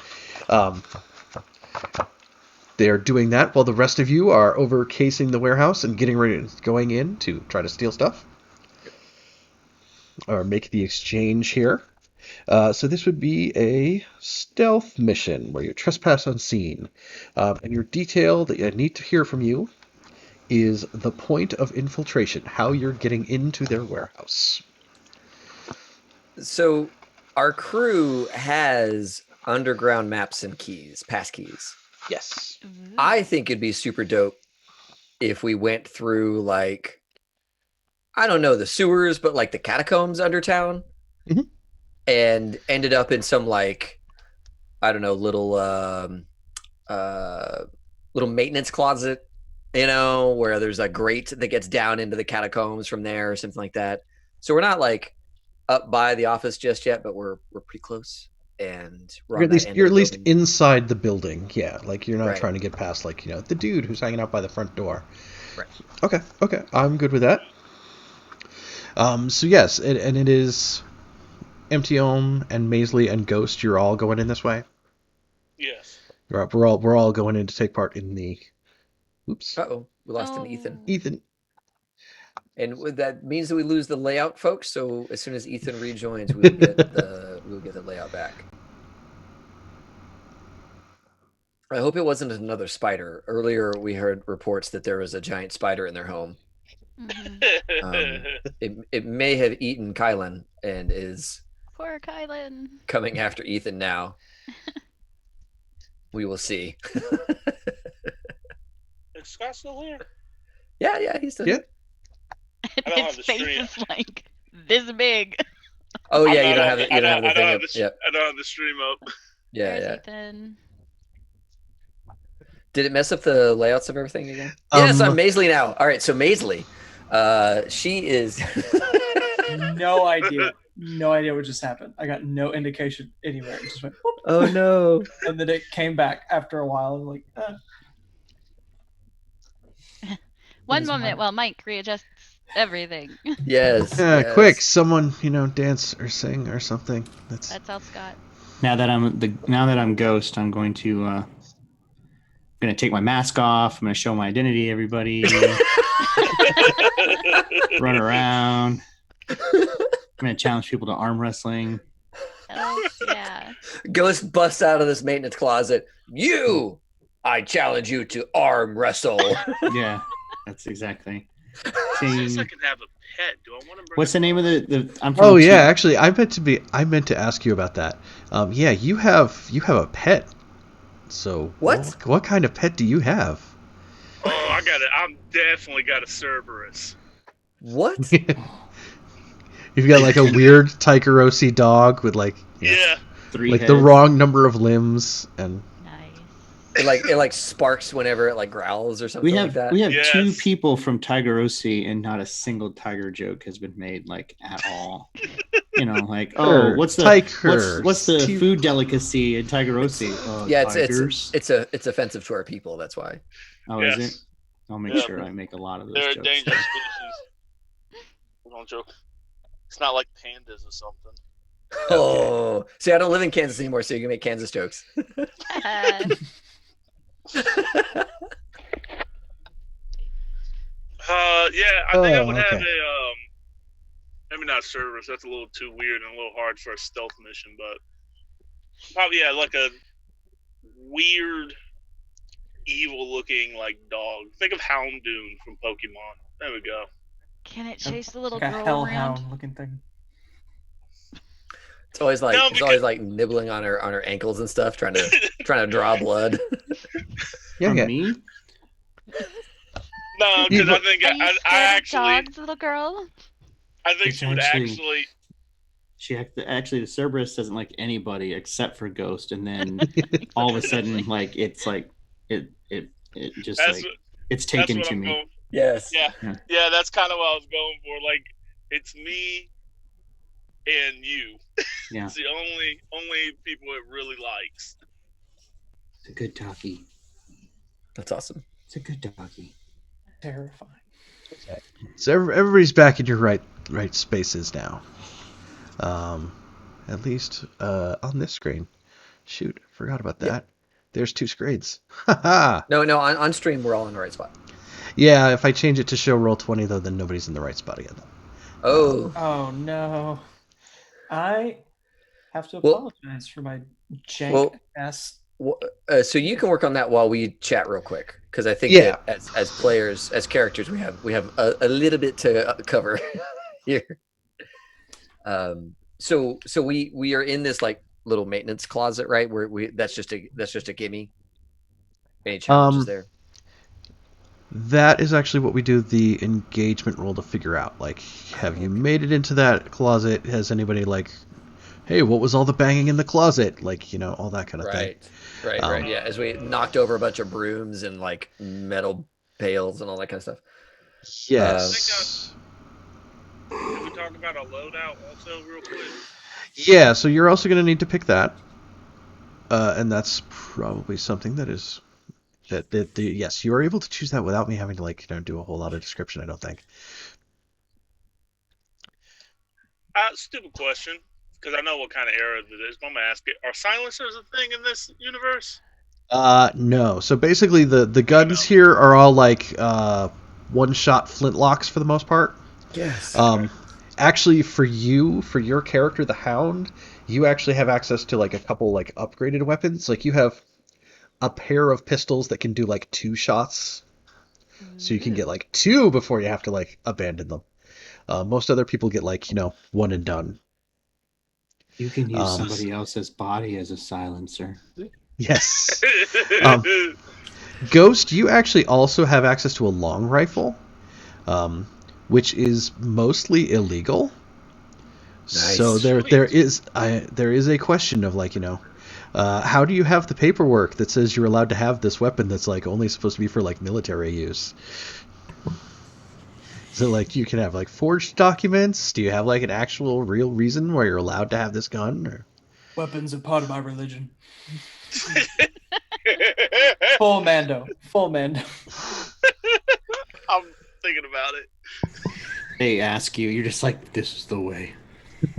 They are doing that while the rest of you are over casing the warehouse and going in to try to steal stuff. Or make the exchange here. So this would be a stealth mission where you trespass unseen. And your detail that I need to hear from you is the point of infiltration, how you're getting into their warehouse. So our crew has underground maps and keys, pass keys. Yes. I think it'd be super dope if we went through, like, I don't know, the sewers, but like the catacombs under town, and ended up in some, like, I don't know, little maintenance closet, you know, where there's a grate that gets down into the catacombs from there or something like that. So we're not like up by the office just yet, but we're pretty close. And you're at least inside the building, yeah. Like you're not trying to get past, like, you know, the dude who's hanging out by the front door. Right. Okay, I'm good with that. So yes, and it is Emptiome and Maisley and Ghost. You're all going in this way. Yes. We're all going in to take part in the. Oops. Uh-oh, we lost an Ethan. And that means that we lose the layout, folks. So as soon as Ethan rejoins, we will get the we'll get the layout back. I hope it wasn't another spider. Earlier, we heard reports that there was a giant spider in their home. Mhm. It may have eaten Kylan and is Poor Kylan. coming after Ethan now. We will see. Is Scott still here? Yeah, he's still Yeah. here. I don't have Its the face stream. is like this big. Oh I'm yeah, not you don't on have the- the, you don't have the I thing. don't Up. have the, Yep. I don't have the stream up. Yeah, There's yeah. Ethan. Did it mess up the layouts of everything again? Yes, I'm Maisley now. All right, so Maisley, she is. No idea. No idea what just happened. I got no indication anywhere. It just went whoop, Oh no. and then it came back after a while. I'm like, One is moment mine. while Mike readjusts everything. Yes. yes. Quick, someone, dance or sing or something. That's South Scott. Now that I'm Ghost, I'm going to take my mask off. I'm going to show my identity, everybody. Run around. I'm going to challenge people to arm wrestling. Yeah. Ghost busts out of this maintenance closet. I challenge you to arm wrestle. Yeah, that's exactly. Since I can have a pet, do I want to bring What's a the name of the I'm from Oh yeah, T- actually, I meant to ask you about that. Yeah, you have a pet. So What? What kind of pet do you have? Oh, I got it. I'm definitely got a Cerberus. What? You've got like a weird Tykerosi dog with like Yeah. 3 like heads. the wrong number of limbs and Nice. It like sparks whenever it like growls or something We have like that. we have Yes. 2 people from Tigerosi, and not a single tiger joke has been made like at all. Like what's the Tiger. what's the food delicacy in Tigerosi? Yeah, tigers. it's offensive to our people. That's why. Oh, Yes. is it? I'll make Yeah. sure I make a lot of those They're a jokes. dangerous species. Don't joke. It's not like pandas or something. Oh, see, I don't live in Kansas anymore, so you can make Kansas jokes. Yeah, I think I would have okay. a maybe not Cerberus. That's a little too weird and a little hard for a stealth mission, but probably like a weird, evil-looking like dog. Think of Houndoom from Pokemon. There we go. Can it chase the little like a girl hellhound around? looking thing. It's always like No, it's always like nibbling on her ankles and stuff, trying to draw blood. From yeah. me? No, because I think Are you I scared actually of dogs, little girl? I think It's she would actually- actually. Actually, the Cerberus doesn't like anybody except for Ghost, and then all of a sudden, like it's like it just That's like what, it's that's taken what to I'm me. going. Yes. Yeah, Yeah. yeah, that's kind of what I was going for. Like, it's me and you. Yeah, It's the only people it really likes. it's a good doggy. That's awesome. It's a good doggy. Terrifying. So everybody's back in your right spaces now. At least on this screen. Shoot, forgot about that. Yep. There's 2 screens. Haha. No, on stream we're all in the right spot. Yeah, if I change it to show roll 20 though, then nobody's in the right spot again. Oh, Oh no. I have to Well- apologize for my jank Well- ass. so you can work on that while we chat real quick, because I think Yeah. that as players, as characters, we have a little bit to cover here. So we are in this like little maintenance closet, right? Where that's just a gimme. Any challenges there? That is actually what we do the engagement roll to figure out. Like, have you made it into that closet? Has anybody like, hey, what was all the banging in the closet? Like, all that kind of thing. Right. Yeah, as we knocked over a bunch of brooms and like metal pails and all that kind of stuff. Yes. Can we talk about a loadout also real quick? Yeah, so you're also going to need to pick that. And that's probably something that is... yes, you are able to choose that without me having to do a whole lot of description, I don't think. Stupid question, because I know what kind of era it is. But I'm gonna ask it: are silencers a thing in this universe? No. So basically, the guns here are all like one-shot flintlocks for the most part. Yes. Actually, for your character, the Hound, you actually have access to like a couple like upgraded weapons. Like you have a pair of pistols that can do like 2 shots, so you can get like 2 before you have to like abandon them. Most other people get like 1 and done. You can use somebody else's body as a silencer. Yes. Ghost, you actually also have access to a long rifle, which is mostly illegal. Nice. So there is a question of like how do you have the paperwork that says you're allowed to have this weapon that's like only supposed to be for like military use? So like you can have like forged documents? Do you have like an actual real reason why you're allowed to have this gun? Or... Weapons are part of my religion. Full Mando. I'm thinking about it. They ask you, you're just like, this is the way.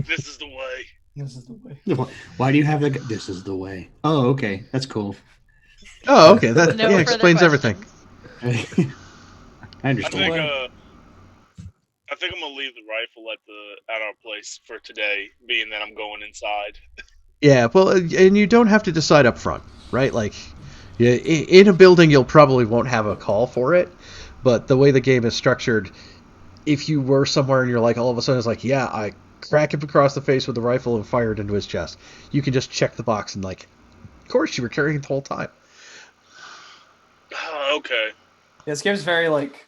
This is the way. This is the way. Why do you have that? This is the way. Oh, okay. That's cool. Oh, okay. That No further explains everything. I understand. I think I'm gonna leave the rifle at our place for today, being that I'm going inside. Yeah, well, and you don't have to decide up front, right? Like, in a building, you'll probably won't have a call for it, but the way the game is structured, if you were somewhere and you're like, all of a sudden it's like, yeah, I crack him across the face with the rifle and fire it into his chest, you can just check the box and like, of course you were carrying it the whole time. Okay. Yeah, this game's very like,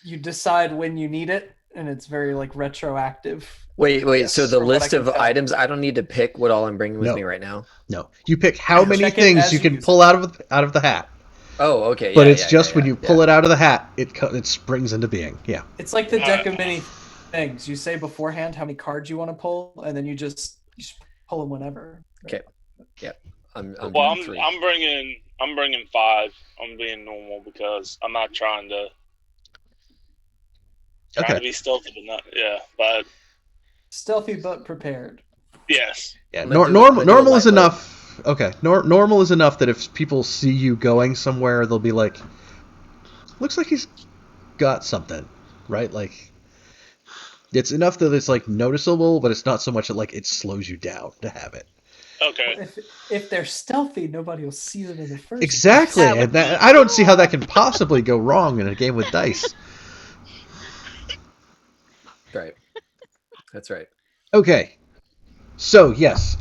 you decide when you need it, and it's very like retroactive. Wait. Yes, So the from what I list can of tell. items, I don't need to pick what all I'm bringing with No. me right now. No, you pick how many Check it things as you you can use pull out of the hat, Oh, okay. but it's just when you pull it out of the hat, it springs into being. Yeah. It's like the deck of many things. You say beforehand how many cards you want to pull, and then you just pull them whenever. Okay. Yep. I'm Well, doing 3. I'm bringing 5. I'm being normal because I'm not trying to be stealthy, but not but Stealthy but prepared. yes. Yeah. I'm gonna do Normal a is light load. enough. Okay. Normal is enough that if people see you going somewhere, they'll be like, looks like he's got something, right? Like, it's enough that it's like noticeable, but it's not so much that like it slows you down to have it. Okay. If they're stealthy, nobody will see them in the first Exactly, place. and I don't see how that can possibly go wrong in a game with dice. Right. That's right. Okay, so yes.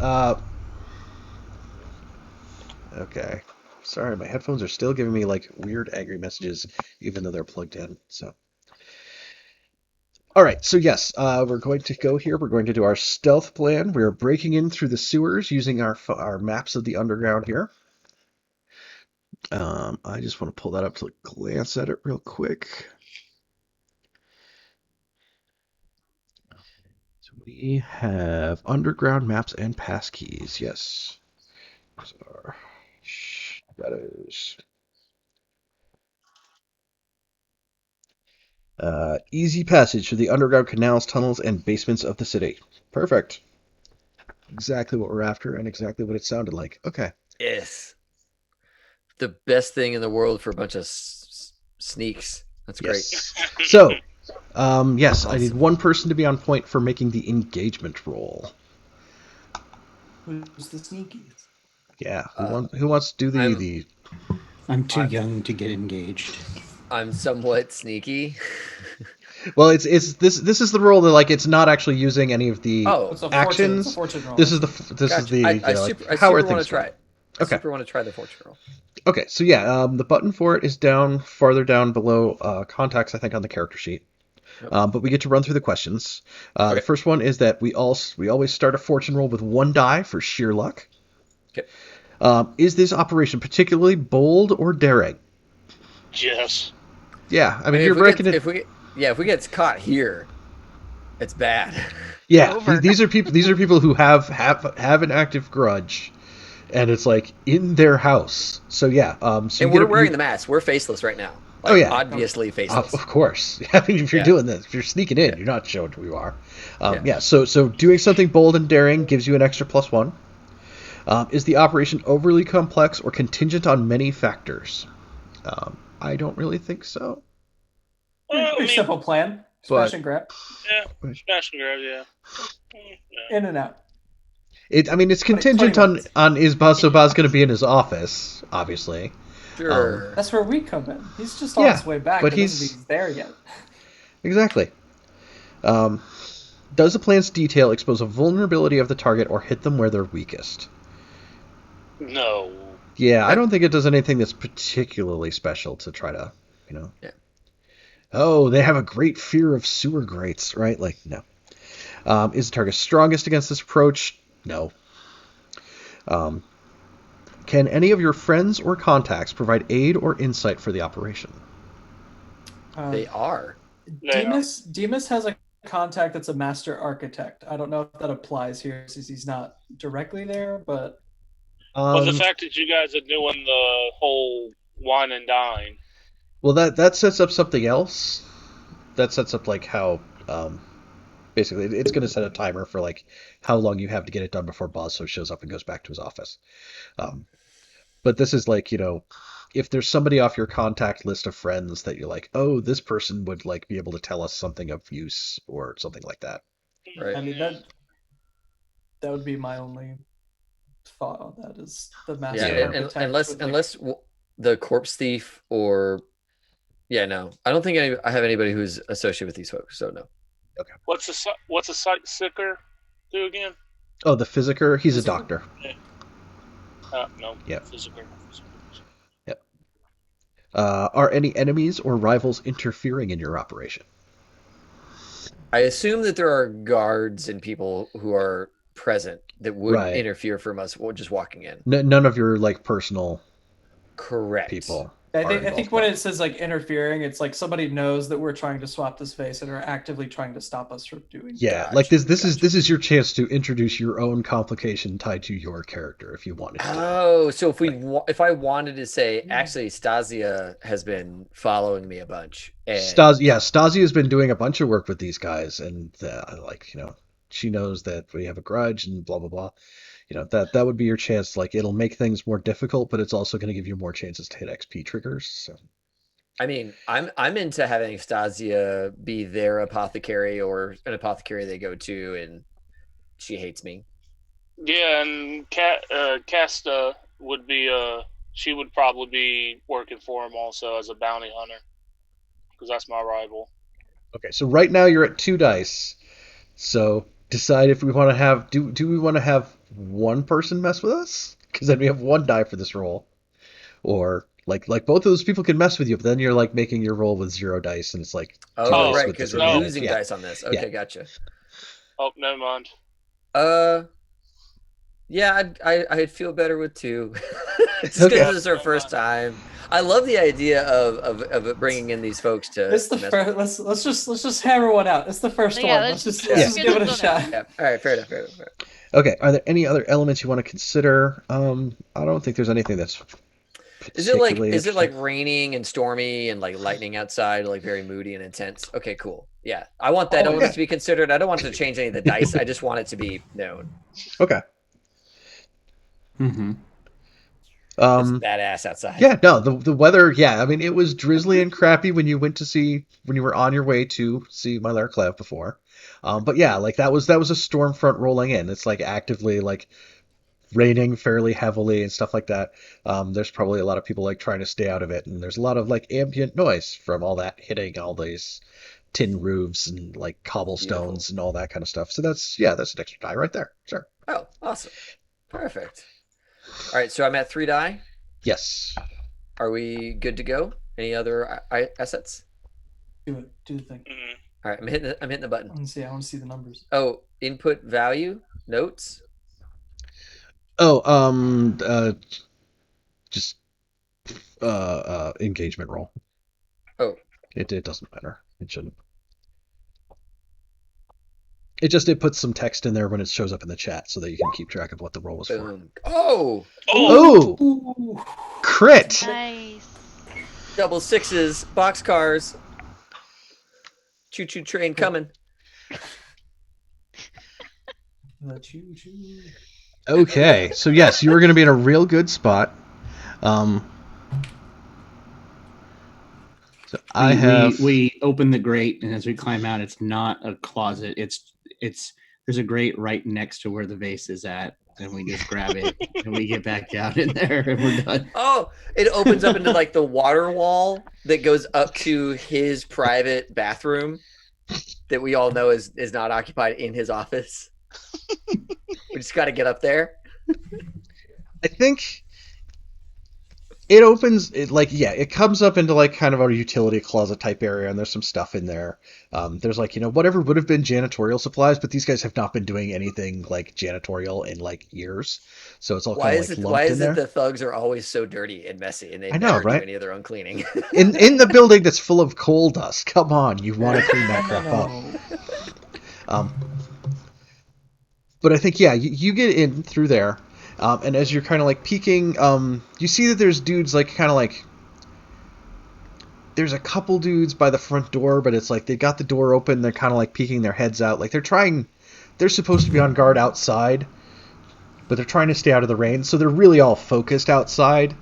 Okay, sorry, my headphones are still giving me like weird angry messages, even though they're plugged in. So, all right, so yes, we're going to go here. We're going to do our stealth plan. We're breaking in through the sewers using our maps of the underground here. I just want to pull that up to glance at it real quick. So we have underground maps and passkeys. Yes. Those are shadows. Easy passage through the underground canals, tunnels, and basements of the city. Perfect. Exactly what we're after and exactly what it sounded like. Okay. Yes. The best thing in the world for a bunch of sneaks. That's great. Yes. So, yes, Awesome. I need one person to be on point for making the engagement roll. Who's the sneakies? Yeah. Who wants to do the? I'm too young to get engaged. I'm somewhat sneaky. Well, it's this is the role that like it's not actually using any of the Oh, It's a actions. fortune roll. This is gotcha. the I like, super how are want things to try going? it. I Okay. super want to try the fortune roll. Okay, so yeah, the button for it is farther down below contacts, I think, on the character sheet. Yep. But we get to run through the questions. Okay. The first one is that we always start a fortune roll with 1 die for sheer luck. Okay. Is this operation particularly bold or daring? Yes. Yeah, I mean if you're we breaking get, it. if we get caught here, it's bad. Yeah, Over. these are people who have an active grudge, and it's like in their house. So yeah, so And we're wearing the mask. We're faceless right now. Like, Oh, yeah. obviously faceless. Of course. I mean, if you're Yeah. doing this, if you're sneaking in, you're not showing who you are. Yeah. Yeah. So doing something bold and daring gives you an extra +1. Is the operation overly complex or contingent on many factors? I don't really think so. Well, I Pretty mean, simple plan. Smash and grab. yeah, smash and grab, yeah. Yeah. In and out. I mean, it's 20 contingent minutes. on is Baz going to be in his office, obviously. Sure. That's where we come in. He's just on Yeah, his way back. but That doesn't mean he's there yet. Exactly. Does the plan's detail expose a vulnerability of the target or hit them where they're weakest? No. Yeah, I don't think it does anything that's particularly special to try to, Yeah. Oh, they have a great fear of sewer grates, right? Like, no. Is the target strongest against this approach? No. Can any of your friends or contacts provide aid or insight for the operation? They are. Demas has a contact that's a master architect. I don't know if that applies here since he's not directly there, but Well, the fact that you guys are doing the whole wine and dine. Well, that sets up something else. That sets up like how basically it's going to set a timer for like how long you have to get it done before Bozzo shows up and goes back to his office. But this is like, if there's somebody off your contact list of friends that you're like, oh, this person would like be able to tell us something of use or something like that. Right. I mean that would be my only thought on that is the master architect. Unless the corpse thief or no, I don't think I have anybody who's associated with these folks, so no. Okay. What's a sight sicker do again? Oh, the physiker. He's a doctor. Yeah. No. Yep. Physiker. Yep. Are any enemies or rivals interfering in your operation? I assume that there are guards and people who are present that would Right. interfere from us just walking in. None of your like personal Correct. people. I think when it says like interfering, it's like somebody knows that we're trying to swap the space and are actively trying to stop us from doing. Yeah, like this is your chance to introduce your own complication tied to your character if you wanted to. Oh, so if I wanted to say actually Stasia has been following me a bunch. And... Stasia has been doing a bunch of work with these guys, and she knows that we have a grudge and blah blah blah. That would be your chance. Like it'll make things more difficult, but it's also going to give you more chances to hit XP triggers. So, I mean, I'm into having Stasia be their apothecary or an apothecary they go to, and she hates me. Yeah, and Casta would be she would probably be working for him also as a bounty hunter because that's my rival. Okay, so right now you're at 2 dice. So decide if we want to have do we want to have one person mess with us? Because then we have 1 die for this roll, or like both of those people can mess with you, but then you're like making your roll with 0 dice, and it's like 2 dice right, with because this we're advantage. losing dice on this. Okay, gotcha. Oh, never mind. Yeah, I'd feel better with 2. Just because this is our first time. I love the idea of bringing in these folks to. It's the first. Let's just hammer one out. It's the first one. Let's just give it a shot. Yeah. All right, fair enough. Okay, are there any other elements you want to consider? I don't think there's anything that's. Is it like raining and stormy and like lightning outside, like very moody and intense? Okay, cool. Yeah, I want that element to be considered. I don't want to change any of the dice. I just want it to be known. Okay. Mm-hmm. It's badass outside. Yeah, no, the weather. Yeah, I mean, it was drizzly and crappy when you were on your way to see my Lair Clev before. But yeah, like that was a storm front rolling in. It's like actively like raining fairly heavily and stuff like that. There's probably a lot of people like trying to stay out of it, and there's a lot of like ambient noise from all that hitting all these tin roofs and like cobblestones and all that kind of stuff. So that's an extra die right there. Sure. Oh, awesome. Perfect. All right, so I'm at 3 die. Yes. Are we good to go? Any other assets? Do the thing. Mm-hmm. All right, I'm hitting the button. I want to see the numbers. Oh, input value notes. Oh, just engagement roll. Oh, it doesn't matter. It shouldn't. It puts some text in there when it shows up in the chat so that you can keep track of what the roll was for. Oh! Crit! Nice. Double 6s, boxcars. Choo-choo train coming. The choo-choo. Okay, so yes, you were going to be in a real good spot. We open the grate, and as we climb out, it's not a closet. It's there's a grate right next to where the vase is at. and we just grab it and we get back down in there and we're done. Oh, it opens up into like the water wall that goes up to his private bathroom that we all know is not occupied in his office. We just got to get up there. I think it opens it like it comes up into like kind of a utility closet type area, and there's some stuff in there. There's like whatever would have been janitorial supplies, but these guys have not been doing anything like janitorial in like years, so it's all kind of like lumped why in is there. it the thugs are always so dirty and messy, and they I know, never right? do any of their own cleaning? in the building that's full of coal dust. Come on, you want to clean that crap up. But I think you get in through there. And as you're kind of like peeking, you see that there's dudes like kind of like there's a couple dudes by the front door, but it's like they got the door open. They're kind of like peeking their heads out, like they're supposed to be on guard outside, but they're trying to stay out of the rain. So they're really all focused outside.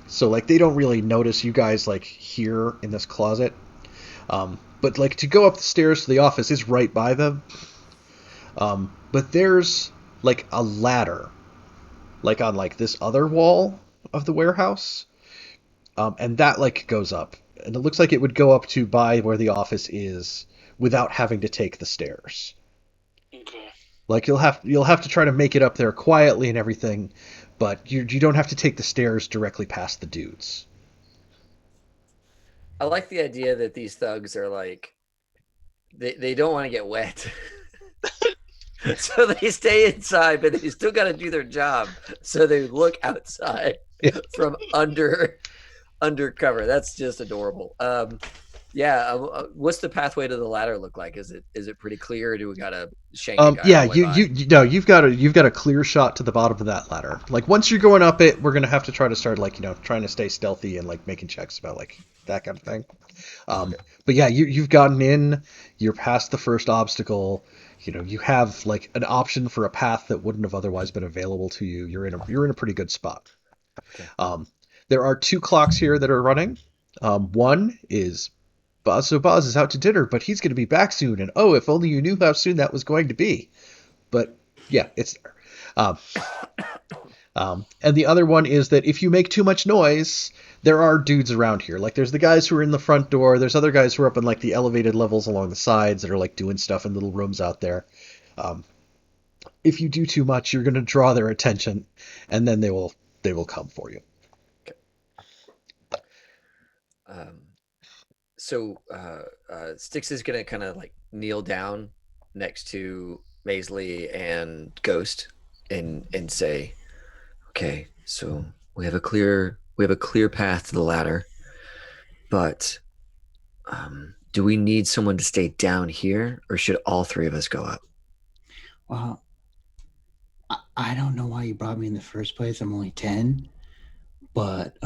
So like they don't really notice you guys like here in this closet. But like to go up the stairs to the office is right by them. But there's like a ladder like on like this other wall of the warehouse, and that like goes up, and it looks like it would go up to by where the office is without having to take the stairs. Okay. Like you'll have to try to make it up there quietly and everything, but you don't have to take the stairs directly past the dudes. I like the idea that these thugs are like they don't want to get wet. So they stay inside, but they still got to do their job. So they look outside from undercover. That's just adorable. What's the pathway to the ladder look like? Is it pretty clear, or do we gotta shank a guy? You've got a clear shot to the bottom of that ladder. Like once you're going up it, we're gonna have to try to start like trying to stay stealthy and like making checks about like that kind of thing. But yeah, you've gotten in. You're past the first obstacle. You have like an option for a path that wouldn't have otherwise been available to you. You're in a pretty good spot. Okay. There are 2 clocks here that are running. One is Boz. So Boz is out to dinner, but he's going to be back soon. And oh, if only you knew how soon that was going to be. But yeah, it's there. And the other one is that if you make too much noise, there are dudes around here. Like there's the guys who are in the front door. There's other guys who are up in like the elevated levels along the sides that are like doing stuff in little rooms out there. If you do too much, you're going to draw their attention, and then they will come for you. Okay. So Styx is gonna kind of like kneel down next to Maisley and Ghost and say, "Okay, so we have a clear path to the ladder, but do we need someone to stay down here, or should all 3 of us go up?" Well, I don't know why you brought me in the first place. I'm only 10, but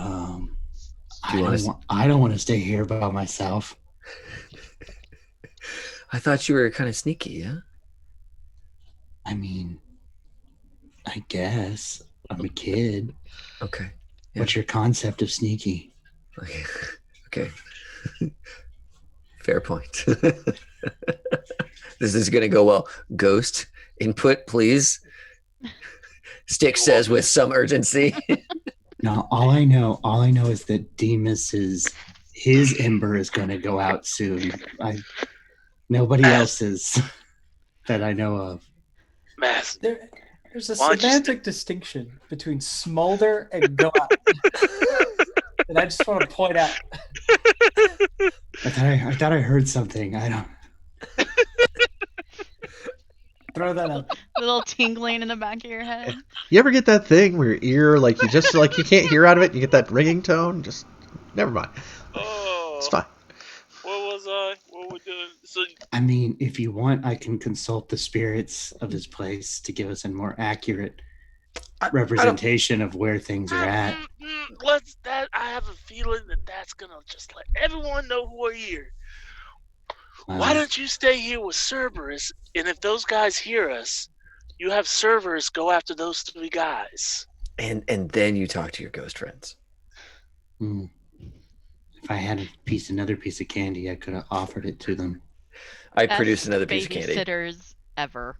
I don't want to stay here by myself. I thought you were kind of sneaky, yeah? I mean, I guess I'm a kid. Okay. Yeah. What's your concept of sneaky? Okay. Fair point. This is going to go well. Ghost, input, please. Styx says with some urgency. No, all I know is that Demus's his ember is going to go out soon. Nobody else's that I know of. Mass. There's a semantic distinction between smolder and go out. And I just want to point out. I thought I heard something. I don't. Throw that up. A little tingling in the back of your head. You ever get that thing where your ear, like you just like you can't hear out of it, and you get that ringing tone? Just never mind. Oh, It's fine. what was I? What we doing? So I mean, if you want, I can consult the spirits of this place to give us a more accurate representation of where things are at. I have a feeling that's gonna just let everyone know who are here. Why don't you stay here with Cerberus, and if those guys hear us, you have Cerberus go after those 3 guys. And then you talk to your ghost friends. If I had another piece of candy, I could have offered it to them. I produced another piece of candy. Babysitters ever.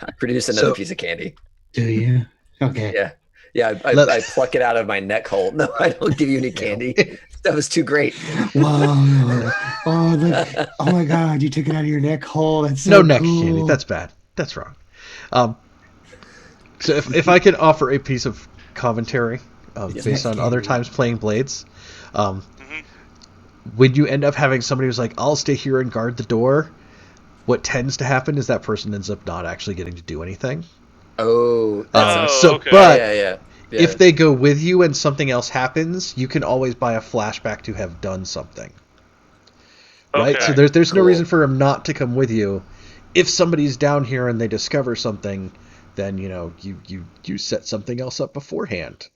I produce another So- piece of candy. Do you? Okay. Yeah. Yeah, Let- I pluck it out of my neck hole. No, I don't give you any candy. That was too great. Whoa! Oh look! Oh my God! You took it out of your neck hole. That's so No neck cool. candy. That's bad. That's wrong. So if I could offer a piece of commentary Yes, based on other candy. times playing Blades, Mhm. when you end up having somebody who's like, "I'll stay here and guard the door," what tends to happen is that person ends up not actually getting to do anything. Oh, that's Oh, okay. But yeah. if they go with you and something else happens, you can always buy a flashback to have done something. Right? Okay. So there's no Cool. reason for him not to come with you. If somebody's down here and they discover something, then you set something else up beforehand.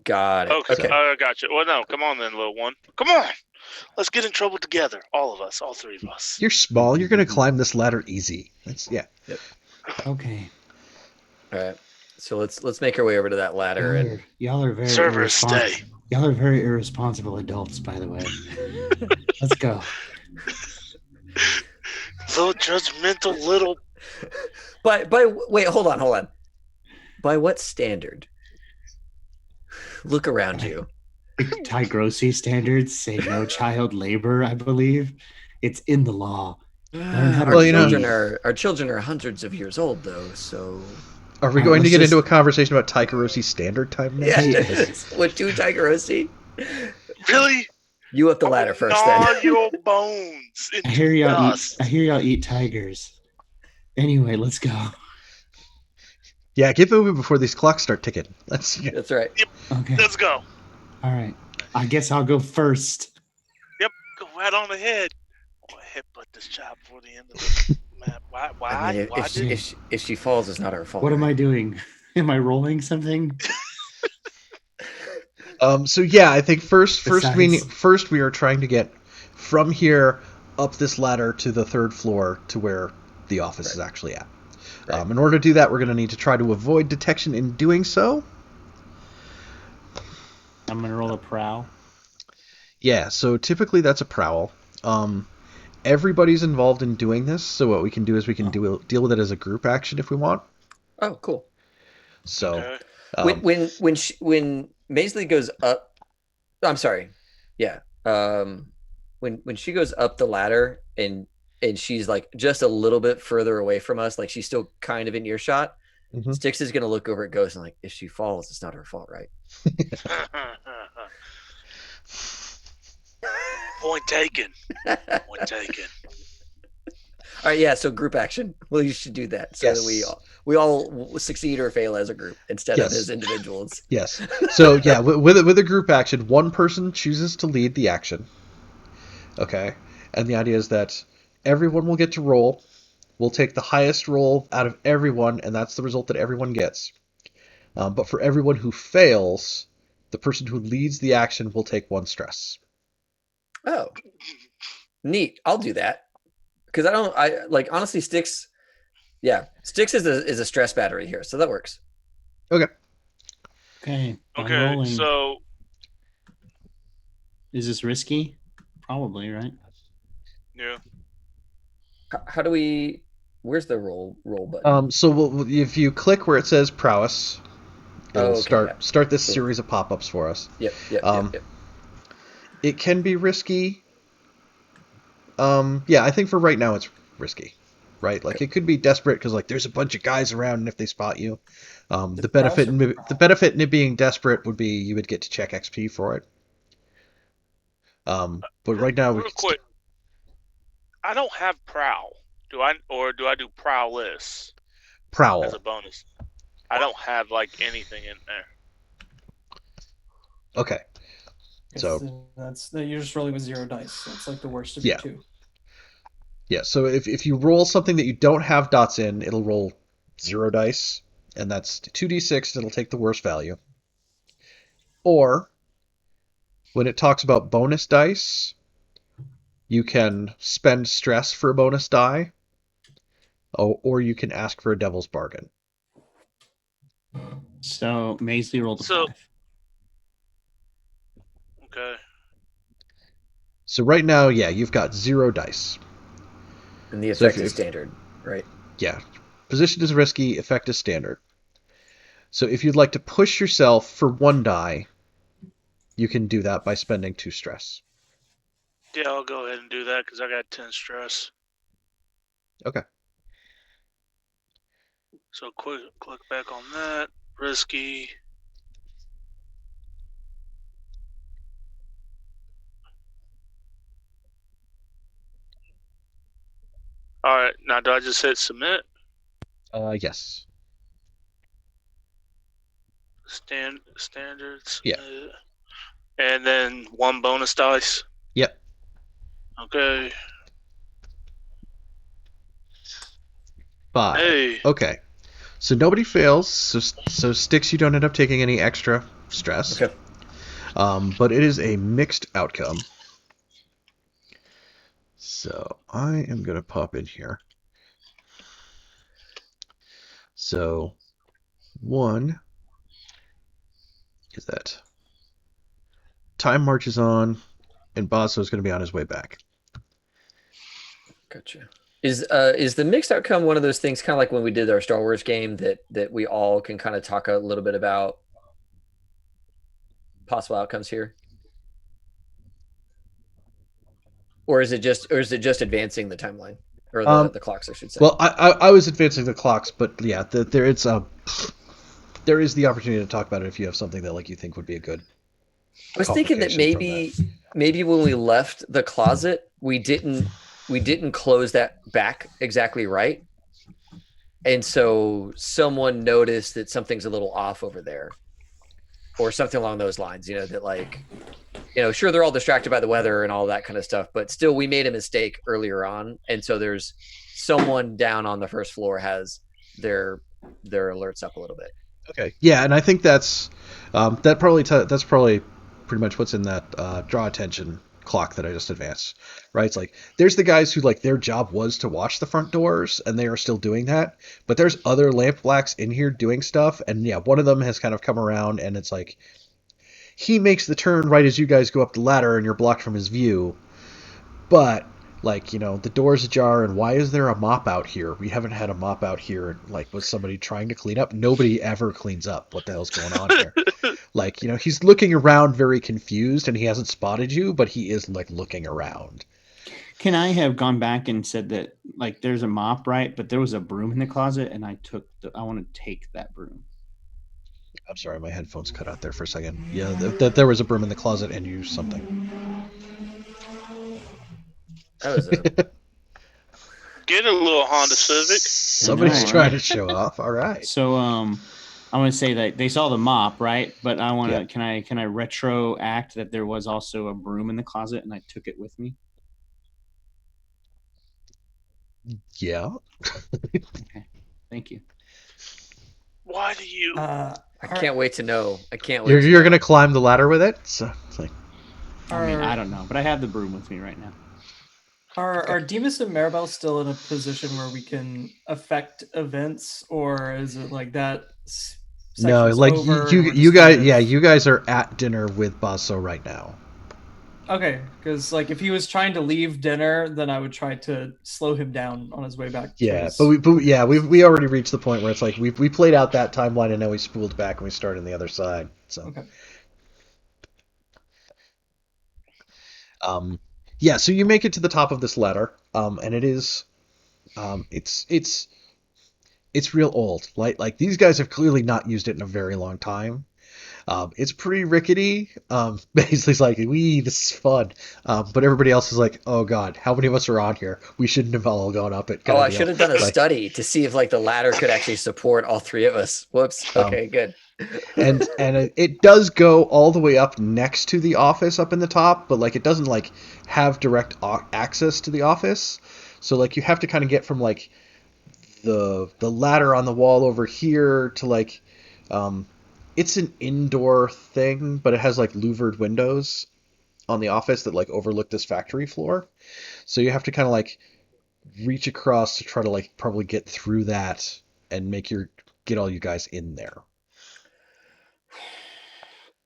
Got it. Okay, Okay. I got you. Well, no, come on then, little one. Come on. Let's get in trouble together. All of us. All three of us. You're small. You're gonna climb this ladder easy. Okay. All right. So let's make our way over to that ladder and Y'all are very Servers, stay. Y'all are very irresponsible adults, by the way. Let's go. Little judgmental little. wait, hold on. By what standard? Look around you. Tigrosi standards say no child labor, I believe. It's in the law. Learn how to Our children are hundreds of years old though, so Are we All right, going to let's get just- into a conversation about Taikaroshi standard time next? yeah. What two Tigerosi? Really? You up the ladder first, Gnaw then. your bones. I hear y'all dust. eat tigers. Anyway, let's go. Yeah, get moving before these clocks start ticking. Let's. That's right. Okay. Let's go. All right. I guess I'll go first. Go right on ahead. I'm gonna headbutt this child before the end of the map. Why? I mean, Why did if she falls, it's not our fault. What am I doing? Am I rolling something? So yeah, I think first Besides- we are trying to get from here up this ladder to the third floor to where the office is actually at. Right. In order to do that, we're going to need to try to avoid detection in doing so. I'm gonna roll a prowl. Yeah, so typically that's a prowl. Everybody's involved in doing this, so what we can do is we can deal with it as a group action if we want. Oh, cool. So Okay. When Maisley goes up, I'm sorry, yeah. When she goes up the ladder and she's like just a little bit further away from us, like she's still kind of in earshot. Mhm. Styx is gonna look over at Ghost and like, if she falls, it's not her fault, right? Point taken. Point taken. All right, yeah. So group action. Well, you should do that so that we all succeed or fail as a group instead of Yes. as individuals. yes. So yeah, with a group action, one person chooses to lead the action. Okay, and the idea is that everyone will get to roll. We'll take the highest roll out of everyone, and that's the result that everyone gets. But for everyone who fails, the person who leads the action will take one stress. Oh, neat. I'll do that because honestly, Styx. Yeah, Styx is a stress battery here, so that works. Okay. Okay. I'm Okay, rolling. so Is this risky? Probably, right? yeah. How do we? Where's the roll button? So if you click where it says prowess, it'll okay, start this Cool. series of pop-ups for us. Yep. It can be risky. Yeah, I think for right now it's risky, right? Like it could be desperate because like there's a bunch of guys around, and if they spot you, the benefit in it being desperate would be you would get to check XP for it. But right now Real quick, I don't have prowl. Do I do prowless prowl. as a bonus? I don't have like anything in there. Okay. So you're just rolling with 0 dice. So it's like the worst of Yeah. the two. yeah, so if you roll something that you don't have dots in, it'll roll 0 dice, and that's 2d6, and it'll take the worst value. Or when it talks about bonus dice, you can spend stress for a bonus die, or you can ask for a devil's bargain. So Maisley rolled a So- 5. Okay. So right now, yeah, you've got 0 dice. And the So effect if- is standard, right? Yeah. Position is risky, effect is standard. So if you'd like to push yourself for 1 die, you can do that by spending 2 stress. Yeah, I'll go ahead and do that because I got 10 stress. Okay. So click back on that. Risky. All right, now do I just hit submit? Yes. Standard submit. Yeah. And then 1 bonus dice. Yep. Okay. 5. Hey. Okay. So nobody fails. So Sticks, you don't end up taking any extra stress. Okay. But it is a mixed outcome. So I am going to pop in here. So 1 is that time marches on, and Basso is going to be on his way back. Gotcha. Is the mixed outcome one of those things, kind of like when we did our Star Wars game, that we all can kind of talk a little bit about possible outcomes here? Or is it just advancing the timeline or the clocks, I should say? Well, I was advancing the clocks, but yeah, there is the opportunity to talk about it if you have something that like you think would be a good. I was thinking that maybe when we left the closet, we didn't close that back exactly right, and so someone noticed that something's a little off over there, or something along those lines. That like, sure, they're all distracted by the weather and all that kind of stuff, but still, we made a mistake earlier on, and so there's someone down on the first floor has their alerts up a little bit. Okay, yeah, and I think that's probably pretty much what's in that draw attention clock that I just advanced, right? It's like there's the guys who like their job was to watch the front doors and they are still doing that, but there's other lamp blacks in here doing stuff, and yeah, one of them has kind of come around and it's like he makes the turn right as you guys go up the ladder and you're blocked from his view, but like, the door's ajar, and why is there a mop out here? We haven't had a mop out here. Like, was somebody trying to clean up? Nobody ever cleans up. What the hell's going on here? Like, he's looking around very confused, and he hasn't spotted you, but he is, like, looking around. Can I have gone back and said that, like, there's a mop, right? But there was a broom in the closet, and I want to take that broom. I'm sorry, my headphones cut out there for a second. Yeah, there was a broom in the closet and you used something. That was Get a little Honda Civic. Somebody's trying to show off. All right. So I want to say that they saw the mop, right? But I want to can I retro act that there was also a broom in the closet and I took it with me? Yeah. Okay. Thank you. Why do you? I can't wait to know. I can't wait. You're gonna climb the ladder with it? So it's like. I mean, I don't know, but I have the broom with me right now. Are Demas and Maribel still in a position where we can affect events, or is it like that? No, like you guys, you guys are at dinner with Basso right now. Okay, because like if he was trying to leave dinner, then I would try to slow him down on his way back. Yeah, but we already reached the point where it's like we played out that timeline and now we spooled back and we started on the other side. So. Okay. Yeah, so you make it to the top of this ladder, and it is, it's real old. Like these guys have clearly not used it in a very long time. It's pretty rickety. Basically, like, this is fun. But everybody else is like, oh god, how many of us are on here? We shouldn't have all gone up it. I should have done a study to see if like the ladder could actually support all three of us. Whoops. Okay, good. and it does go all the way up next to the office up in the top, but like it doesn't like have direct access to the office. So like you have to kind of get from like the ladder on the wall over here to like it's an indoor thing, but it has like louvered windows on the office that like overlook this factory floor. So you have to kind of like reach across to try to like probably get through that and get all you guys in there.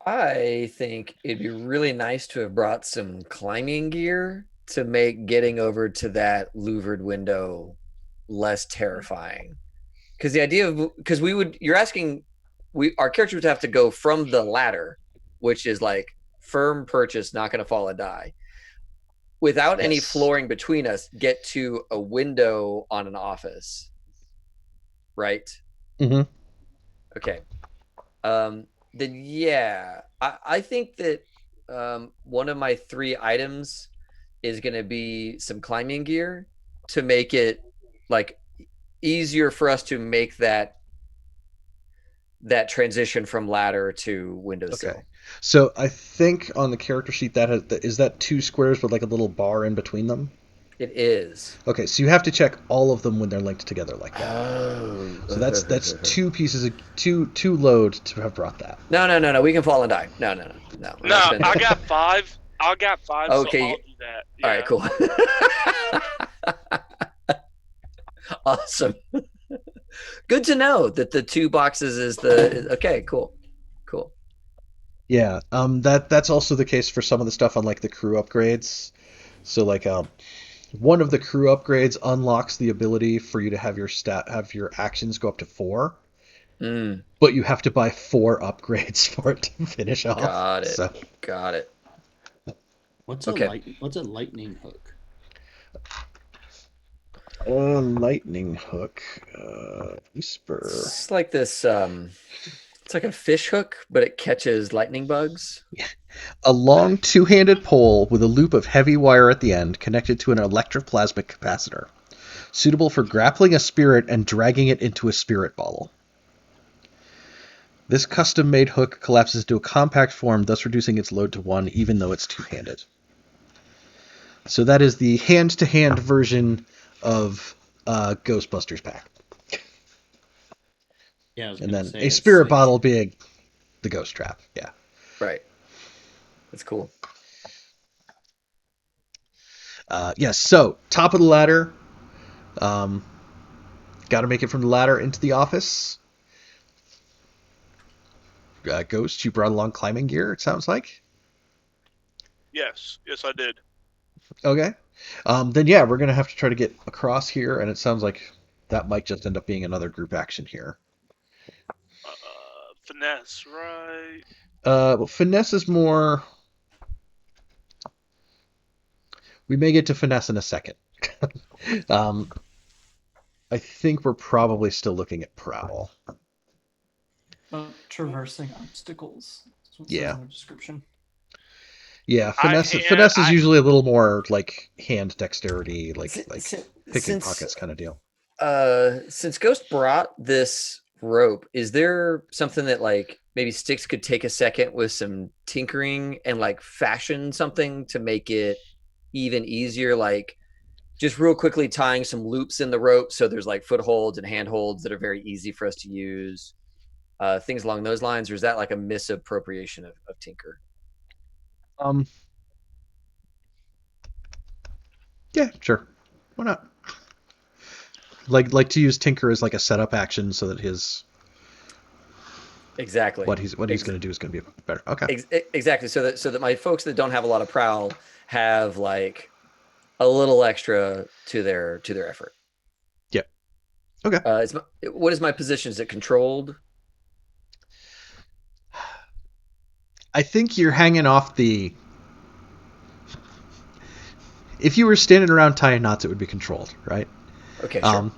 I think it'd be really nice to have brought some climbing gear to make getting over to that louvered window less terrifying. Because the idea of you're asking, our character would have to go from the ladder, which is like firm purchase, not going to fall and die, without any Yes. flooring between us, get to a window on an office, right? Mm-hmm. Okay. Then yeah, I think that one of my 3 items is going to be some climbing gear to make it like easier for us to make that transition from ladder to windowsill. Okay. So I think on the character sheet is that 2 squares with like a little bar in between them? It is. Okay, so you have to check all of them when they're linked together like that. Oh. So that's 2 pieces of two load to have brought that. No. We can fall and die. No. We're No, not spending- I got 5. Okay. So I'll do that. Yeah. All right, cool. Awesome. Good to know that the 2 boxes is okay. Cool. Yeah. That's also the case for some of the stuff on like the crew upgrades. So like one of the crew upgrades unlocks the ability for you to have your actions go up to 4. But you have to buy 4 upgrades for it to finish off. Got it. So. Got it. What's a lightning hook? Lightning hook. Whisper. It's like this. It's like a fish hook, but it catches lightning bugs. A long 2-handed pole with a loop of heavy wire at the end connected to an electroplasmic capacitor, suitable for grappling a spirit and dragging it into a spirit bottle. This custom-made hook collapses into a compact form, thus reducing its load to 1, even though it's 2-handed. So that is the hand-to-hand version of Ghostbusters pack. Yeah, and then a spirit bottle being the ghost trap. Yeah. Right. That's cool. Yes. So top of the ladder. Got to make it from the ladder into the office. Ghost, you brought along climbing gear. It sounds like. Yes, I did. Okay. Then yeah, we're gonna have to try to get across here, and it sounds like that might just end up being another group action here. Finesse, right? Well, finesse is more. We may get to finesse in a second. I think we're probably still looking at prowl. Traversing obstacles. That's what it Yeah. says in the description. Yeah, finesse is usually a little more like hand dexterity, like picking pockets kind of deal. Since Ghost brought this rope, is there something that like maybe Styx could take a second with some tinkering and like fashion something to make it even easier, like just real quickly tying some loops in the rope so there's like footholds and handholds that are very easy for us to use, things along those lines? Or is that like a misappropriation of tinker? Yeah, sure. Why not? Like to use tinker as like a setup action so that his exactly what he's going to do is going to be better. Okay. Exactly. So that my folks that don't have a lot of prowl have like a little extra to their effort. Yeah. Okay. What is my position? Is it controlled? I think you're hanging off the. If you were standing around tying knots, it would be controlled, right? Okay, sure.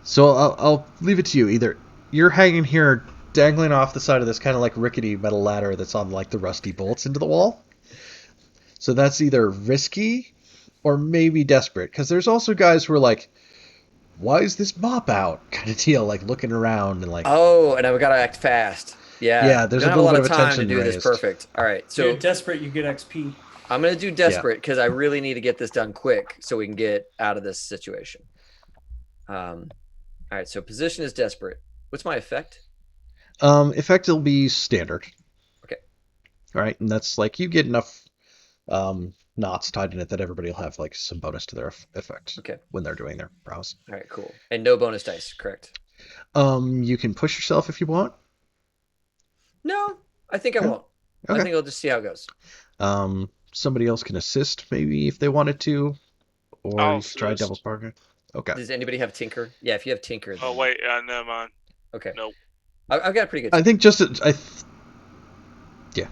So I'll leave it to you. Either you're hanging here, dangling off the side of this kind of like rickety metal ladder that's on like the rusty bolts into the wall. So that's either risky or maybe desperate, because there's also guys who are like, "Why is this mop out?" kind of deal, like looking around and like. Oh, and I've got to act fast. Yeah. Yeah, there's a little bit of time to do raised. this perfect. All right, so you're desperate, you get XP. I'm gonna do desperate because I really need to get this done quick so we can get out of this situation. All right, so position is desperate. What's my effect? Effect will be standard. Okay. All right, and that's like you get enough knots tied in it that everybody will have like some bonus to their effect. Okay. When they're doing their brows. All right, cool. And no bonus dice, correct? You can push yourself if you want. No, I think I won't. Okay. I think I'll just see how it goes. Somebody else can assist maybe if they wanted to, or I'll you could try assist. devil's bargain. Okay. Does anybody have Tinker? Yeah, if you have Tinker. Oh then- wait, never mind. Okay. Nope. I've got a pretty good. I Tinker. think just yeah.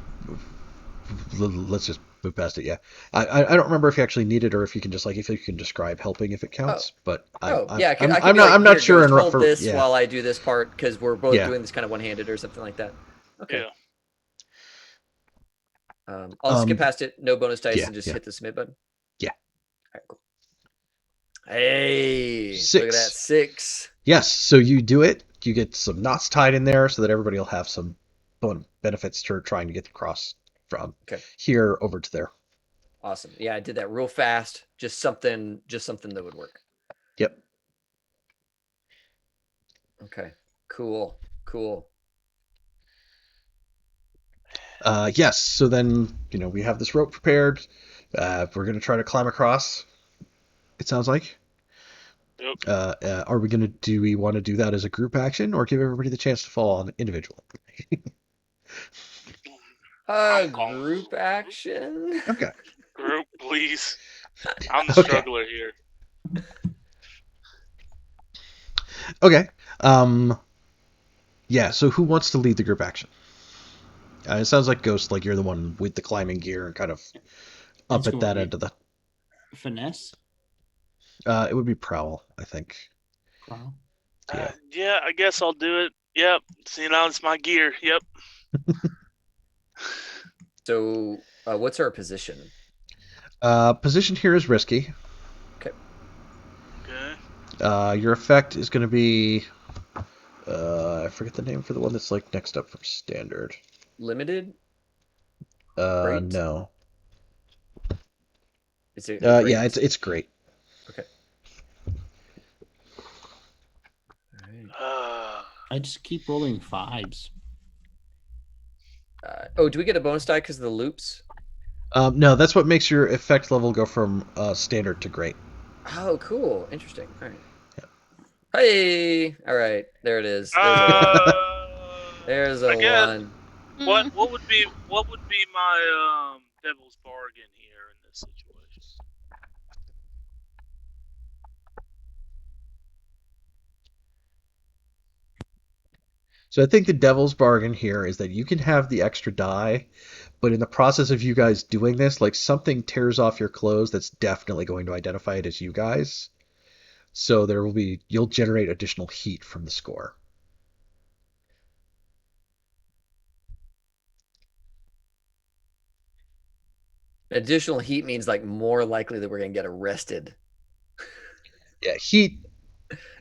Let's just move past it. Yeah, I don't remember if you actually need it or if you can just like if you can describe helping if it counts. But Yeah, I can I'm be not like, I'm not "Here, sure. Ghost, In hold for this yeah. while I do this part because we're both Yeah. doing this kind of one-handed or something like that. Okay. Yeah. I'll skip past it. No bonus dice yeah, and just yeah. hit the submit button. Yeah. All right, cool. Hey, 6. look at that 6. Yes, so you do it. You get some knots tied in there so that everybody will have some benefits to trying to get across from here over to there. Awesome. Yeah, I did that real fast. Just something that would work. Yep. Okay. Cool. Yes, so then, we have this rope prepared. We're going to try to climb across, it sounds like. Yep. Do we want to do that as a group action or give everybody the chance to fall on individual? Group action. Okay. Group, please. I'm the Okay. struggler here. Okay. Yeah, so who wants to lead the group action? It sounds like Ghost, like you're the one with the climbing gear and kind of up at that end of the... Finesse? It would be Prowl, I think. Prowl? Yeah. Yeah, I guess I'll do it. Yep. See, now it's my gear. Yep. So, what's our position? Position here is risky. Okay. Your effect is going to be... I forget the name for the one that's like next up from standard. Limited? No. Is it yeah, it's great. Okay. I just keep rolling 5s. Do we get a bonus die because of the loops? No, that's what makes your effect level go from standard to great. Oh, cool. Interesting. All right. Yeah. Hey! All right. There it is. There's a 1. There's a 1. What would be my devil's bargain here in this situation? So I think the devil's bargain here is that you can have the extra die, but in the process of you guys doing this, like something tears off your clothes that's definitely going to identify it as you guys. So you'll generate additional heat from the score. Additional heat means like more likely that we're gonna get arrested. Yeah, heat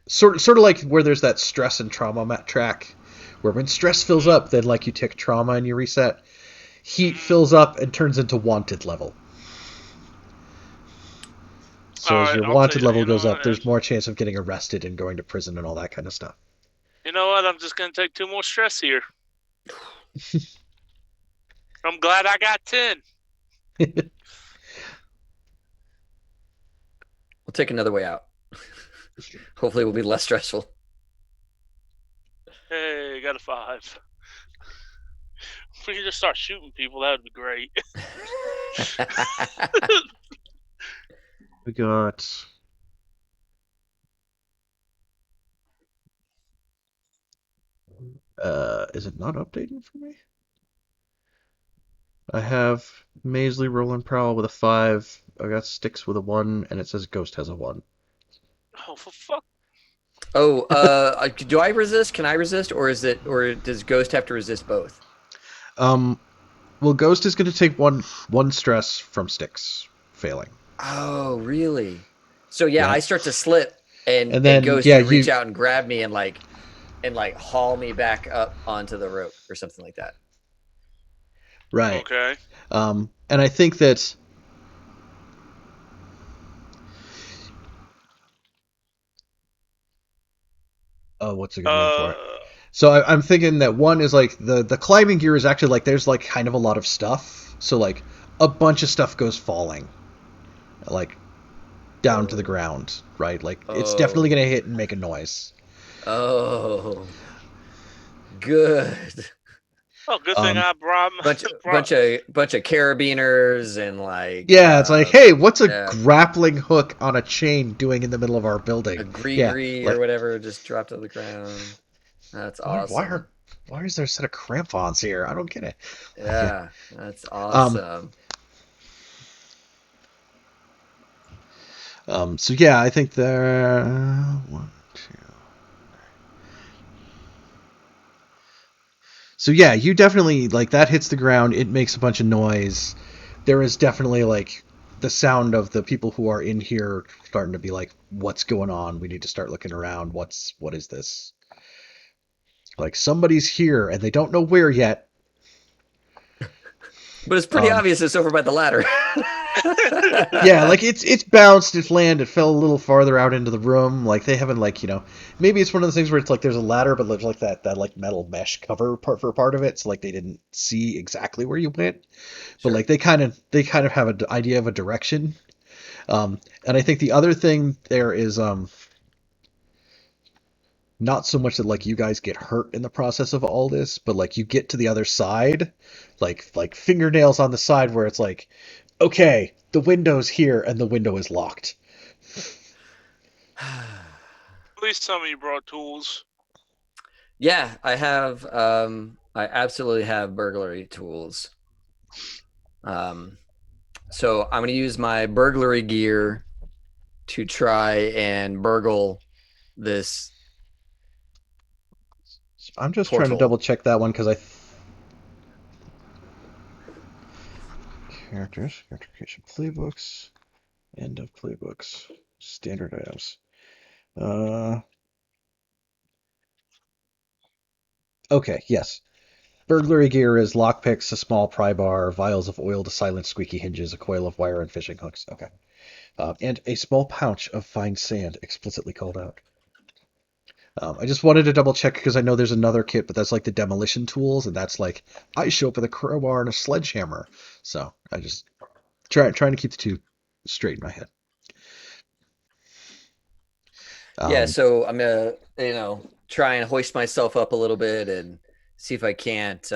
sort of like where there's that stress and trauma track, where when stress fills up, then like you take trauma and you reset. Heat fills up and turns into wanted level. So as your wanted level goes up, there's more chance of getting arrested and going to prison and all that kind of stuff. You know what? I'm just gonna take 2 more stress here. I'm glad I got 10. We'll take another way out. Hopefully, it will be less stressful. Hey, got a 5. If we could just start shooting people, that would be great. We got... is it not updating for me? I have Maisley rolling Prowl with a 5. I got Sticks with a 1, and it says Ghost has a 1. Oh, for fuck. Oh, do I resist? Can I resist, or does Ghost have to resist both? Well, Ghost is going to take one stress from Sticks failing. Oh, really? So yeah, I start to slip, and then Ghost can reach out and grab me and haul me back up onto the rope or something like that. Right. Okay. And I think that what's a good name for it? So I'm thinking that one is like the climbing gear is actually like there's like kind of a lot of stuff. So like a bunch of stuff goes falling, like down to the ground, right? Like it's definitely gonna hit and make a noise. Oh, good. Oh, good thing I brought my bunch of carabiners and like Yeah, it's like, hey, what's a yeah. grappling hook on a chain doing in the middle of our building? a Yeah, gree or like whatever just dropped to the ground. That's awesome. why is there a set of crampons here? I don't get it. Yeah, that's Um, awesome. so yeah, I think there one, two. So yeah, you definitely like that hits the ground. It makes a bunch of noise. There is definitely like the sound of the people who are in here starting to be like, "What's going on? We need to start looking around. What is this?" Like somebody's here and they don't know where yet. But it's pretty obvious it's over by the ladder. Yeah, like it's bounced, it's landed, it fell a little farther out into the room. Like they haven't like maybe it's one of those things where it's like there's a ladder, but there's like that like metal mesh cover part of it, so like they didn't see exactly where you went, but like they kind of have an idea of a direction. And I think the other thing there is not so much that like you guys get hurt in the process of all this, but like you get to the other side, like fingernails on the side where it's like, okay, the window's here and the window is locked. At least some of you brought tools. Yeah, I have. I absolutely have burglary tools. So I'm going to use my burglary gear to try and burgle this. I'm just portal. trying to double check that one because character creation playbooks, end of playbooks, standard items. Okay, yes. Burglary gear is lockpicks, a small pry bar, vials of oil to silence squeaky hinges, a coil of wire, and fishing hooks. Okay. And a small pouch of fine sand, explicitly called out. I just wanted to double check because I know there's another kit, but that's like the demolition tools, and that's like I show up with a crowbar and a sledgehammer. So I just trying to keep the two straight in my head. Yeah, so I'm gonna try and hoist myself up a little bit and see if I can't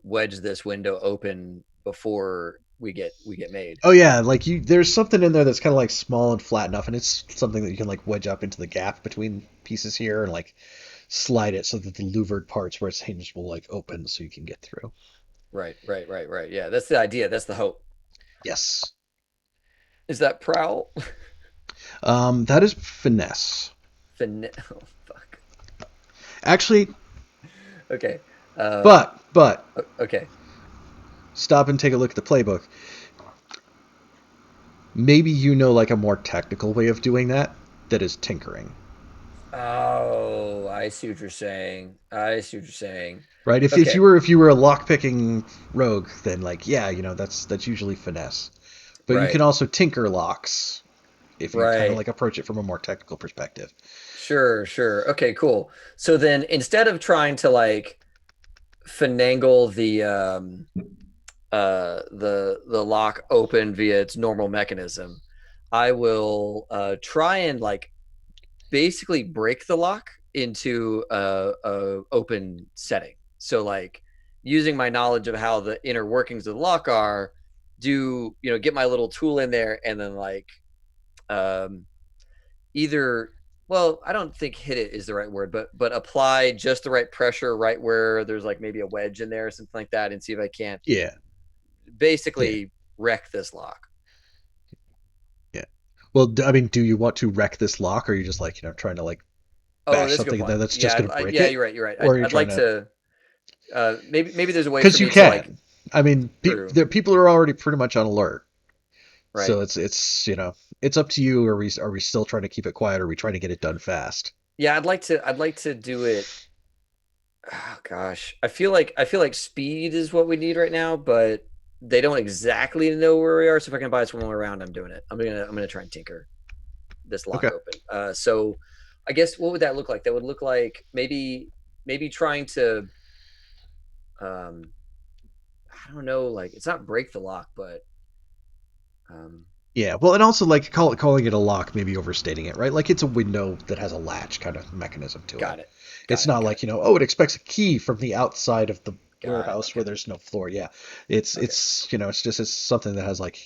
wedge this window open before we get made. Oh yeah, like there's something in there that's kind of like small and flat enough, and it's something that you can like wedge up into the gap between pieces here and like slide it so that the louvered parts where it's hinged will like open so you can get through. Right. Yeah, that's the idea. That's the hope. Yes. Is that prowl? That is finesse. Oh, fuck. Actually. Okay. But. Okay. Stop and take a look at the playbook. Maybe you know like a more technical way of doing that is tinkering. Oh, I see what you're saying. Right? If you were a lockpicking rogue, then like yeah, that's usually finesse. But you can also tinker locks if you kind of like approach it from a more technical perspective. Sure. Okay, cool. So then instead of trying to like finagle the lock open via its normal mechanism, I will try and like basically break the lock into a open setting. So like using my knowledge of how the inner workings of the lock are, get my little tool in there and then like either, well, I don't think hit it is the right word, but apply just the right pressure right where there's like maybe a wedge in there or something like that and see if I can't basically wreck this lock. Yeah. Well, I mean, do you want to wreck this lock or are you just like, trying to like bash something in there that's just going to break it? Yeah, you're right. I'd like to maybe there's a way because for me you can. to like, I mean, people are already pretty much on alert. Right. So it's it's up to you. Are we still trying to keep it quiet? Or are we trying to get it done fast? Yeah, I'd like to do it. Oh gosh, I feel like speed is what we need right now, but they don't exactly know where we are. So if I can buy us one more round, I'm doing it. I'm gonna try and tinker this lock open. So I guess what would that look like? That would look like maybe trying to I don't know, like it's not break the lock, but yeah, well, and also like calling it a lock, maybe overstating it, right? Like it's a window that has a latch kind of mechanism to it. Got it. It's not like it expects a key from the outside of the warehouse where there's no floor. Yeah, it's Okay. it's something that has like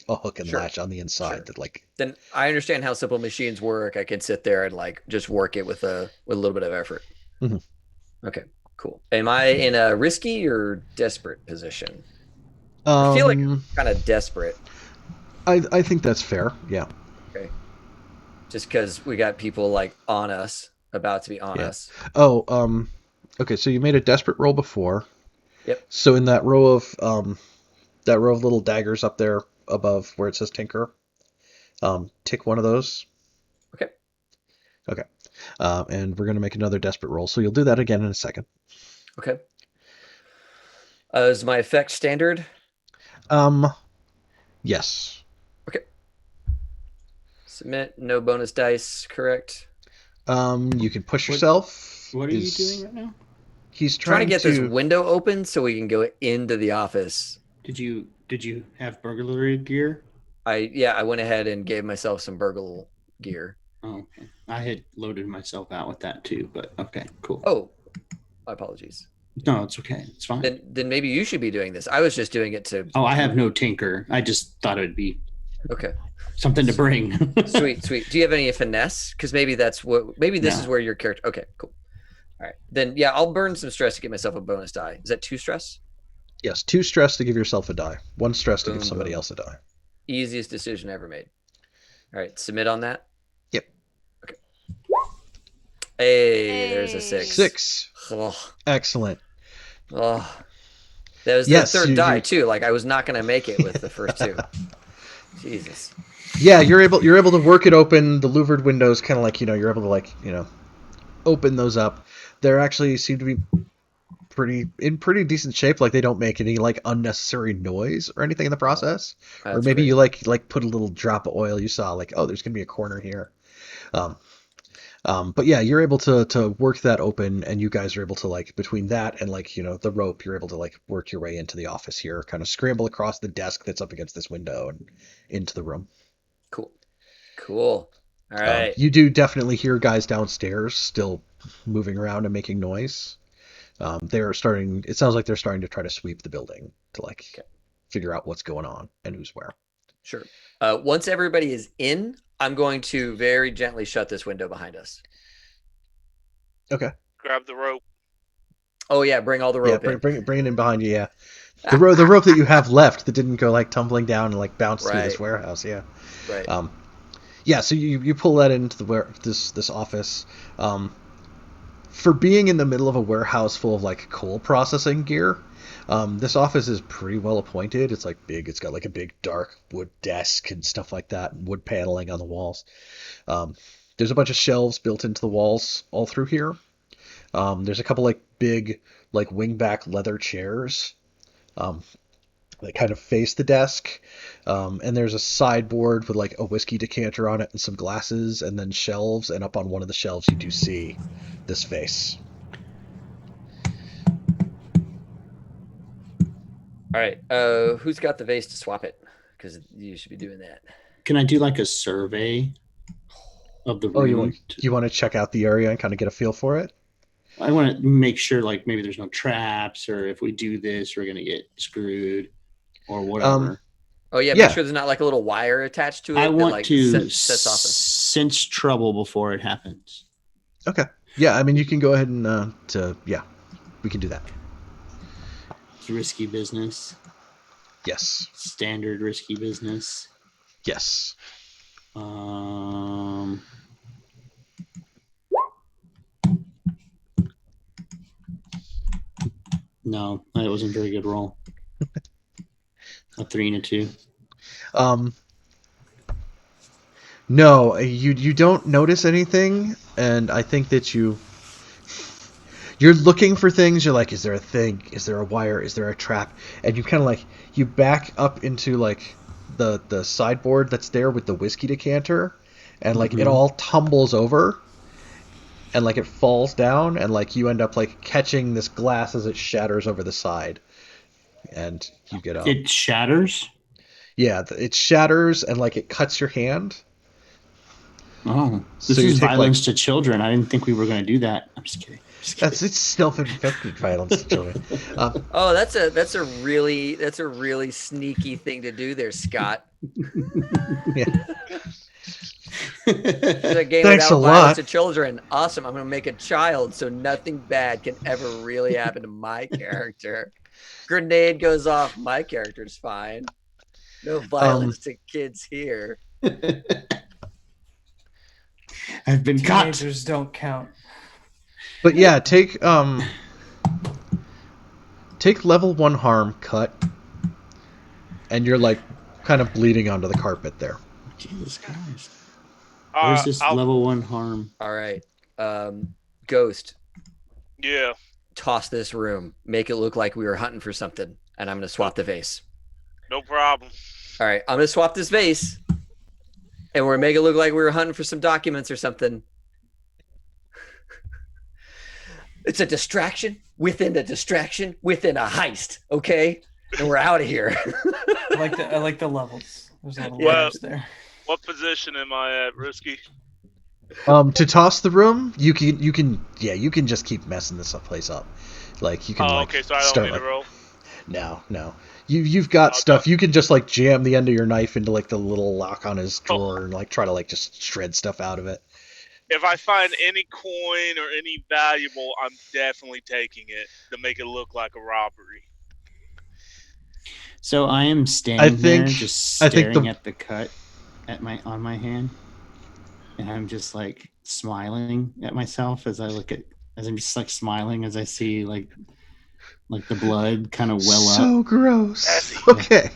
a hook and Sure. latch on the inside Sure. that like. Then I understand how simple machines work. I can sit there and like just work it with a little bit of effort. Mhm. Okay, cool. Am I in a risky or desperate position? I feel like I'm kind of desperate. I think that's fair. Yeah. Okay, just because we got people like on us, about to be on Yeah. us. Oh, okay. So you made a desperate roll before. Yep. So in that row of little daggers up there above where it says Tinker, tick one of those. Okay. Okay. And we're gonna make another desperate roll. So you'll do that again in a second. Okay. Is my effect standard? Yes. Okay. Submit. No bonus dice. Correct. You can push yourself. What are you doing right now? He's Trying to trying get this window open so we can go into the office. Did you have burglary gear? I went ahead and gave myself some burgle gear. Oh, okay. I had loaded myself out with that too, but okay, cool. Oh, my apologies. No, it's okay. It's fine. Then maybe you should be doing this. I was just doing it to. Oh, I have no tinker. I just thought it'd be Okay. something to bring. Sweet. Do you have any finesse? Because maybe that's what. Maybe this No. is where your character. Okay, cool. All right, then yeah, I'll burn some stress to get myself a bonus die. Is that 2 stress? Yes, 2 stress to give yourself a die. 1 stress to Boom, give somebody boom. else a die. Easiest decision ever made. All right, submit on that. Yep. Okay. Hey, there's a 6. 6. Oh, Excellent. oh. That was Yes, the third you- die too. Like I was not gonna make it with the first 2. Jesus. Yeah, you're able to work it open. The louvered windows kind of like, you're able to like, open those up. They're actually seem to be pretty decent shape. Like they don't make any like unnecessary noise or anything in the process. Or That's maybe great. you like put a little drop of oil. You saw like, oh, there's gonna be a corner here. But yeah, you're able to work that open, and you guys are able to like between that and like the rope, you're able to like work your way into the office here, kind of scramble across the desk that's up against this window and into the room. Cool. All right. You do definitely hear guys downstairs still moving around and making noise. They're starting. It sounds like they're starting to try to sweep the building to like figure out what's going on and who's where. Sure. Once everybody is in, I'm going to very gently shut this window behind us. Okay. Grab the rope. Oh yeah, bring all the rope Yeah, in. bring it in behind you. Yeah. The rope that you have left that didn't go like tumbling down and like bounce through this Right. warehouse. Yeah. Right. Yeah, so you pull that into this office. For being in the middle of a warehouse full of like coal processing gear, this office is pretty well appointed. It's like big. It's got like a big dark wood desk and stuff like that, and wood paneling on the walls. There's a bunch of shelves built into the walls all through here. There's a couple like big like wingback leather chairs. That kind of face the desk, and there's a sideboard with like a whiskey decanter on it and some glasses, and then shelves, and up on one of the shelves you do see this vase. All right. Who's got the vase to swap it? Because you should be doing that. Can I do like a survey of the room? You want to check out the area and kind of get a feel for it? I want to make sure like maybe there's no traps, or if we do this, we're gonna get screwed, or whatever. Oh yeah, Yeah. make sure there's not like a little wire attached to it. I that, want like, to sets off. sense trouble before it happens. Okay. Yeah, I mean you can go ahead and we can do that. It's risky business. Yes. Standard risky business. Yes. No, that wasn't a very good roll. A 3 and a 2. No, you don't notice anything, and I think that you're looking for things. You're like, is there a thing? Is there a wire? Is there a trap? And you kind of like you back up into like the sideboard that's there with the whiskey decanter, and like it all tumbles over, and like it falls down, and like you end up like catching this glass as it shatters over the side, and you get up. It shatters? Yeah, it shatters, and like it cuts your hand. Oh, this So you is take, violence to children. I didn't think we were going to do that. I'm just kidding. it's self-inflicted violence to children. Oh, that's a really sneaky thing to do there, Scott. Yeah. It's a game Thanks without a violence lot. to children. Awesome. I'm going to make a child so nothing bad can ever really happen to my character. Grenade goes off. My character's fine. No violence to kids here. I've been caught. Teenagers don't count. But yeah, take level 1 harm, cut, and you're like kind of bleeding onto the carpet there. Jesus Christ. Where's this level 1 harm? All right. Ghost. Yeah. Toss this room. Make it look like we were hunting for something. And I'm going to swap the vase. No problem. All right. I'm going to swap this vase. And we're going to make it look like we were hunting for some documents or something. It's a distraction within a distraction within a heist. Okay? And we're out of here. I like the levels. There's a lot of Well- levels there. What position am I at, Risky? To toss the room, you can just keep messing this place up. Like you can Okay, so I don't start need to roll. No. You've got stuff. You can just like jam the end of your knife into like the little lock on his drawer and like try to like just shred stuff out of it. If I find any coin or any valuable, I'm definitely taking it to make it look like a robbery. So I am standing there, just I think staring at the cut on my hand, and I'm just like smiling at myself as I'm just like smiling as I see like the blood kind of well up. So gross. Mazzy. Okay.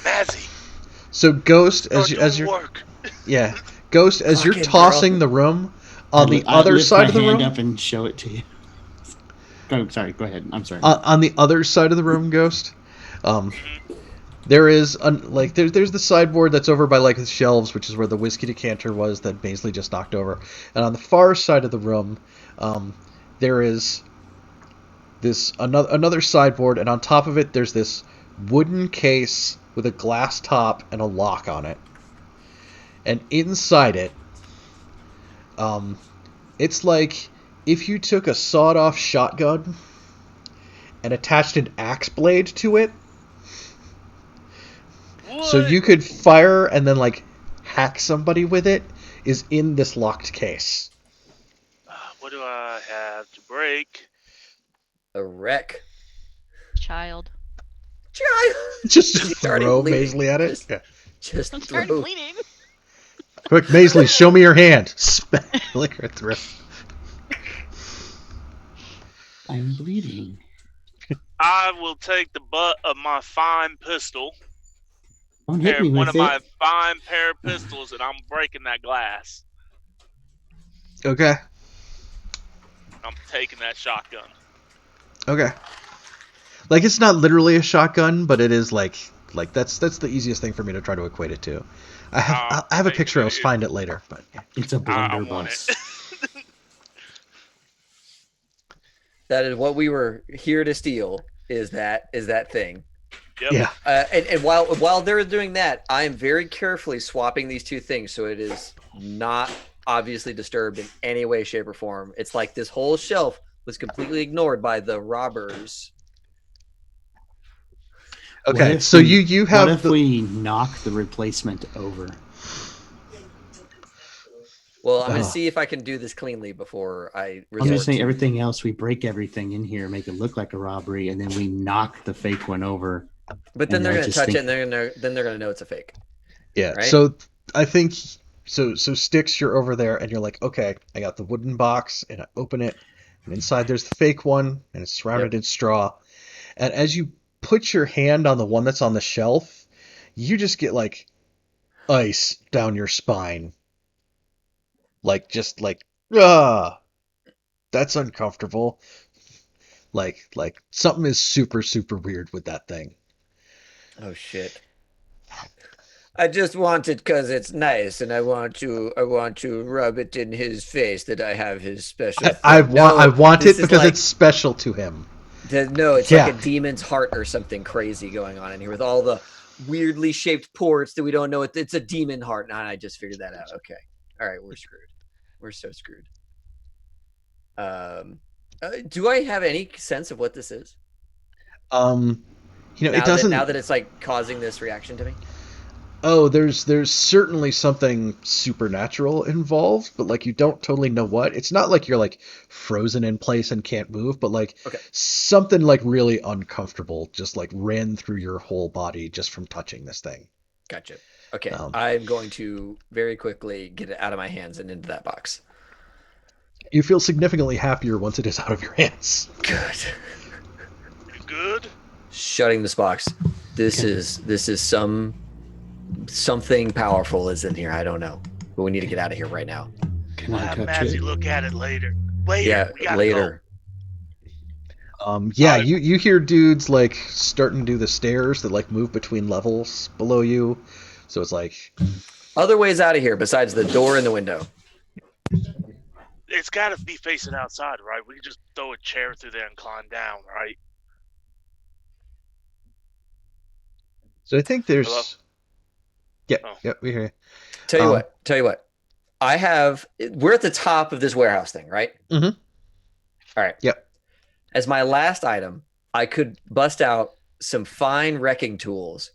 Mazzy, So Ghost, start as doing you're work. Ghost, as you're Fucking tossing girl. the room on the I other lift side my of the hand room. up and show it to you. Sorry, go ahead. I'm sorry. On the other side of the room, Ghost, there is there's the sideboard that's over by like the shelves, which is where the whiskey decanter was that Maisley just knocked over, and on the far side of the room, there is this another sideboard, and on top of it there's this wooden case with a glass top and a lock on it, and inside it, it's like if you took a sawed-off shotgun and attached an axe blade to it. What? So you could fire and then like hack somebody with it is in this locked case. What do I have to break? A wreck. Child. Child. Just Started throw bleeding. Maisley at it. Just- Yeah. Just I'm starting throw. bleeding. Quick, Maisley, show me your hand. Lick her through. I'm bleeding. I will take the butt of my fine pistol, Don't hit me one with of my it. fine pair of pistols, and I'm breaking that glass. Okay. I'm taking that shotgun. Okay. Like it's not literally a shotgun, but it is like that's the easiest thing for me to try to equate it to. I have a picture. I'll find it later, but yeah. It's a I want blunderbuss. it. That is what we were here to steal. Is that thing? Yep. Yeah. And while they're doing that, I am very carefully swapping these two things so it is not obviously disturbed in any way, shape, or form. It's like this whole shelf was completely ignored by the robbers. Okay. What So if you have What if we knock the replacement over? Well, I'm going Ugh. to see if I can do this cleanly before I I'm just saying to- everything else. We break everything in here, make it look like a robbery, and then we knock the fake one over. But then and they're I going to just touch think- it, and they're going to know it's a fake. Yeah. Right? So I think so Styx, you're over there and you're like, okay, I got the wooden box and I open it and inside there's the fake one and it's surrounded in straw. And as you put your hand on the one that's on the shelf, you just get like ice down your spine. Like just like that's uncomfortable. Like something is super weird with that thing. Oh shit! I just want it because it's nice, and I want to rub it in his face that I have his special. I thing. No, want this it is because like- it's special to him. No, it's Yeah. like a demon's heart or something crazy going on in here with all the weirdly shaped ports that we don't know. It's a demon heart, and I just figured that out. Okay, All right, we're screwed. We're so screwed. Do I have any sense of what this is? You know, it doesn't. Now that it's like causing this reaction to me. Oh, there's certainly something supernatural involved, but like you don't totally know what. It's not like you're like frozen in place and can't move, but like Okay. something like really uncomfortable just like ran through your whole body just from touching this thing. Gotcha. Okay, Um, I'm going to very quickly get it out of my hands and into that box. You feel significantly happier once it is out of your hands. Good. You good? Shutting this box. This is something powerful is in here. I don't know, but we need to get out of here right now. Can We'll I have touch Mazzy it? look at it later. Later. Yeah, we gotta later. Yeah, Alright. you hear dudes like starting to do the stairs that like move between levels below you. So it's like, Other ways out of here besides the door and the window. Go. It's gotta be facing outside, right? We can just throw a chair through there and climb down, right? so I think there's. Hello? Yeah, Oh. yeah, we hear you. Tell you what. We're at the top of this warehouse thing, right? Mhm. All right. Yep. As my last item, I could bust out some fine wrecking tools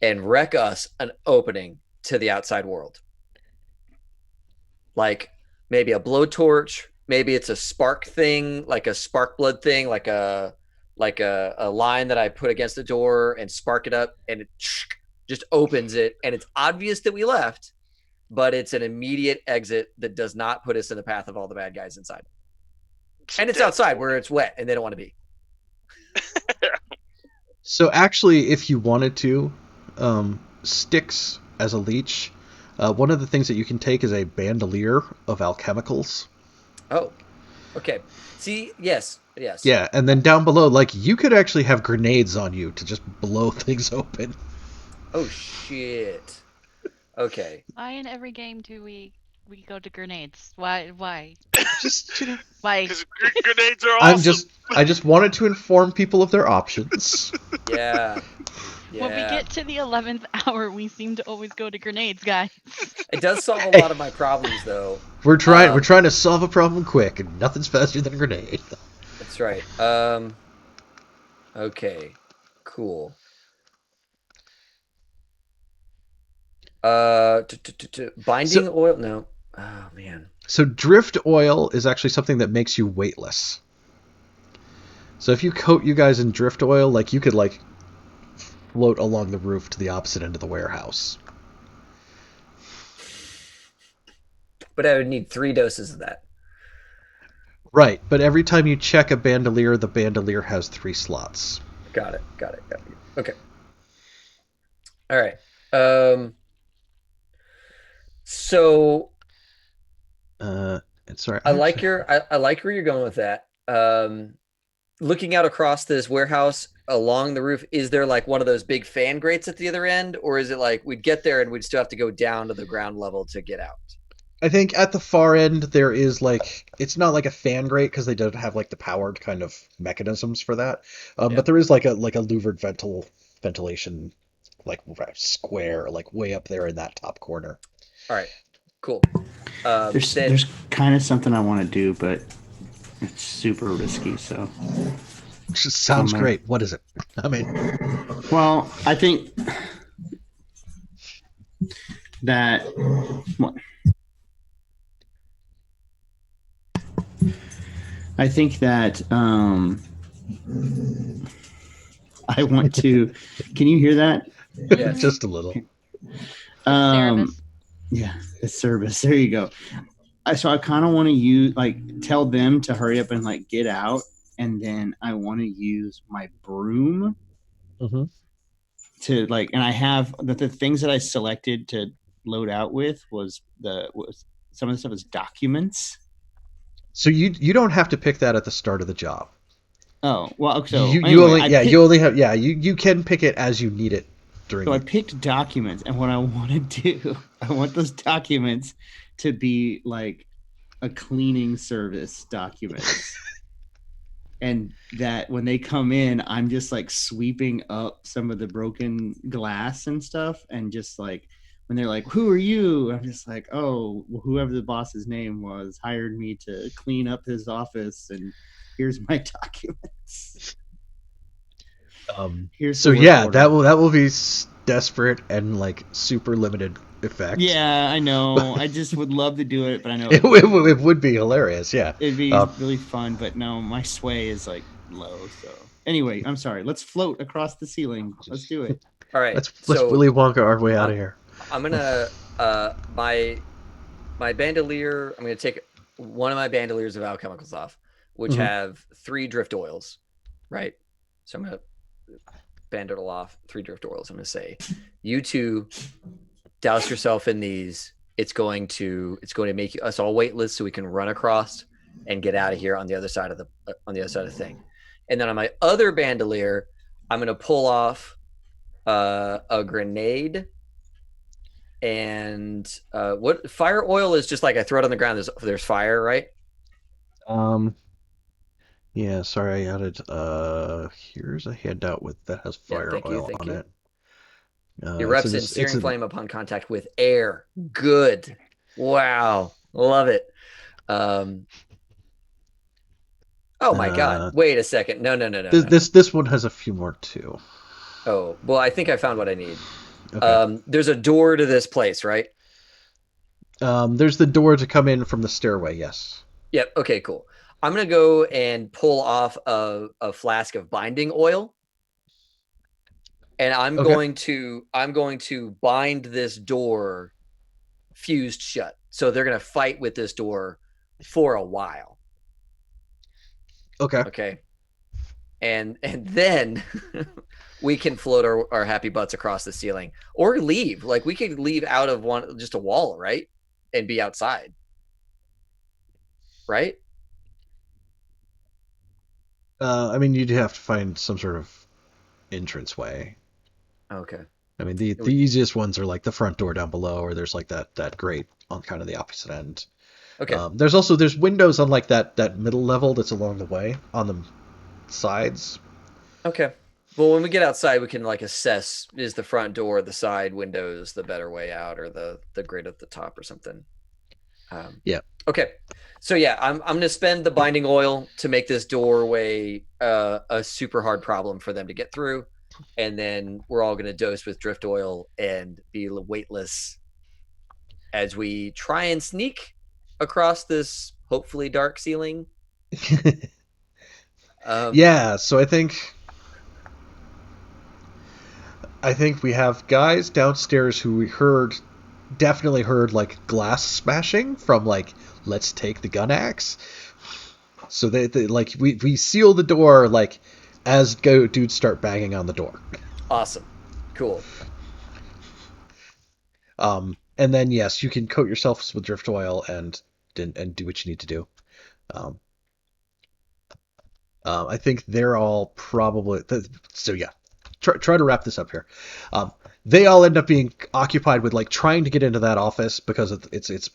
and wreck us an opening to the outside world. Like maybe a blowtorch, maybe it's a spark thing, like a spark blood thing, like a line that I put against the door and spark it up, and it just opens it, and it's obvious that we left, but it's an immediate exit that does not put us in the path of all the bad guys inside. And it's outside where it's wet and they don't want to be. So actually, if you wanted to, Styx as a leech, one of the things that you can take is a bandolier of alchemicals. Oh, okay. See, yes. Yeah, and then down below, like, you could actually have grenades on you to just blow things open. Oh, shit. Okay. Why in every game do we go to grenades? Why? Just, you know, Why? Because grenades are awesome. I just wanted to inform people of their options. Yeah. When we get to the 11th hour, we seem to always go to grenades, guys. It does solve a lot of my problems, though. We're trying to solve a problem quick, and nothing's faster than a grenade. That's right. Okay. Cool. Binding oil? No. Oh, man. So drift oil is actually something that makes you weightless. So if you coat you guys in drift oil, like, you could, like, float along the roof to the opposite end of the warehouse. But I would need 3 doses of that. Right, but every time you check a bandolier, the bandolier has 3 slots. Got it. Okay. All right. So Sorry, I like where you're going with that. Looking out across this warehouse along the roof, is there like one of those big fan grates at the other end, or is it like we'd get there and we'd still have to go down to the ground level to get out? I think at the far end there is like, it's not like a fan grate because they don't have like the powered kind of mechanisms for that, but there is like a louvered ventilation like square like way up there in that top corner. All right, cool. There's kind of something I want to do, but it's super risky. So Just sounds great. What is it? I mean, well, I think that I want to. Can you hear that? Yes. Just a little. Cerebus. Yeah, the service. There you go. So I kind of want to use, like, tell them to hurry up and like get out, and then I want to use my broom to like, and I have the things that I selected to load out with was some of the stuff is documents. So you don't have to pick that at the start of the job. Oh, well, so you can pick it as you need it during. So I picked documents, and what I want to do, I want those documents to be like a cleaning service documents. And that when they come in, I'm just like sweeping up some of the broken glass and stuff and just like when they're like, "Who are you?" I'm just like, "Oh, well, whoever the boss's name was hired me to clean up his office, and here's my documents." Here's So the work yeah, order. that will be desperate and like super limited effect. Yeah, I know. I just would love to do it, but I know It would be hilarious. Yeah, it'd be really fun. But no, my sway is like low. So anyway, I'm sorry. Let's float across the ceiling. Let's do it. All right. let's So Willy Wonka our way out of here. I'm gonna my bandolier. I'm gonna take one of my bandoliers of alchemicals off, which have 3 drift oils, right? So I'm gonna bandolier off 3 drift oils. I'm gonna say, you two douse yourself in these. It's going to make us all weightless, so we can run across and get out of here on the other side of the thing. And then on my other bandolier, I'm gonna pull off a grenade. And what fire oil is just like I throw it on the ground. There's fire, right? Yeah, sorry, I added here's a handout that has fire oil on it. Erupts in searing flame upon contact with air. Good. Wow. Love it. Oh my god. Wait a second. No. This one has a few more too. Oh, well, I think I found what I need. Okay. There's a door to this place, right? There's the door to come in from the stairway, yes. Yep. Okay, cool. I'm going to go and pull off a flask of binding oil. And I'm going to bind this door fused shut. So they're going to fight with this door for a while. Okay. And then we can float our happy butts across the ceiling or leave. Like we could leave out of just a wall, right? And be outside. Right? I mean, you'd have to find some sort of entranceway. Okay. I mean, the easiest ones are like the front door down below, or there's like that grate on kind of the opposite end. Okay. There's windows on like that middle level that's along the way on the sides. Okay. Well, when we get outside, we can like assess, is the front door, the side windows, the better way out, or the grate at the top or something. Yeah. Okay. So yeah, I'm going to spend the binding oil to make this doorway a super hard problem for them to get through. And then we're all going to dose with drift oil and be weightless as we try and sneak across this hopefully dark ceiling. Yeah, so I think we have guys downstairs who we definitely heard like glass smashing from like, let's take the gun axe. So they like we seal the door like as dudes start banging on the door. Awesome. Cool. And then yes, you can coat yourselves with drift oil and do what you need to do. I think they're all probably so yeah. Try to wrap this up here. They all end up being occupied with like trying to get into that office because it's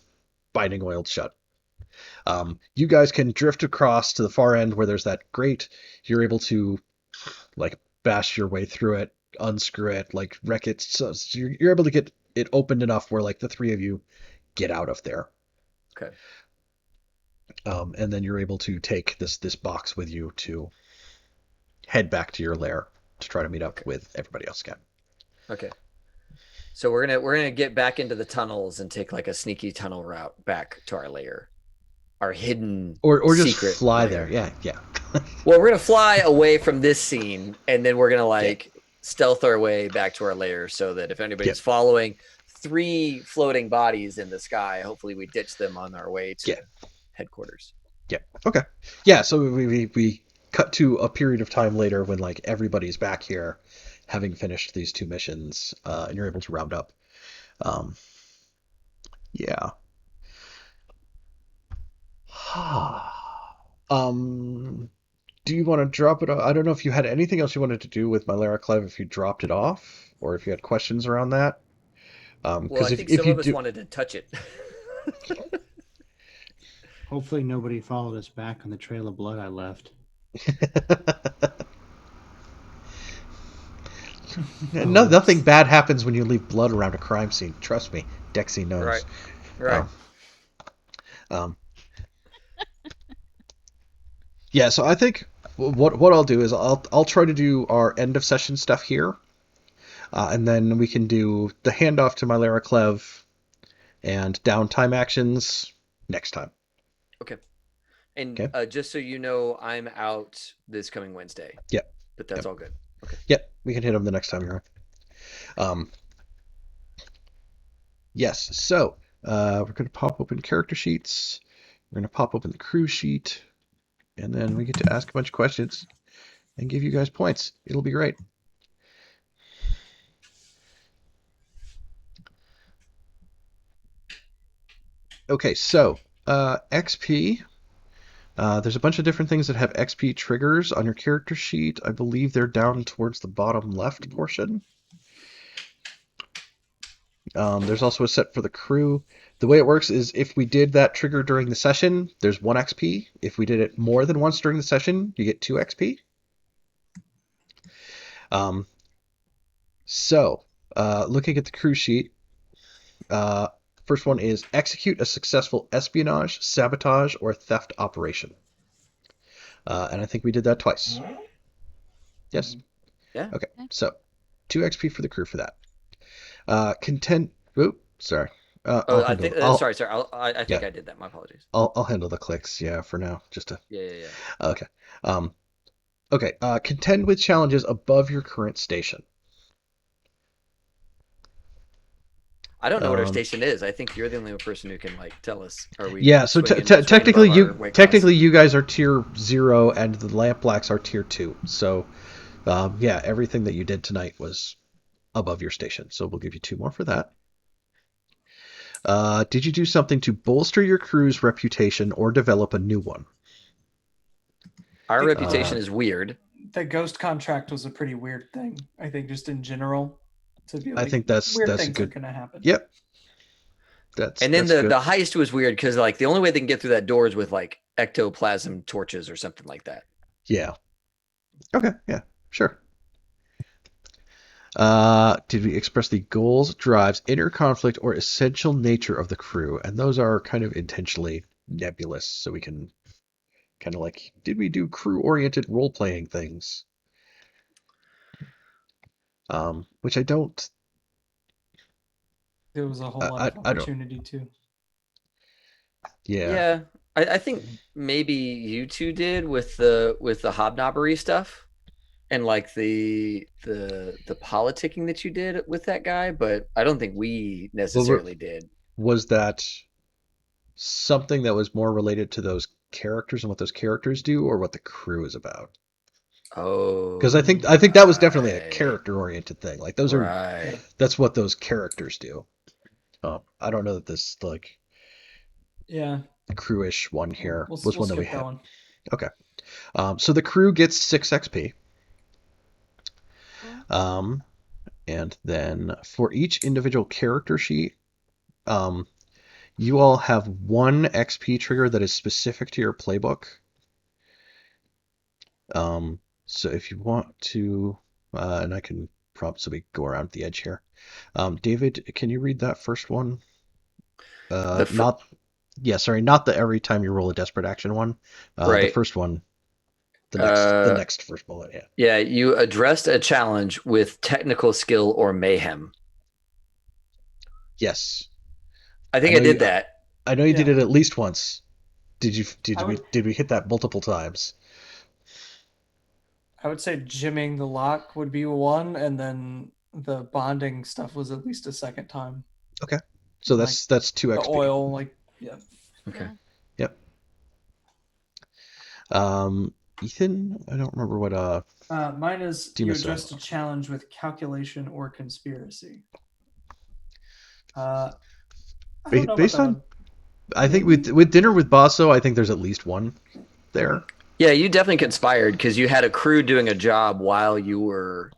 binding oiled shut. You guys can drift across to the far end where there's that grate. You're able to like bash your way through it, unscrew it, like wreck it. So you're able to get it opened enough where like the 3 of you get out of there. Okay. And then you're able to take this box with you to head back to your lair to try to meet up with everybody else again. Okay. So we're gonna get back into the tunnels and take like a sneaky tunnel route back to our lair, our hidden or just secret fly lair. there. Yeah. Well, we're gonna fly away from this scene, and then we're gonna like stealth our way back to our lair, so that if anybody's following 3 floating bodies in the sky, hopefully we ditch them on our way to headquarters. Yeah. Okay. Yeah. So we cut to a period of time later when like everybody's back here, having finished these 2 missions, and you're able to round up. Yeah. Do you want to drop it off? I don't know if you had anything else you wanted to do with Mylera Clev, if you dropped it off, or if you had questions around that. Well, I think some of us wanted to touch it. Hopefully nobody followed us back on the trail of blood I left. Nothing bad happens when you leave blood around a crime scene. Trust me, Dexy knows. Right. Yeah, so I think what I'll do is I'll try to do our end of session stuff here, and then we can do the handoff to Mylera Clev and downtime actions next time. Okay. And Okay. Just so you know, I'm out this coming Wednesday. Yep. But that's all good. Okay. Yep, we can hit them the next time you're on. Yes, so we're going to pop open character sheets. We're going to pop open the crew sheet, and then we get to ask a bunch of questions and give you guys points. It'll be great. Okay, so XP. There's a bunch of different things that have XP triggers on your character sheet. I believe they're down towards the bottom left portion. There's also a set for the crew. The way it works is if we did that trigger during the session, there's 1 XP. If we did it more than once during the session, you get 2 XP. Looking at the crew sheet, first one is execute a successful espionage, sabotage, or theft operation. And I think we did that twice. Yes? Yeah. Okay, so 2 XP for the crew for that. Content. Oops, sorry. I think. Sorry. I think I did that. My apologies. I'll handle the clicks. Yeah, for now, just to. Yeah. Okay. Okay. Contend with challenges above your current station. I don't know what our station is. I think you're the only person who can tell us. Are we? Yeah. So technically, you guys are tier 0, and the Lampblacks are tier 2. So, yeah, everything that you did tonight was above your station. So we'll give you 2 more for that. Did you do something to bolster your crew's reputation or develop a new one? Our reputation is weird. The ghost contract was a pretty weird thing. I think just in general, to be I think that's weird a things good. are gonna happen. Yep. And then the heist was weird because the only way they can get through that door is with ectoplasm torches or something like that. Yeah. Okay. Yeah. Sure. Did we express the goals, drives, inner conflict, or essential nature of the crew? And those are kind of intentionally nebulous, so we can kind of did we do crew-oriented role-playing things? Which I don't. There was a whole lot of opportunity too. Yeah. Yeah, I think maybe you two did with the hobnobbery stuff. And the politicking that you did with that guy, but I don't think we necessarily did. Was that something that was more related to those characters and what those characters do, or what the crew is about? Oh, because I think that was definitely a character-oriented thing. Those are that's what those characters do. I don't know that this crewish one here was one that we had. Okay, so the crew gets 6 XP. And then for each individual character sheet, you all have 1 XP trigger that is specific to your playbook. So if you want to, and I can prompt so we go around the edge here. David, can you read that first one? Not the every time you roll a desperate action one. Right. The first one. The next first bullet, yeah. Yeah, you addressed a challenge with technical skill or mayhem. Yes. I think I did that. I know you did it at least once. Did we hit that multiple times? I would say jimming the lock would be 1, and then the bonding stuff was at least a second time. Okay. So that's 2 XP. The oil, yeah. Okay. Yep. Ethan, I don't remember what mine is you addressed a challenge with calculation or conspiracy. Based on I think with dinner with Basso, I think there's at least 1 there. Yeah, you definitely conspired because you had a crew doing a job while you were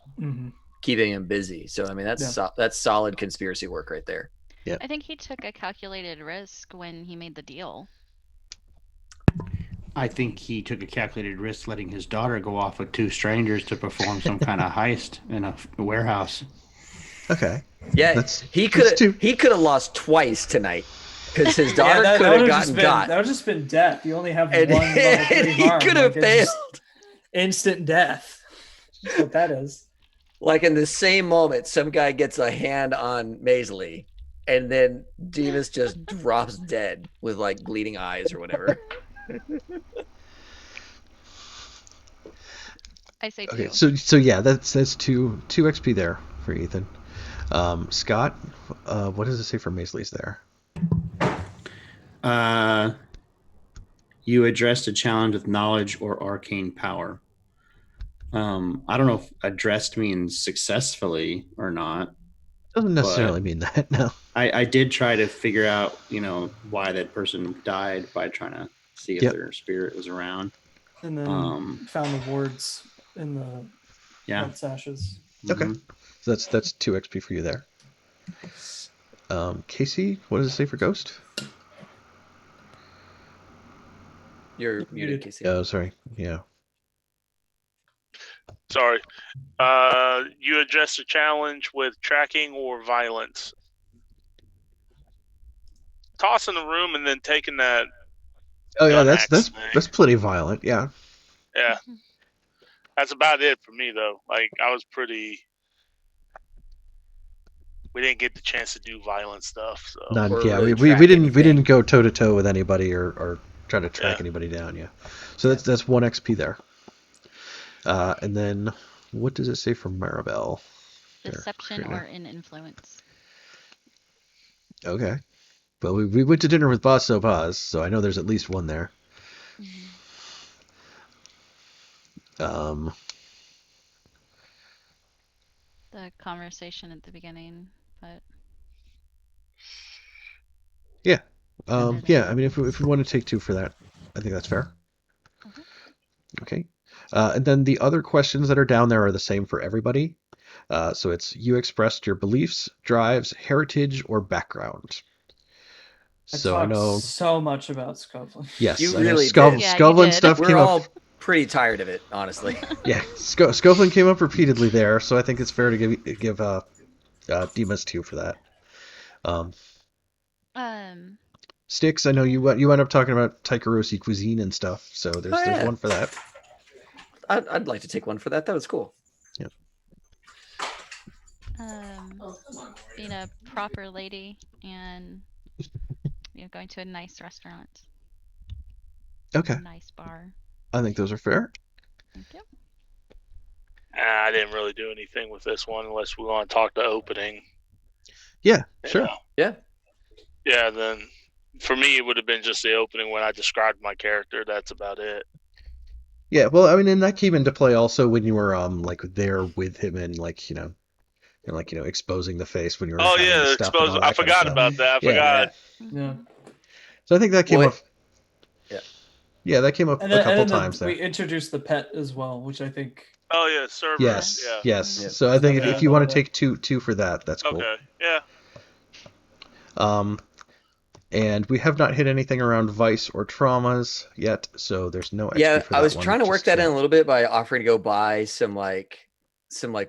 keeping him busy. So I mean that's solid conspiracy work right there. Yeah. I think he took a calculated risk when he made the deal. I think he took a calculated risk letting his daughter go off with 2 strangers to perform some kind of heist in a warehouse. Okay. Yeah, That's he that's two. could have lost twice tonight because his daughter that could would have just gotten been got. that would just been death. You only have And, one level 3 and he harm. could have Like, it's just failed. instant death. That's what that is. Like in the same moment, some guy gets a hand on Maisley, and then Demas just drops dead with like bleeding eyes or whatever. I say 2. Okay, so yeah, that's 2 XP there for Ethan. Scott, what does it say for Maisley's there? You addressed a challenge with knowledge or arcane power. I don't know if addressed means successfully or not. Doesn't necessarily mean that, no. I did try to figure out, why that person died by trying to see if their spirit was around. And then found the wards in the red sashes. Okay. So that's 2 XP for you there. Casey, what does it say for Ghost? You're muted, Casey. Oh, sorry. Yeah. Sorry. You address a challenge with tracking or violence. Tossing the room and then taking that. Oh yeah, gun that's axe that's pretty violent. Yeah. Yeah. That's about it for me though. Like I was pretty. We didn't get the chance to do violent stuff. So. We didn't go toe to toe with anybody or try to track anybody down. Yeah. So that's 1 XP there. And then what does it say for Maribel? Deception or in influence. Okay. Well, we went to dinner with Boss So Boz, so I know there's at least 1 there. The conversation at the beginning, but yeah, yeah. I mean, if we want to take 2 for that, I think that's fair. Okay. And then the other questions that are down there are the same for everybody. So it's you expressed your beliefs, drives, heritage, or background. I know so much about Skovlin. Yes, you I really know did. Skovlin stuff We're came all up. pretty tired of it, honestly. Yeah, Skovlin came up repeatedly there, so I think it's fair to give Demas 2 for that. Sticks, I know you went up talking about Taikarosi cuisine and stuff, so there's 1 for that. I'd like to take 1 for that. That was cool. Yeah. Being a proper lady and going to a nice restaurant. Okay. A nice bar. I think those are fair. Thank you. I didn't really do anything with this one unless we want to talk to opening. Yeah, sure. Yeah. Yeah, then for me it would have been just the opening when I described my character. That's about it. Yeah, well, I mean, and that came into play also when you were like there with him and exposing the face when you were. Oh yeah, exposing. I forgot about that. I forgot. Yeah. So I think that came up. Yeah. Yeah, that came up a couple times there. We introduced the pet as well, which I think. Oh yeah, Cerberus. Yes. Yeah. Yes. Yeah. So I think if you want to take two for that, that's cool. Okay. Yeah. And we have not hit anything around vice or traumas yet, so there's no XP Yeah, for that I was one, trying to work that in a little bit by offering to go buy some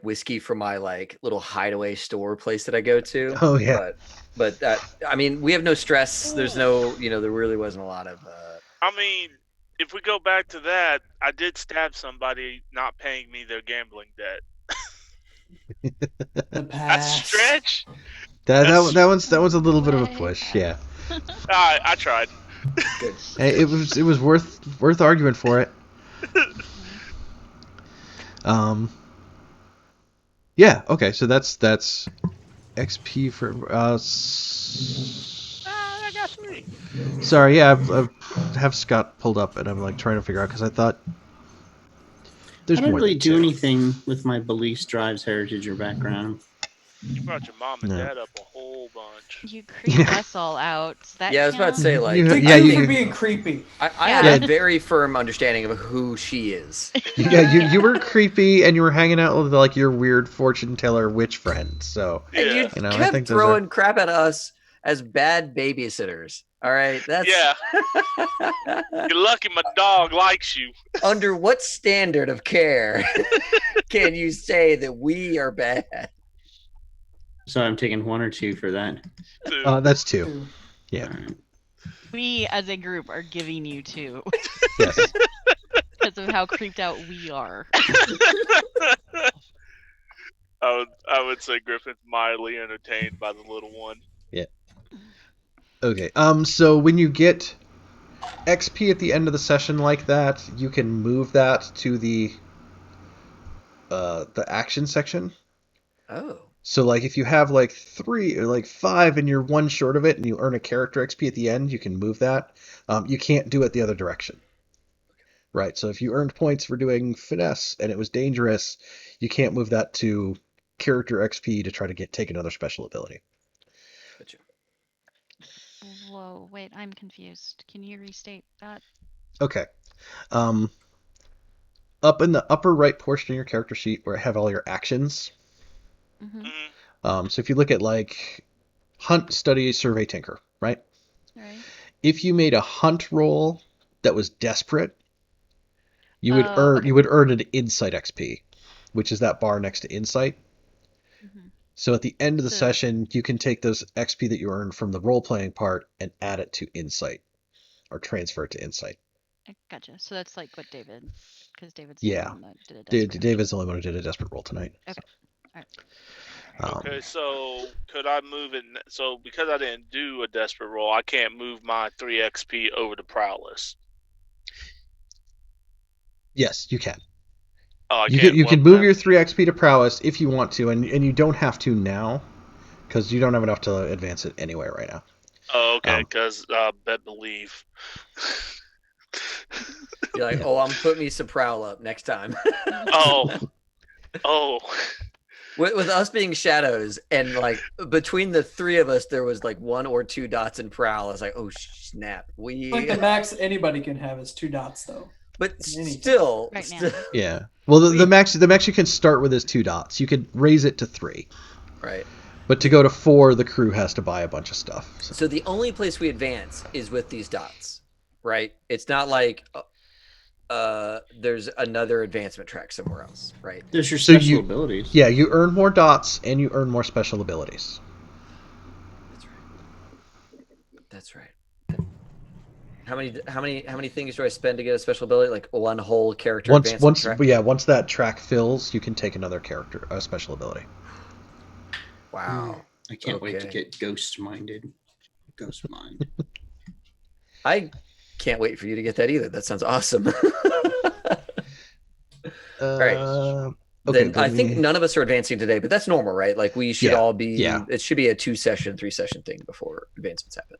whiskey from my little hideaway store place that I go to. Oh yeah. But that, I mean, we have no stress. There's no, there really wasn't a lot of. I mean, if we go back to that, I did stab somebody not paying me their gambling debt. That's a stretch. That one's a little bit of a push, yeah. I tried. Good. Hey, it was worth arguing for it. Yeah. Okay. So that's XP for I got 3. Sorry. Yeah. I have Scott pulled up, and I'm trying to figure out because I thought there's I don't more really than do 2. anything with my beliefs, drives, heritage, or background. You brought your mom and dad up a whole bunch. You creep us all out. That I was about to say you're being creepy. I have a very firm understanding of who she is. Yeah, you were creepy, and you were hanging out with your weird fortune teller witch friend. So and you I kept think throwing crap at us as bad babysitters. All right, that's Yeah. You're lucky my dog likes you. Under what standard of care can you say that we are bad? So I'm taking 1 or 2 for that. That's 2. Two. Yeah. All right. We as a group are giving you 2 Yes. because of how creeped out we are. I would say Griffin's mildly entertained by the little one. Yeah. Okay. So when you get XP at the end of the session like that, you can move that to the action section. Oh. So like if you have like 3 or like 5 and you're 1 short of it and you earn a character XP at the end, you can move that. You can't do it the other direction. Right. So if you earned points for doing finesse and it was dangerous, you can't move that to character XP to try to take another special ability. Gotcha. Whoa, wait, I'm confused. Can you restate that? Okay. Up in the upper right portion of your character sheet where I have all your actions. Mm-hmm. So if you look at like hunt, study, survey, tinker, right? Right. If you made a hunt roll that was desperate, you would Okay. you would earn an insight XP, which is that bar next to insight. Mm-hmm. So at the end of the So- session, you can take those XP that you earned from the role playing part and add it to insight, or transfer it to insight. I gotcha. So that's like what David, because David's Yeah. the one that did a desperate. David's the only one who did a desperate roll tonight. Okay. Okay, so could I move it? So because I didn't do a desperate roll, I can't move my 3 XP over to prowess. Yes, you can. Oh, I You can't. can, you well, can move then- your 3 XP to prowess if you want to, and you don't have to now, because you don't have enough to advance it anyway right now. Oh, okay, because bet believe. You're like, Yeah. oh, I'm putting me some prowl up next time. Oh. With us being shadows and like between the 3 of us, there was like 1 or 2 dots in prowl. I was like, oh snap, Like the max anybody can have is 2 dots, though. But Anything. still, Right now. Yeah. Well, the max you can start with is 2 dots. You could raise it to 3, right. but to go to 4, the crew has to buy a bunch of stuff. So the only place we advance is with these dots, right? It's not like there's another advancement track somewhere else, right? There's your So special abilities. Yeah, you earn more dots and you earn more special abilities. That's right. How many things do I spend to get a special ability? Like 1 whole character advancement track? Once that track fills, you can take another a special ability. Wow. I can't wait to Okay. get ghost minded. Ghost mind. I can't wait for you to get that either. That sounds awesome. Okay, Then I think none of us are advancing today, but that's normal, right? Like we should all be. Yeah. It should be a 2-session, 3-session thing before advancements happen.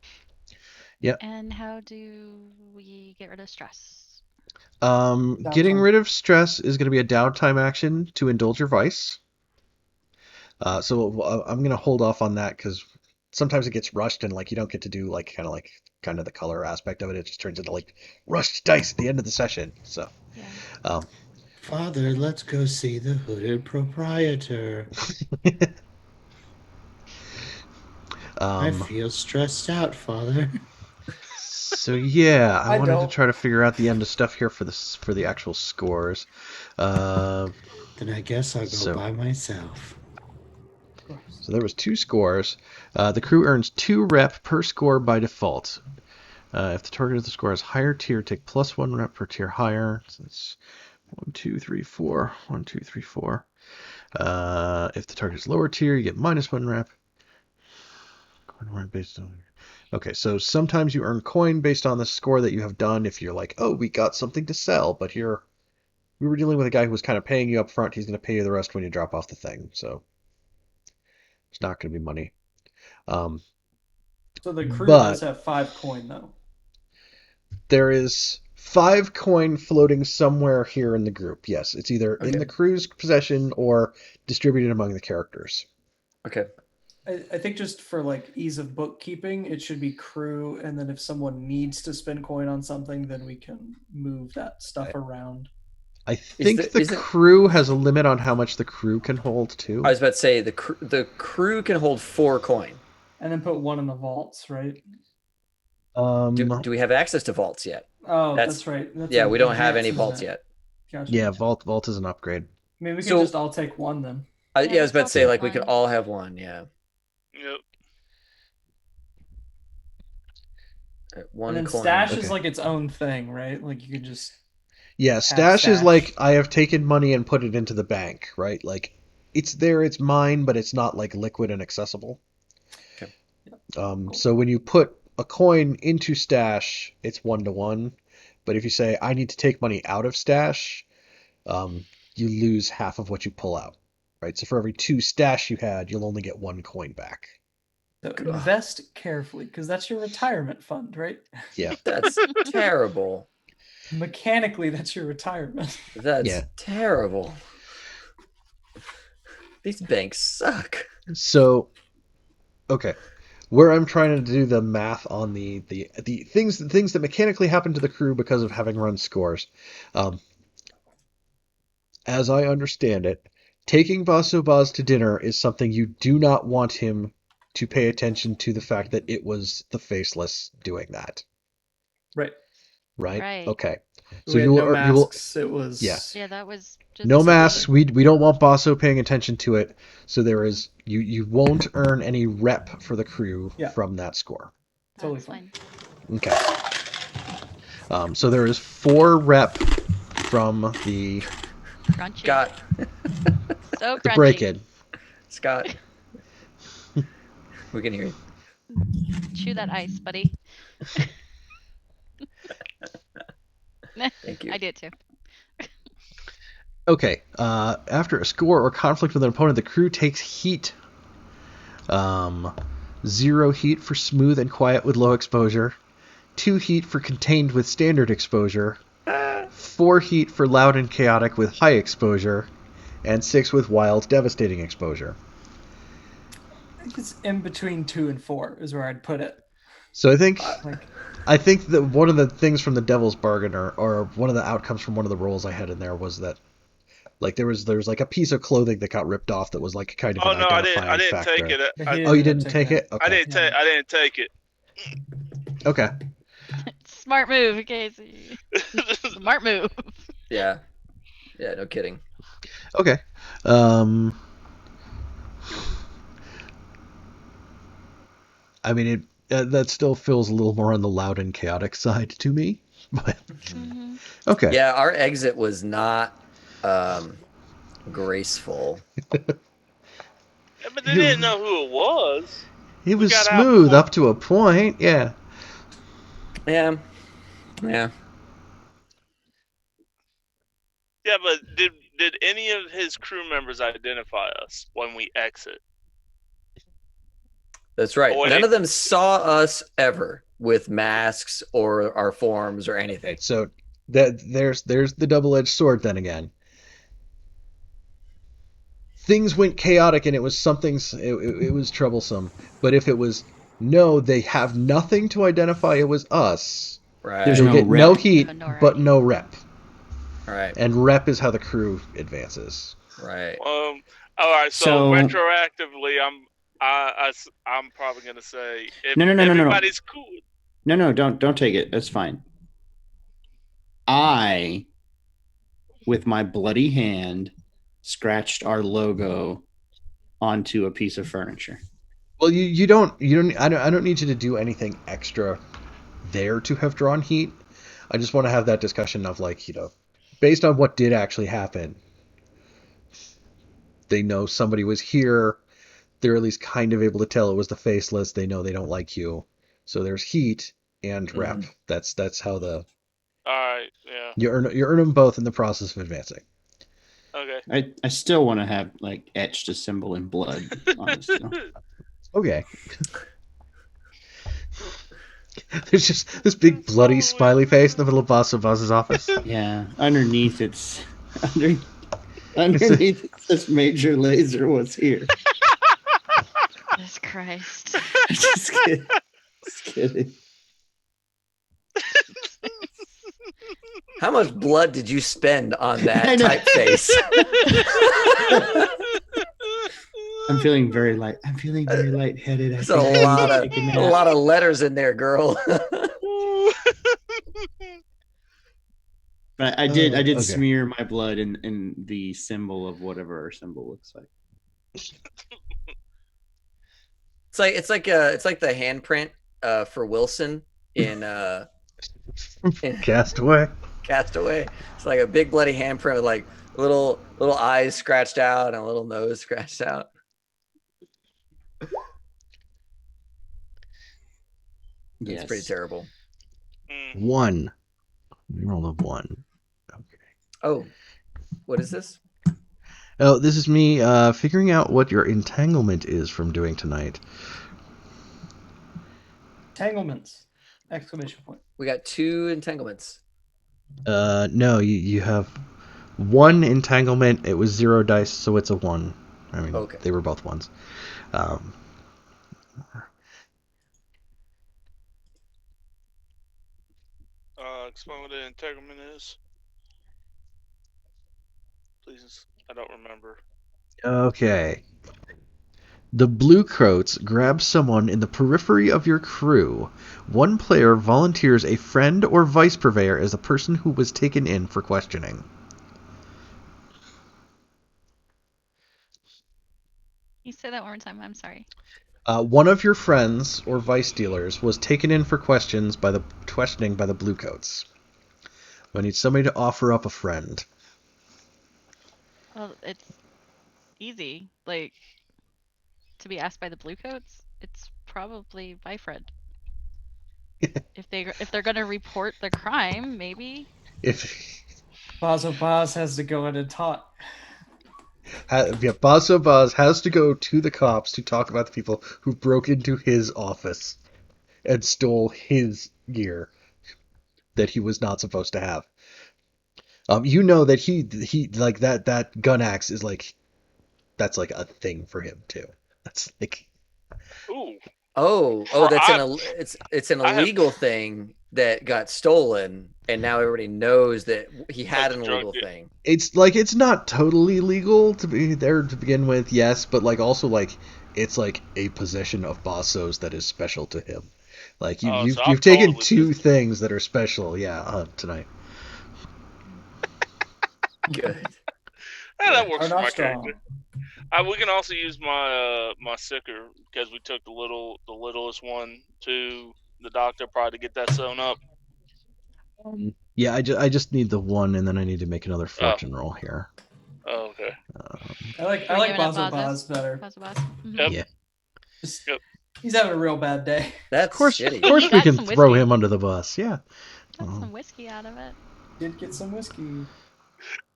And how do we get rid of stress? Getting Downtime. rid of stress is going to be a downtime action to indulge your vice. So I'm going to hold off on that because sometimes it gets rushed and like you don't get to do like kind of the color aspect of it. It just turns into like rushed dice at the end of the session. So, Yeah. Father, let's go see the hooded proprietor. I feel stressed out, Father. So yeah, I wanted to don't. try to figure out the end of stuff here for the actual scores. Then I guess I'll go So- by myself. So there was 2 scores. The crew earns 2 rep per score by default. If the target of the score is higher tier, take +1 rep per tier higher. So that's 1, 2, 3, 4. 1, 2, 3, 4. If the target is lower tier, you get -1 rep. Coin based on. Okay, so sometimes you earn coin based on the score that you have done. If you're like, oh, we got something to sell, but here we were dealing with a guy who was kind of paying you up front. He's going to pay you the rest when you drop off the thing. So it's not going to be money. So the crew But- does have 5 coin, though. There is 5 coin floating somewhere here in the group. Yes, it's either in Okay. the crew's possession or distributed among the characters. Okay. I think just for like ease of bookkeeping, it should be crew, and then if someone needs to spend coin on something, then we can move that stuff around. I think the- the is it- crew has a limit on how much the crew can hold too. I was about to say the crew can hold 4 coin. And then put 1 in the vaults, right? Do we have access to vaults yet? Oh, That's- that's right. That's Yeah, an we don't have advance, any isn't vaults it? yet. Gotcha. Yeah, vault is an upgrade. I mean, we can So- just all take one then. Yeah, I let's was about all to say, take like, we could one. all have one, yeah. Yep. One And then coin. stash is Okay. like its own thing, right? Like you could just Yeah, stash is stash. like I have taken money and put it into the bank, right? Like it's there, it's mine, but it's not like liquid and accessible. Okay. So when you put a coin into stash, it's 1-to-1. But if you say I need to take money out of stash, you lose half of what you pull out, right? So for every 2 stash you had, you'll only get 1 coin back. so invest carefully because that's your retirement fund, right? Yeah. That's terrible. Mechanically, that's your retirement. That's Yeah. terrible. These banks suck. So, okay, where I'm trying to do the math on the things that mechanically happen to the crew because of having run scores. As I understand it, taking Vasobaz to dinner is something you do not want him to pay attention to the fact that it was the Faceless doing that. Right. Right? Right. Okay. So We had you will, no you will, masks. It was Yeah. Yeah, that was just no simply- masks. We don't want Basso paying attention to it. So there is you won't earn any rep for the crew Yeah. from that score. Totally That's fine. Okay. So there is 4 rep from the Crunchy. Scott. So the crunchy. break-in. Scott. We can hear you. Chew that ice, buddy. Thank you. I did too. Okay. After a score or conflict with an opponent, the crew takes heat. 0 heat for smooth and quiet with low exposure. 2 heat for contained with standard exposure. 4 heat for loud and chaotic with high exposure. And 6 with wild, devastating exposure. I think it's in between 2 and 4 is where I'd put it. So I think Like that one of the things from the Devil's Bargain, or one of the outcomes from one of the rolls I had in there, was that like there was like a piece of clothing that got ripped off that was like kind of Oh an no, I identifying didn't factor. take it. But I, he Oh, you ended didn't up take taking it? Okay. I didn't take it. Okay. Smart move, Casey. Smart move. Yeah. Yeah, no kidding. Okay. I mean, that still feels a little more on the loud and chaotic side to me, but Mm-hmm. okay. Yeah, our exit was not graceful. Yeah, but they didn't know who it was. It was got out smooth before- up to a point. Yeah. Yeah. Yeah. Yeah, but did any of his crew members identify us when we exit? That's right. Oh, wait. None of them saw us ever with masks or our forms or anything. So there's the double-edged sword then again. Things went chaotic and it was it was troublesome. But if it was no, they have nothing to identify it was us. Right. There's They no get rep. no heat, But no but rep. no rep. Right. And rep is how the crew advances. Right. All right. So, So- retroactively, I'm probably gonna say if No. everybody's cool. No, don't take it. That's fine. I, with my bloody hand, scratched our logo onto a piece of furniture. Well, you don't I don't need you to do anything extra there to have drawn heat. I just want to have that discussion of like, based on what did actually happen. They know somebody was here. They're at least kind of able to tell it was the Faceless. They know they don't like you. So there's heat and rep. That's how All right. Yeah. you earn them both in the process of advancing. Okay. I still want to have like etched a symbol in blood on it still. Okay. There's just this big bloody smiley face in the middle of Boss's office. Yeah, underneath it's underneath it says Major Laser was here. Jesus Christ. Just kidding. Just kidding. How much blood did you spend on I that know. typeface? I'm feeling very light. I'm feeling very lightheaded. I There's think a I lot need to of take a a nap. lot of letters in there, girl. But I did Okay. smear my blood in the symbol of whatever our symbol looks like. It's like the handprint for Wilson in Castaway. Castaway. It's like a big bloody handprint with like little eyes scratched out and a little nose scratched out. It's pretty terrible. Mm. 1. We rolled a 1. Okay. Oh, what is this? Oh, this is me figuring out what your entanglement is from doing tonight. Entanglements! Exclamation point. We got 2 entanglements. No, you have 1 entanglement. It was 0 dice, so it's a 1. I mean, Okay. they were both 1s. Explain what an entanglement is. Please, I don't remember. Okay. The blue coats grab someone in the periphery of your crew. One player volunteers a friend or vice purveyor as the person who was taken in for questioning. You say that one more time. I'm sorry. One of your friends or vice dealers was taken in for questioning by the blue coats. I need somebody to offer up a friend. Well, it's easy. Like, to be asked by the bluecoats, it's probably my friend. if they're gonna report the crime, maybe. If Bazo Baz has to go in and talk. Baso Baz has to go to the cops to talk about the people who broke into his office and stole his gear that he was not supposed to have. You know that he like that gun axe is like that's like a thing for him too. That's like Ooh. Oh, For that's I- it's an I have- illegal thing that got stolen, and now everybody knows that he had like an the drug illegal deal. thing. it's not totally legal to be there to begin with, yes, but like also like it's like a possession of Basso's that is special to him. Like Oh, you've so I'm you've taken totally 2 missing. things that are special, tonight. Good. Yeah, that works Are for not my strong. character. We can also use my sicker because we took the littlest one to the doctor probably to get that sewn up. Yeah, I just need the 1, and then I need to make another fortune roll here. Oh, okay. I like We're giving it Bazo Bazo. Baz better. Bazo Baz. Yep. Yeah. Just- Yep. He's having a real bad day. That's Of course shitty. we Got can some throw whiskey. him under the bus. Yeah. Got some whiskey out of it. Did get some whiskey.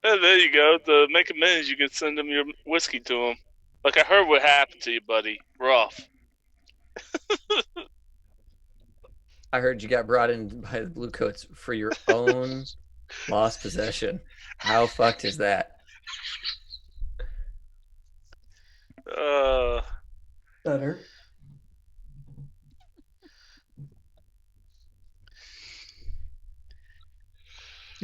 There you go. To make amends, you can send him your whiskey to him. Like I heard what happened to you, buddy. Rough. I heard you got brought in by the bluecoats for your own lost possession. How fucked is that? Better.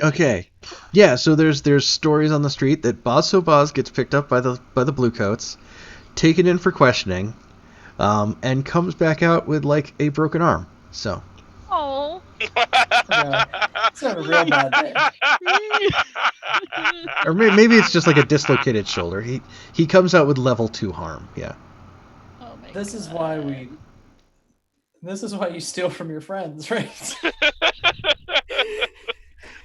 Okay. Yeah, so there's stories on the street that Baso Baz gets picked up by the bluecoats, taken in for questioning, and comes back out with like a broken arm. So Oh. It's having a real bad day. or maybe it's just like a dislocated shoulder. He comes out with level 2 harm. Yeah. Oh my This God. is why This is why you steal from your friends, right?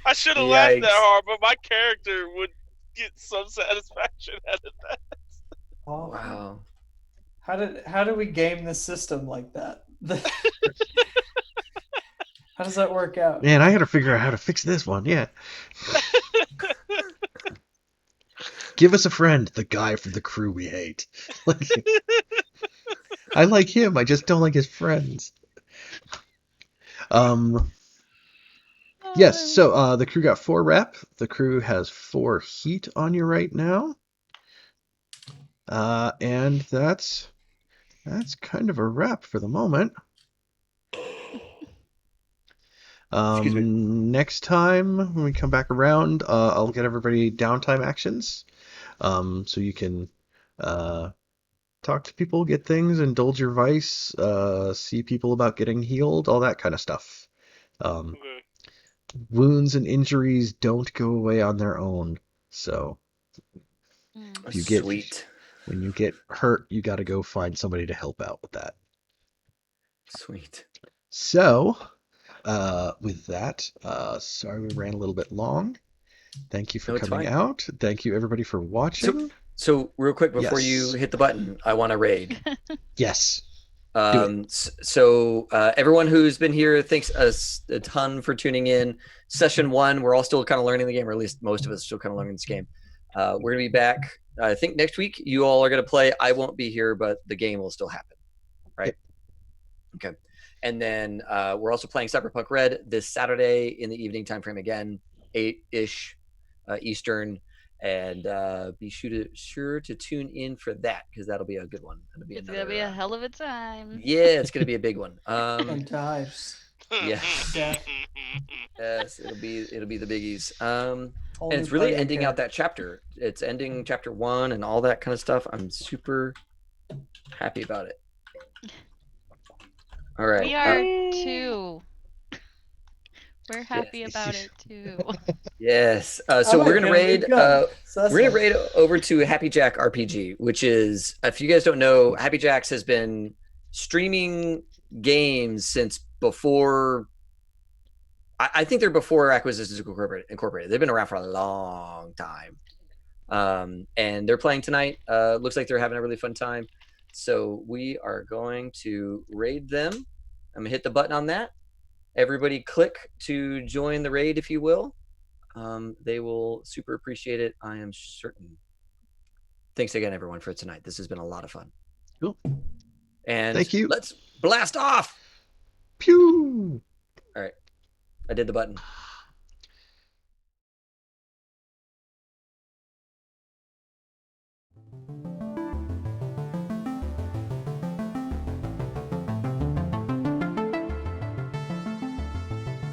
I should have laughed that Yikes. hard, but my character would get some satisfaction out of that. Oh, Wow. How do we game this system like that? How does that work out? Man, I got to figure out how to fix this one. Yeah. Give us a friend, the guy from the crew we hate. I like him. I just don't like his friends. Yes. So the crew got 4 rep. The crew has 4 heat on you right now. And that's kind of a wrap for the moment. Excuse me. Next time when we come back around, I'll get everybody downtime actions. So you can talk to people, get things, indulge your vice, see people about getting healed, all that kind of stuff. Okay. Wounds and injuries don't go away on their own. So Mm. if you get Sweet. when you get hurt, you got to go find somebody to help out with that. Sweet. So, with that, sorry we ran a little bit long. Thank you for No, it's coming fine. out. Thank you everybody for watching. So real quick before Yes. you hit the button, I want to raid. Yes. Do it. So everyone who's been here, thanks us a ton for tuning in. Session 1, we're all still kind of learning the game, or at least most of us are still kind of learning this game. We're gonna be back. I think next week you all are gonna play. I won't be here, but the game will still happen, right? Yep. Okay. And then we're also playing Cyberpunk Red this Saturday in the evening time frame again, 8-ish Eastern. And be sure to tune in for that, because that'll be a good one. It'll be It's gonna be a hell of a time. Yeah, it's gonna be a big one. Fun times. Yeah. Yeah. Yes, it'll be the biggies. Whole And new it's really party ending out character. that chapter. It's ending chapter 1 and all that kind of stuff. I'm super happy about it. All right. We are too. We're happy about it too. Yes. So we're gonna raid. We're gonna Sussman. raid over to Happy Jack RPG, which is, if you guys don't know, Happy Jacks has been streaming games since before. I think they're before Acquisitions Incorporated. They've been around for a long time, and they're playing tonight. Looks like they're having a really fun time. So we are going to raid them. I'm gonna hit the button on that. Everybody click to join the raid, if you will. They will super appreciate it, I am certain. Thanks again, everyone, for tonight. This has been a lot of fun. Cool. And Thank you. let's blast off. Pew! All right. I did the button.